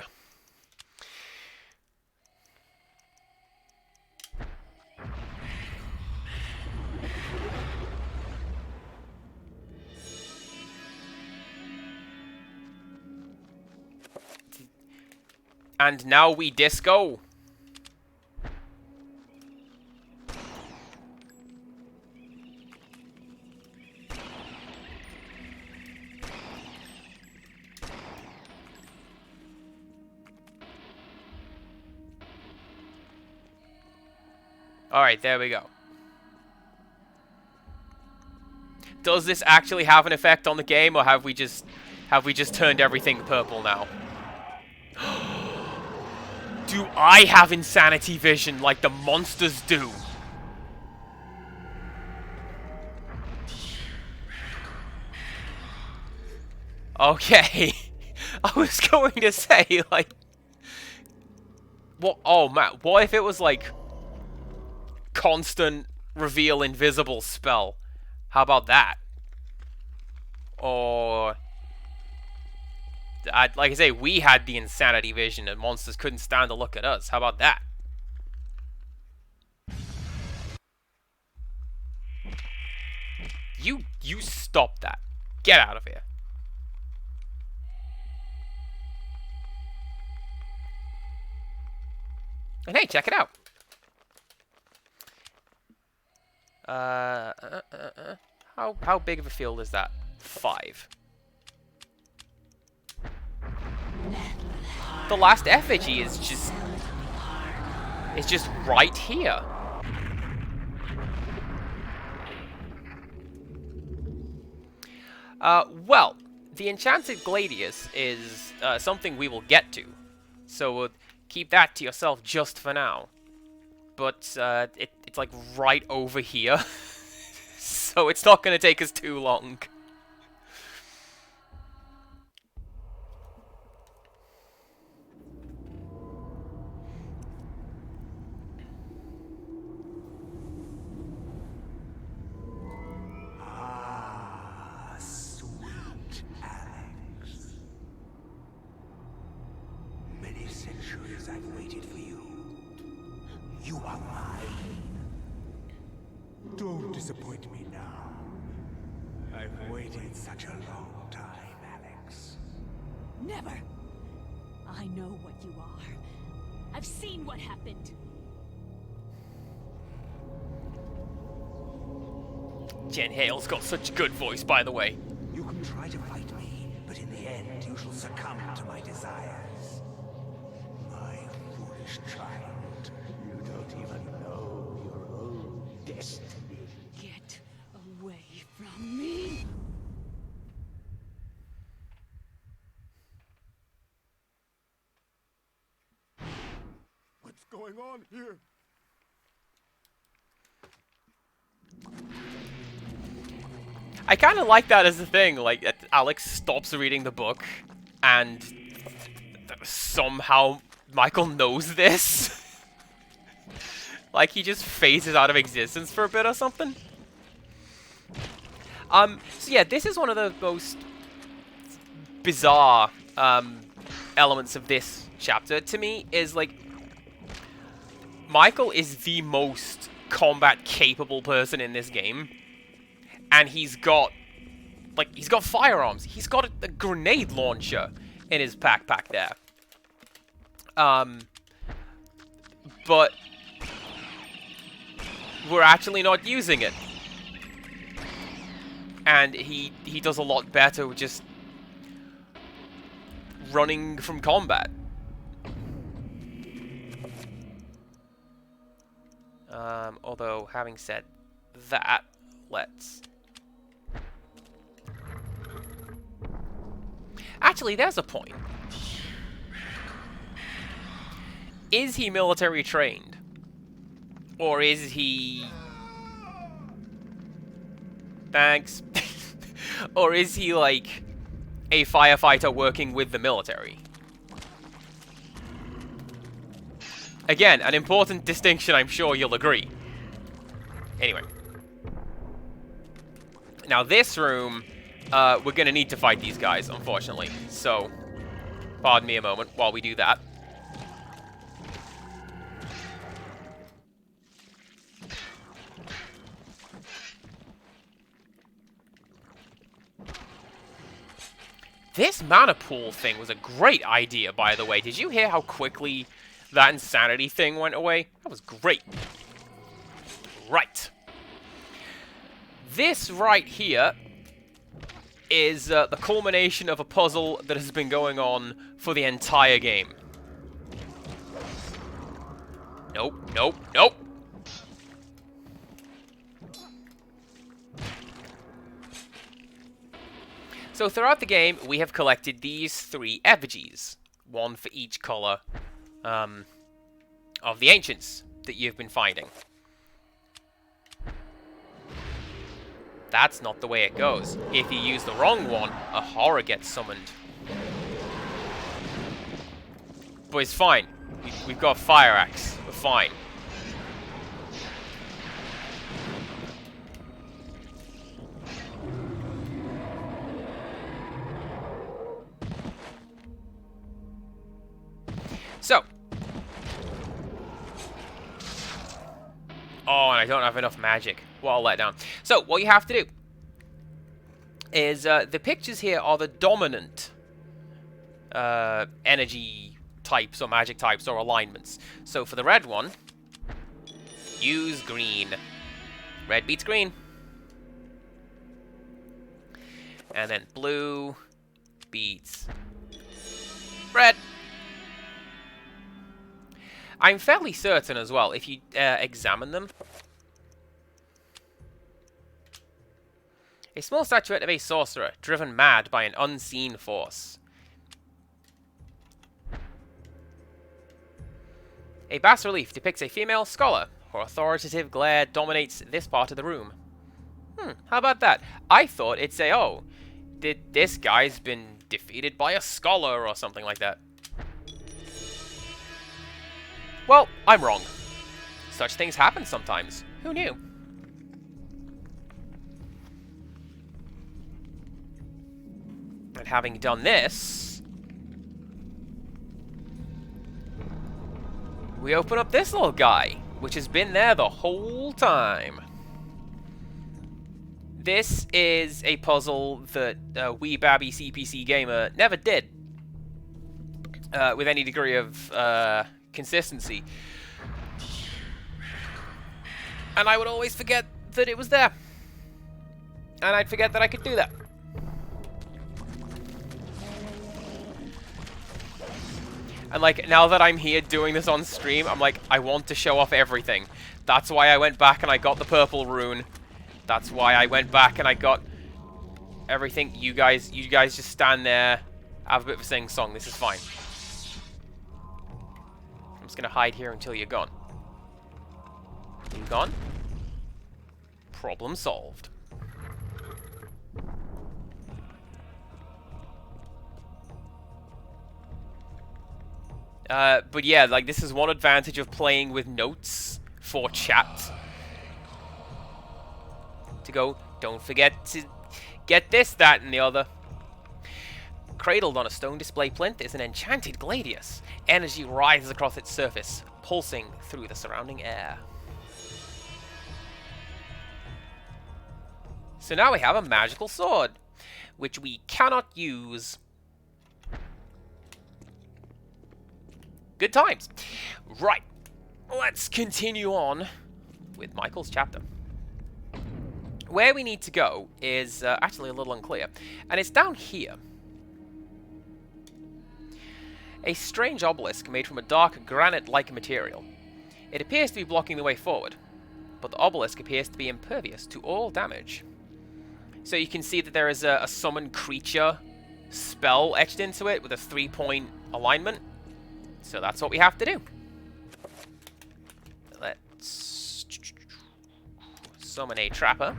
And now we disco. Alright, there we go. Does this actually have an effect on the game, or have we just Have we just turned everything purple now? Do I have insanity vision like the monsters do? Okay. I was going to say, like... What? Oh, man. What if it was, like... constant reveal invisible spell? How about that? Or... like I say, we had the insanity vision and monsters couldn't stand to look at us. How about that? You stop that. Get out of here. And hey, check it out. How big of a field is that? 5. The last effigy is just... it's just right here. Well, the Enchanted Gladius is something we will get to. So keep that to yourself just for now. But it's like right over here. So it's not going to take us too long. Sweet Alex. Many centuries I've waited for you. You are mine. Don't disappoint me now. I've waited such a long time, Alex. Never. I know what you are. I've seen what happened. Jen Hale's got such a good voice, by the way. You can try to fight me, but in the end you shall succumb to my desires. My foolish child. You don't even know your own destiny. Get away from me. What's going on here? I kind of like that as a thing, like, Alex stops reading the book, and somehow Michael knows this. Like, he just phases out of existence for a bit or something. So yeah, this is one of the most bizarre, elements of this chapter, to me, is, like, Michael is the most combat-capable person in this game. And he's got firearms. He's got a grenade launcher in his backpack there. But we're actually not using it. And he does a lot better with just running from combat. Although, having said that, let's... Actually, there's a point. Is he military trained? Or is he... Thanks. Or is he, like, a firefighter working with the military? Again, an important distinction, I'm sure you'll agree. Anyway. Now, this room, we're gonna need to fight these guys, unfortunately. So, pardon me a moment while we do that. This mana pool thing was a great idea, by the way. Did you hear how quickly that insanity thing went away? That was great. Right. This right here is the culmination of a puzzle that has been going on for the entire game. Nope, nope, nope. So throughout the game, we have collected these 3 effigies. One for each colour of the ancients that you've been finding. That's not the way it goes. If you use the wrong one, a horror gets summoned. But it's fine. We've got Fire Axe. We're fine. So. Oh, and I don't have enough magic. Well, I'll let down. So, what you have to do is, the pictures here are the dominant energy types or magic types or alignments. So, for the red one, use green. Red beats green. And then blue beats red. I'm fairly certain as well, if you examine them. A small statuette of a sorcerer, driven mad by an unseen force. A bas-relief depicts a female scholar. Her authoritative glare dominates this part of the room. How about that? I thought it'd say, oh, this guy's been defeated by a scholar or something like that. Well, I'm wrong. Such things happen sometimes. Who knew? And having done this, we open up this little guy, which has been there the whole time. This is a puzzle that wee babby CPC gamer never did with any degree of consistency. And I would always forget that it was there. And I'd forget that I could do that. And like, now that I'm here doing this on stream, I'm like, I want to show off everything. That's why I went back and I got the purple rune. That's why I went back and I got everything. You guys just stand there, have a bit of a sing-song. This is fine. I'm just gonna hide here until you're gone. You gone? Problem solved. But yeah, like, this is one advantage of playing with notes for chat. To go, don't forget to get this, that, and the other. Cradled on a stone display plinth is an enchanted gladius. Energy rises across its surface, pulsing through the surrounding air. So now we have a magical sword, which we cannot use. Good times. Right. Let's continue on with Michael's chapter. Where we need to go is actually a little unclear, and it's down here. A strange obelisk made from a dark granite-like material. It appears to be blocking the way forward, but the obelisk appears to be impervious to all damage. So you can see that there is a summon creature spell etched into it with a 3-point alignment. So that's what we have to do. Let's summon a trapper.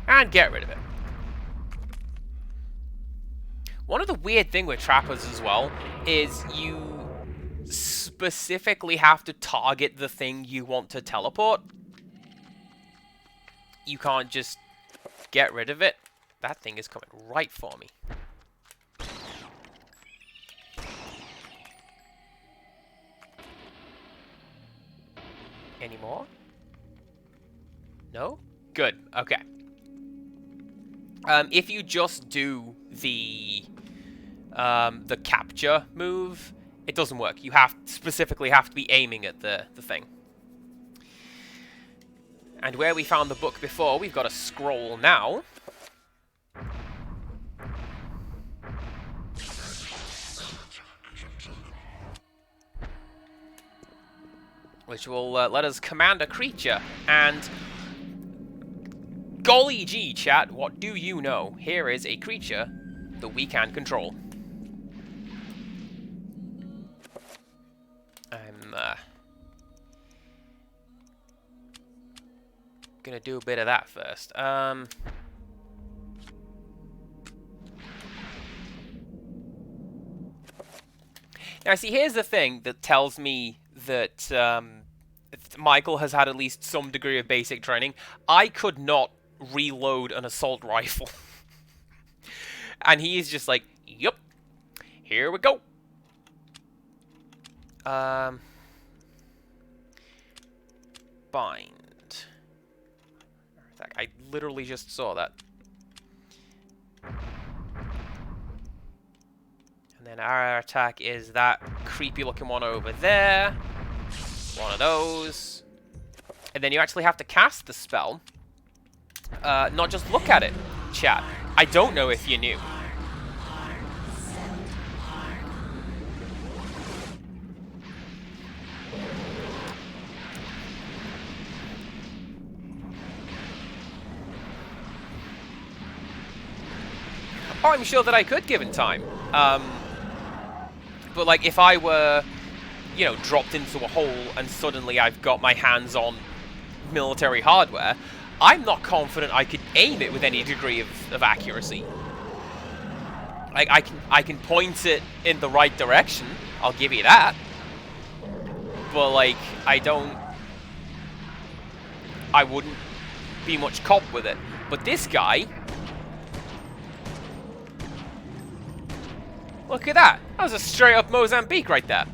And get rid of it. One of the weird things with trappers as well is you specifically have to target the thing you want to teleport. You can't just get rid of it. That thing is coming right for me. Any more? No? Good. Okay. If you just do the capture move, it doesn't work. You specifically have to be aiming at the thing. And where we found the book before, we've got a scroll now. which will let us command a creature. And golly gee, chat, what do you know? Here is a creature that we can control. I'm gonna do a bit of that first. Now, see, here's the thing that tells me that Michael has had at least some degree of basic training. I could not reload an assault rifle. And he is just like, yup, here we go. Bind. I literally just saw that. And then our attack is that creepy looking one over there. One of those. And then you actually have to cast the spell. Not just look at it, chat. I don't know if you knew. Oh, I'm sure that I could, given time. But, like, if I were, you know, dropped into a hole and suddenly I've got my hands on military hardware, I'm not confident I could aim it with any degree of accuracy. Like, I can point it in the right direction, I'll give you that. But, like, I wouldn't be much cop with it. But this guy... Look at that. That was a straight up Mozambique right there.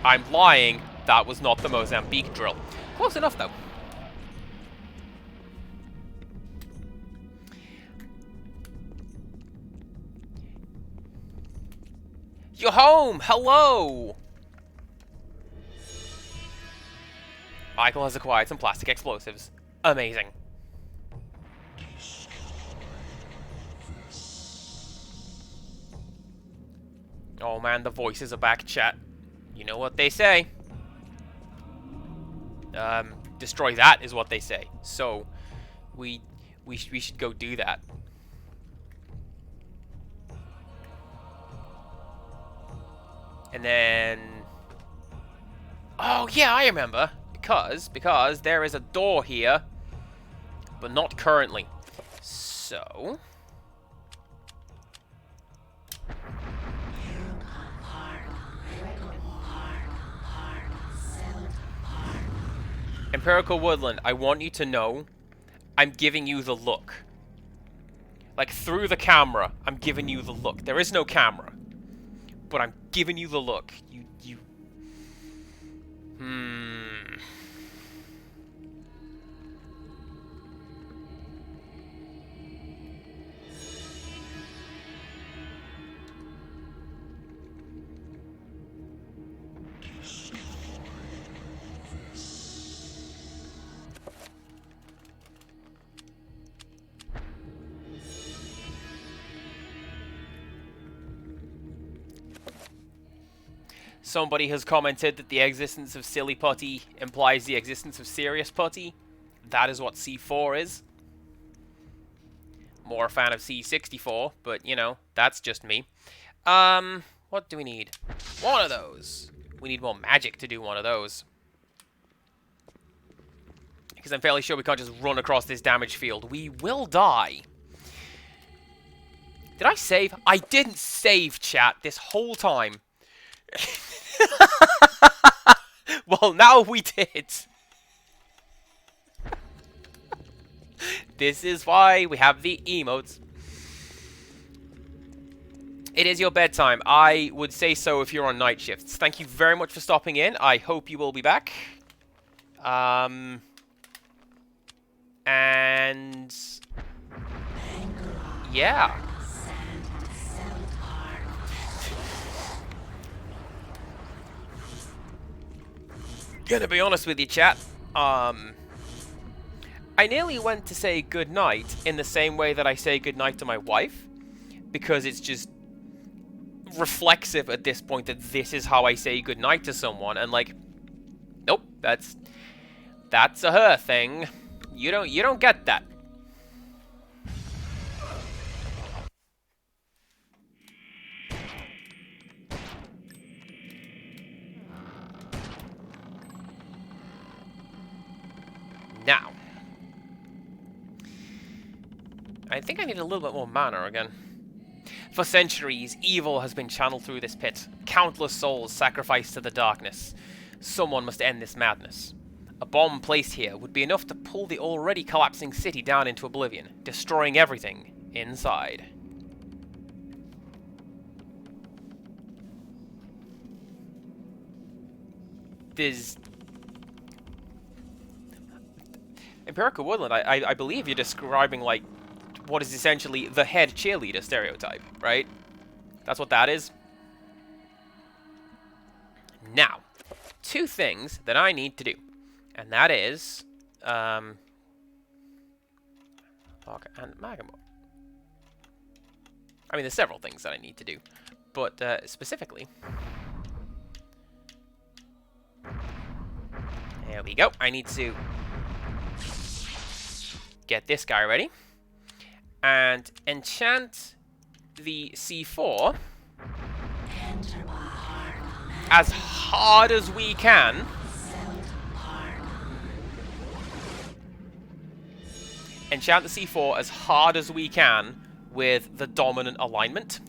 I'm lying. That was not the Mozambique drill. Close enough, though. You're home! Hello! Michael has acquired some plastic explosives. Amazing. Oh man, the voices are back, chat. You know what they say. Destroy that is what they say. So, we should go do that. And then... Oh yeah, I remember. Because there is a door here. But not currently. So... Empirical Woodland, I want you to know I'm giving you the look. Like, through the camera, I'm giving you the look. There is no camera. But I'm giving you the look. Somebody has commented that the existence of silly putty implies the existence of serious putty. That is what C4 is. More a fan of C64, but, you know, that's just me. What do we need? One of those. We need more magic to do one of those. Because I'm fairly sure we can't just run across this damage field. We will die. Did I save? I didn't save, chat, this whole time. Well, now we did. This is why we have the emotes. It is your bedtime. I would say so if you're on night shifts. Thank you very much for stopping in. I hope you will be back. And... yeah. Gonna be honest with you, chat. I nearly went to say goodnight in the same way that I say goodnight to my wife, because it's just reflexive at this point that this is how I say goodnight to someone, and like, nope, that's a her thing. You don't get that. Now, I think I need a little bit more mana again. For centuries, evil has been channeled through this pit. Countless souls sacrificed to the darkness. Someone must end this madness. A bomb placed here would be enough to pull the already collapsing city down into oblivion, destroying everything inside. There's... Empirical Woodland, I believe you're describing, like, what is essentially the head cheerleader stereotype, right? That's what that is. Now, two things that I need to do. And that is... and Magamore. I mean, there's several things that I need to do. But, specifically... There we go. I need to... get this guy ready. And enchant the C4 as hard as we can. Enchant the C4 as hard as we can with the dominant alignment.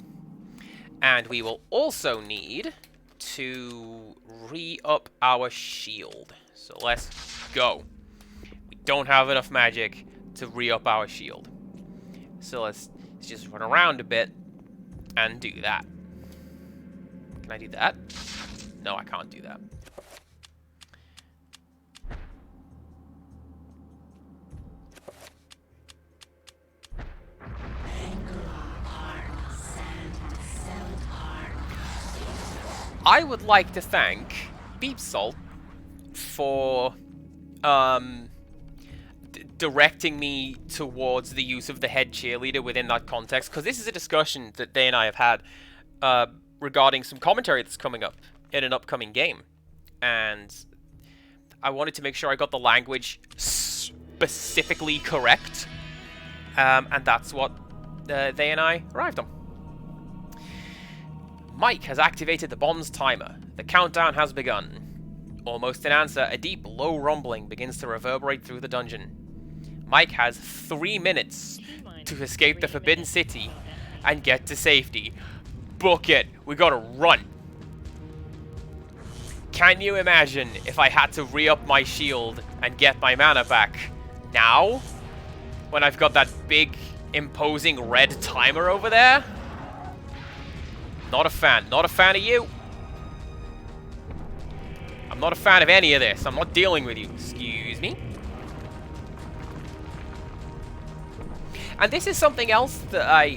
And we will also need to re-up our shield. So let's go. We don't have enough magic to re-up our shield. So let's just run around a bit and do that. Can I do that? No, I can't do that. I would like to thank Beep Salt for directing me towards the use of the head cheerleader within that context, because this is a discussion that they and I have had regarding some commentary that's coming up in an upcoming game, and I wanted to make sure I got the language specifically correct, and that's what they and I arrived on. Mike has activated the bomb's timer. The countdown has begun. Almost in answer, a deep, low rumbling begins to reverberate through the dungeon. Mike has 3 minutes to escape the Forbidden City and get to safety. Book it. We gotta run. Can you imagine if I had to re-up my shield and get my mana back now? When I've got that big, imposing red timer over there? Not a fan. Not a fan of you. I'm not a fan of any of this. I'm not dealing with you. Excuse me. And this is something else that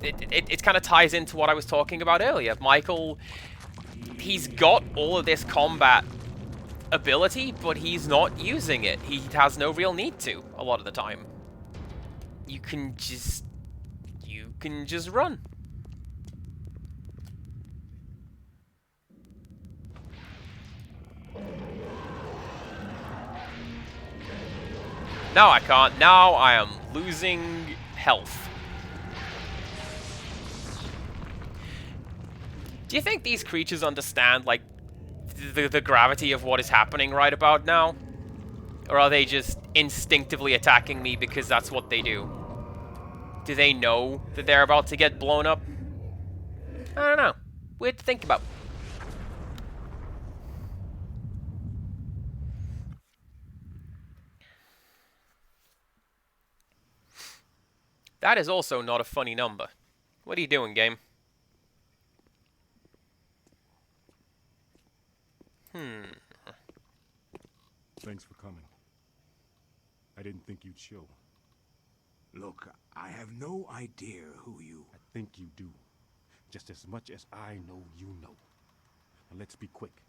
it kind of ties into what I was talking about earlier. Michael, he's got all of this combat ability, but he's not using it. He has no real need to a lot of the time. You can just run. Now I can't. Now I am losing health. Do you think these creatures understand, like, the gravity of what is happening right about now? Or are they just instinctively attacking me because that's what they do? Do they know that they're about to get blown up? I don't know. Weird to think about. That is also not a funny number. What are you doing, game? Thanks for coming. I didn't think you'd show. Look, I have no idea who you... I think you do. Just as much as I know you know. Now let's be quick.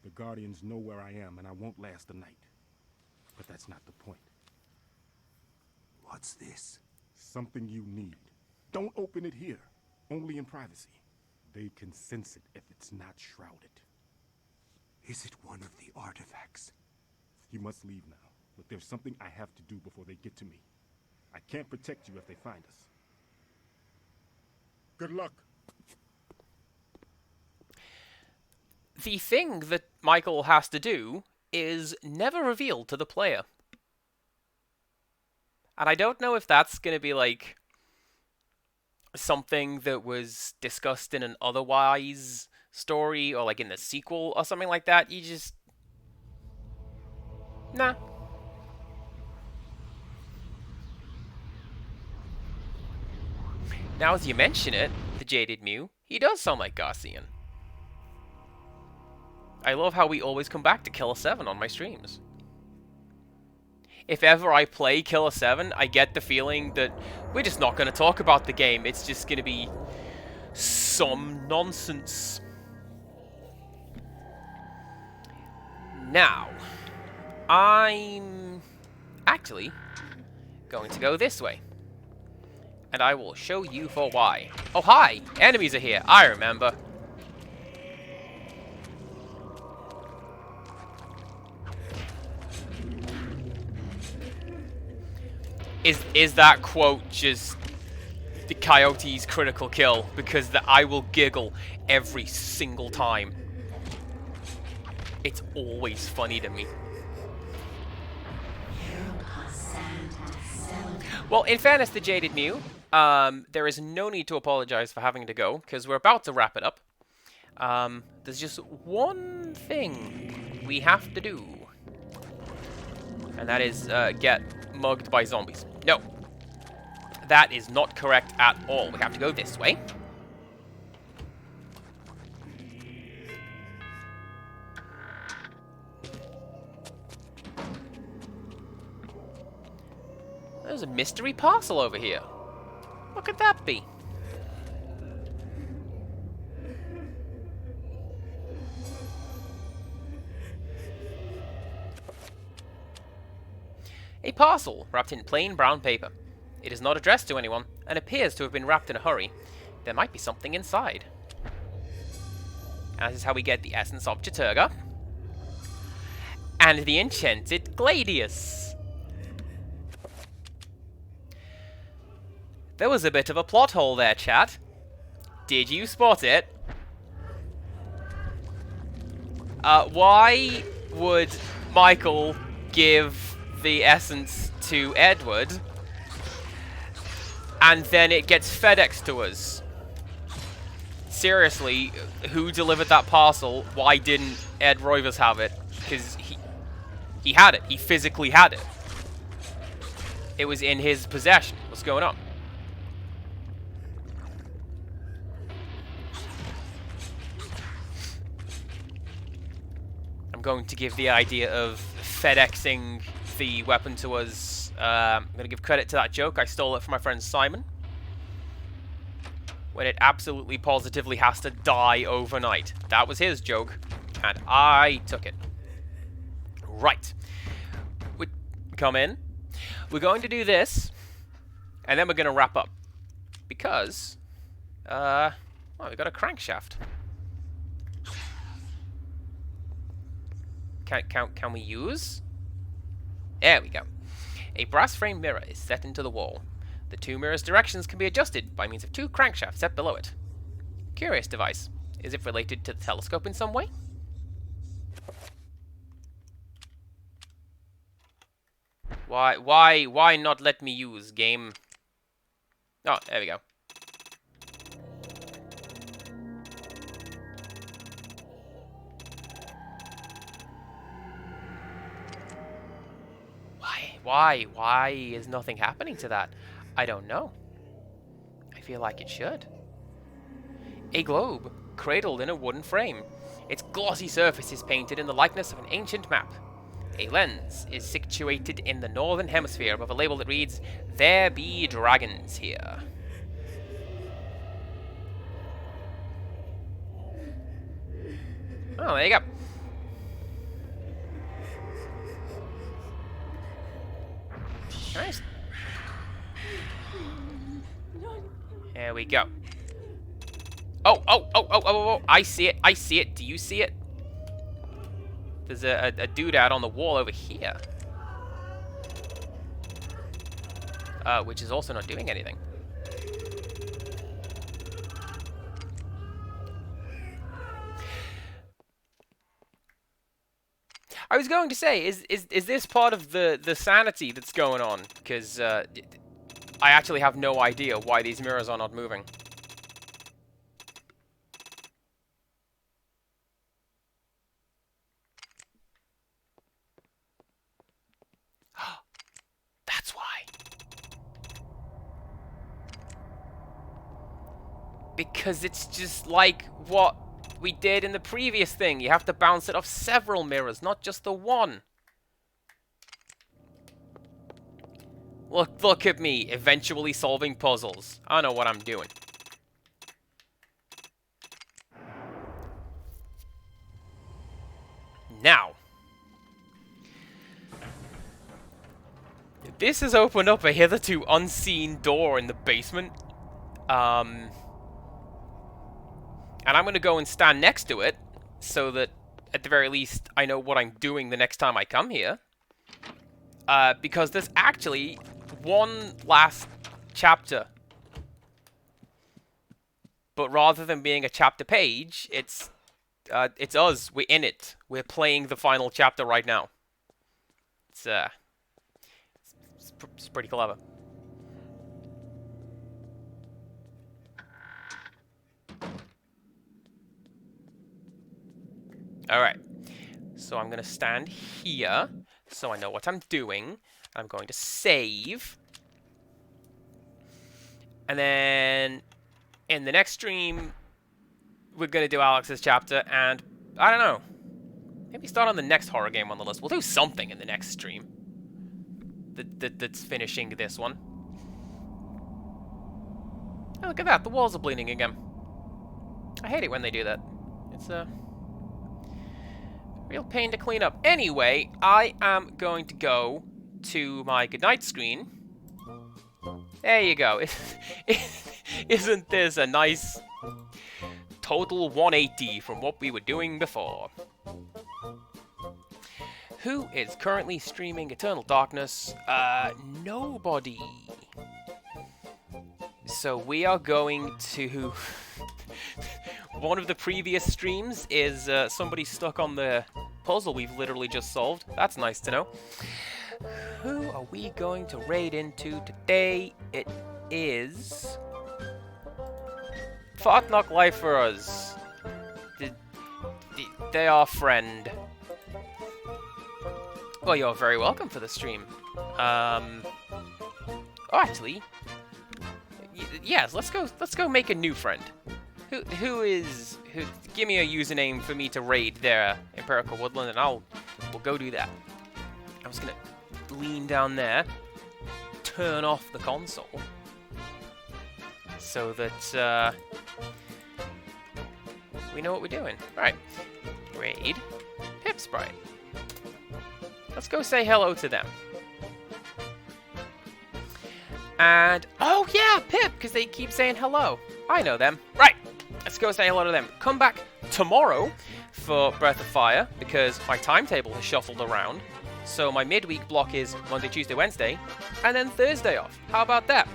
The Guardians know where I am, and I won't last the night. But that's not the point. What's this? Something you need. Don't open it here. Only in privacy. They can sense it if it's not shrouded. Is it one of the artifacts? You must leave now, but there's something I have to do before they get to me. I can't protect you if they find us. Good luck. The thing that Michael has to do is never revealed to the player. And I don't know if that's going to be like something that was discussed in an otherwise story or like in the sequel or something like that. You just... Nah. Now as you mention it, the Jaded Mew, he does sound like Garcian. I love how we always come back to Killer 7 on my streams. If ever I play Killer 7, I get the feeling that we're just not going to talk about the game. It's just going to be some nonsense. Now, I'm actually going to go this way. And I will show you for why. Oh, hi! Enemies are here. I remember. Is that quote just the Coyote's critical kill? Because I will giggle every single time. It's always funny to me. Well, in fairness to Jaded Mew, there is no need to apologize for having to go, because we're about to wrap it up. There's just one thing we have to do. And that is get mugged by zombies. No. That is not correct at all. We have to go this way. There's a mystery parcel over here. What could that be? A parcel wrapped in plain brown paper. It is not addressed to anyone and appears to have been wrapped in a hurry. There might be something inside. And this is how we get the essence of Chaturga. And the enchanted Gladius. There was a bit of a plot hole there, chat. Did you spot it? Why would Michael give the essence to Edward and then it gets FedEx to us? Seriously, who delivered that parcel? Why didn't Ed Roivers have it? Because he had it. He physically had it. It was in his possession. What's going on? I'm going to give the idea of FedExing the weapon to us. I'm going to give credit to that joke. I stole it from my friend Simon. When it absolutely positively has to die overnight. That was his joke, and I took it. Right. We come in. We're going to do this, and then we're going to wrap up. Because, well, we've got a crankshaft. Can we use? There we go. A brass frame mirror is set into the wall. The two mirrors' directions can be adjusted by means of two crankshafts set below it. Curious device. Is it related to the telescope in some way? Why not let me use game? Oh, there we go. Why is nothing happening to that? I don't know. I feel like it should. A globe, cradled in a wooden frame. Its glossy surface is painted in the likeness of an ancient map. A lens is situated in the northern hemisphere above a label that reads, "There be dragons here." Oh, there you go. Nice. There we go. Oh, oh, oh, oh, oh, oh, I see it. I see it. Do you see it? There's a dude out on the wall over here. Which is also not doing anything. I was going to say, is this part of the sanity that's going on? Because I actually have no idea why these mirrors are not moving. That's why. Because it's just like what we did in the previous thing. You have to bounce it off several mirrors, not just the one. Look at me, eventually solving puzzles. I know what I'm doing. Now, this has opened up a hitherto unseen door in the basement. And I'm going to go and stand next to it, so that, at the very least, I know what I'm doing the next time I come here. Because there's actually one last chapter. But rather than being a chapter page, it's us. We're in it. We're playing the final chapter right now. It's pretty clever. Alright, so I'm going to stand here, so I know what I'm doing. I'm going to save. And then, in the next stream, we're going to do Alex's chapter, and, I don't know, maybe start on the next horror game on the list. We'll do something in the next stream that's finishing this one. Oh, look at that, the walls are bleeding again. I hate it when they do that. It's a real pain to clean up. Anyway, I am going to go to my goodnight screen. There you go. Isn't this a nice total 180 from what we were doing before? Who is currently streaming Eternal Darkness? Nobody. So we are going to... One of the previous streams is somebody stuck on the puzzle we've literally just solved. That's nice to know. Who are we going to raid into today? It is... Fartnock Lifers. They are friend. Well, you're very welcome for the stream. Oh, actually... Yes, let's go make a new friend. Who give me a username for me to raid their Empirical Woodland, and we'll go do that. I'm just gonna lean down there, turn off the console, so that we know what we're doing. Alright. Raid Pip Sprite. Let's go say hello to them. And, oh yeah, Pip, because they keep saying hello. I know them. Right. Let's go say hello to them. Come back tomorrow for Breath of Fire, because my timetable has shuffled around. So my midweek block is Monday, Tuesday, Wednesday, and then Thursday off. How about that?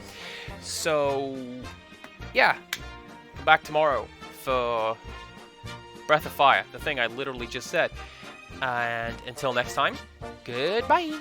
So, yeah. Come back tomorrow for Breath of Fire, the thing I literally just said. And until next time, goodbye.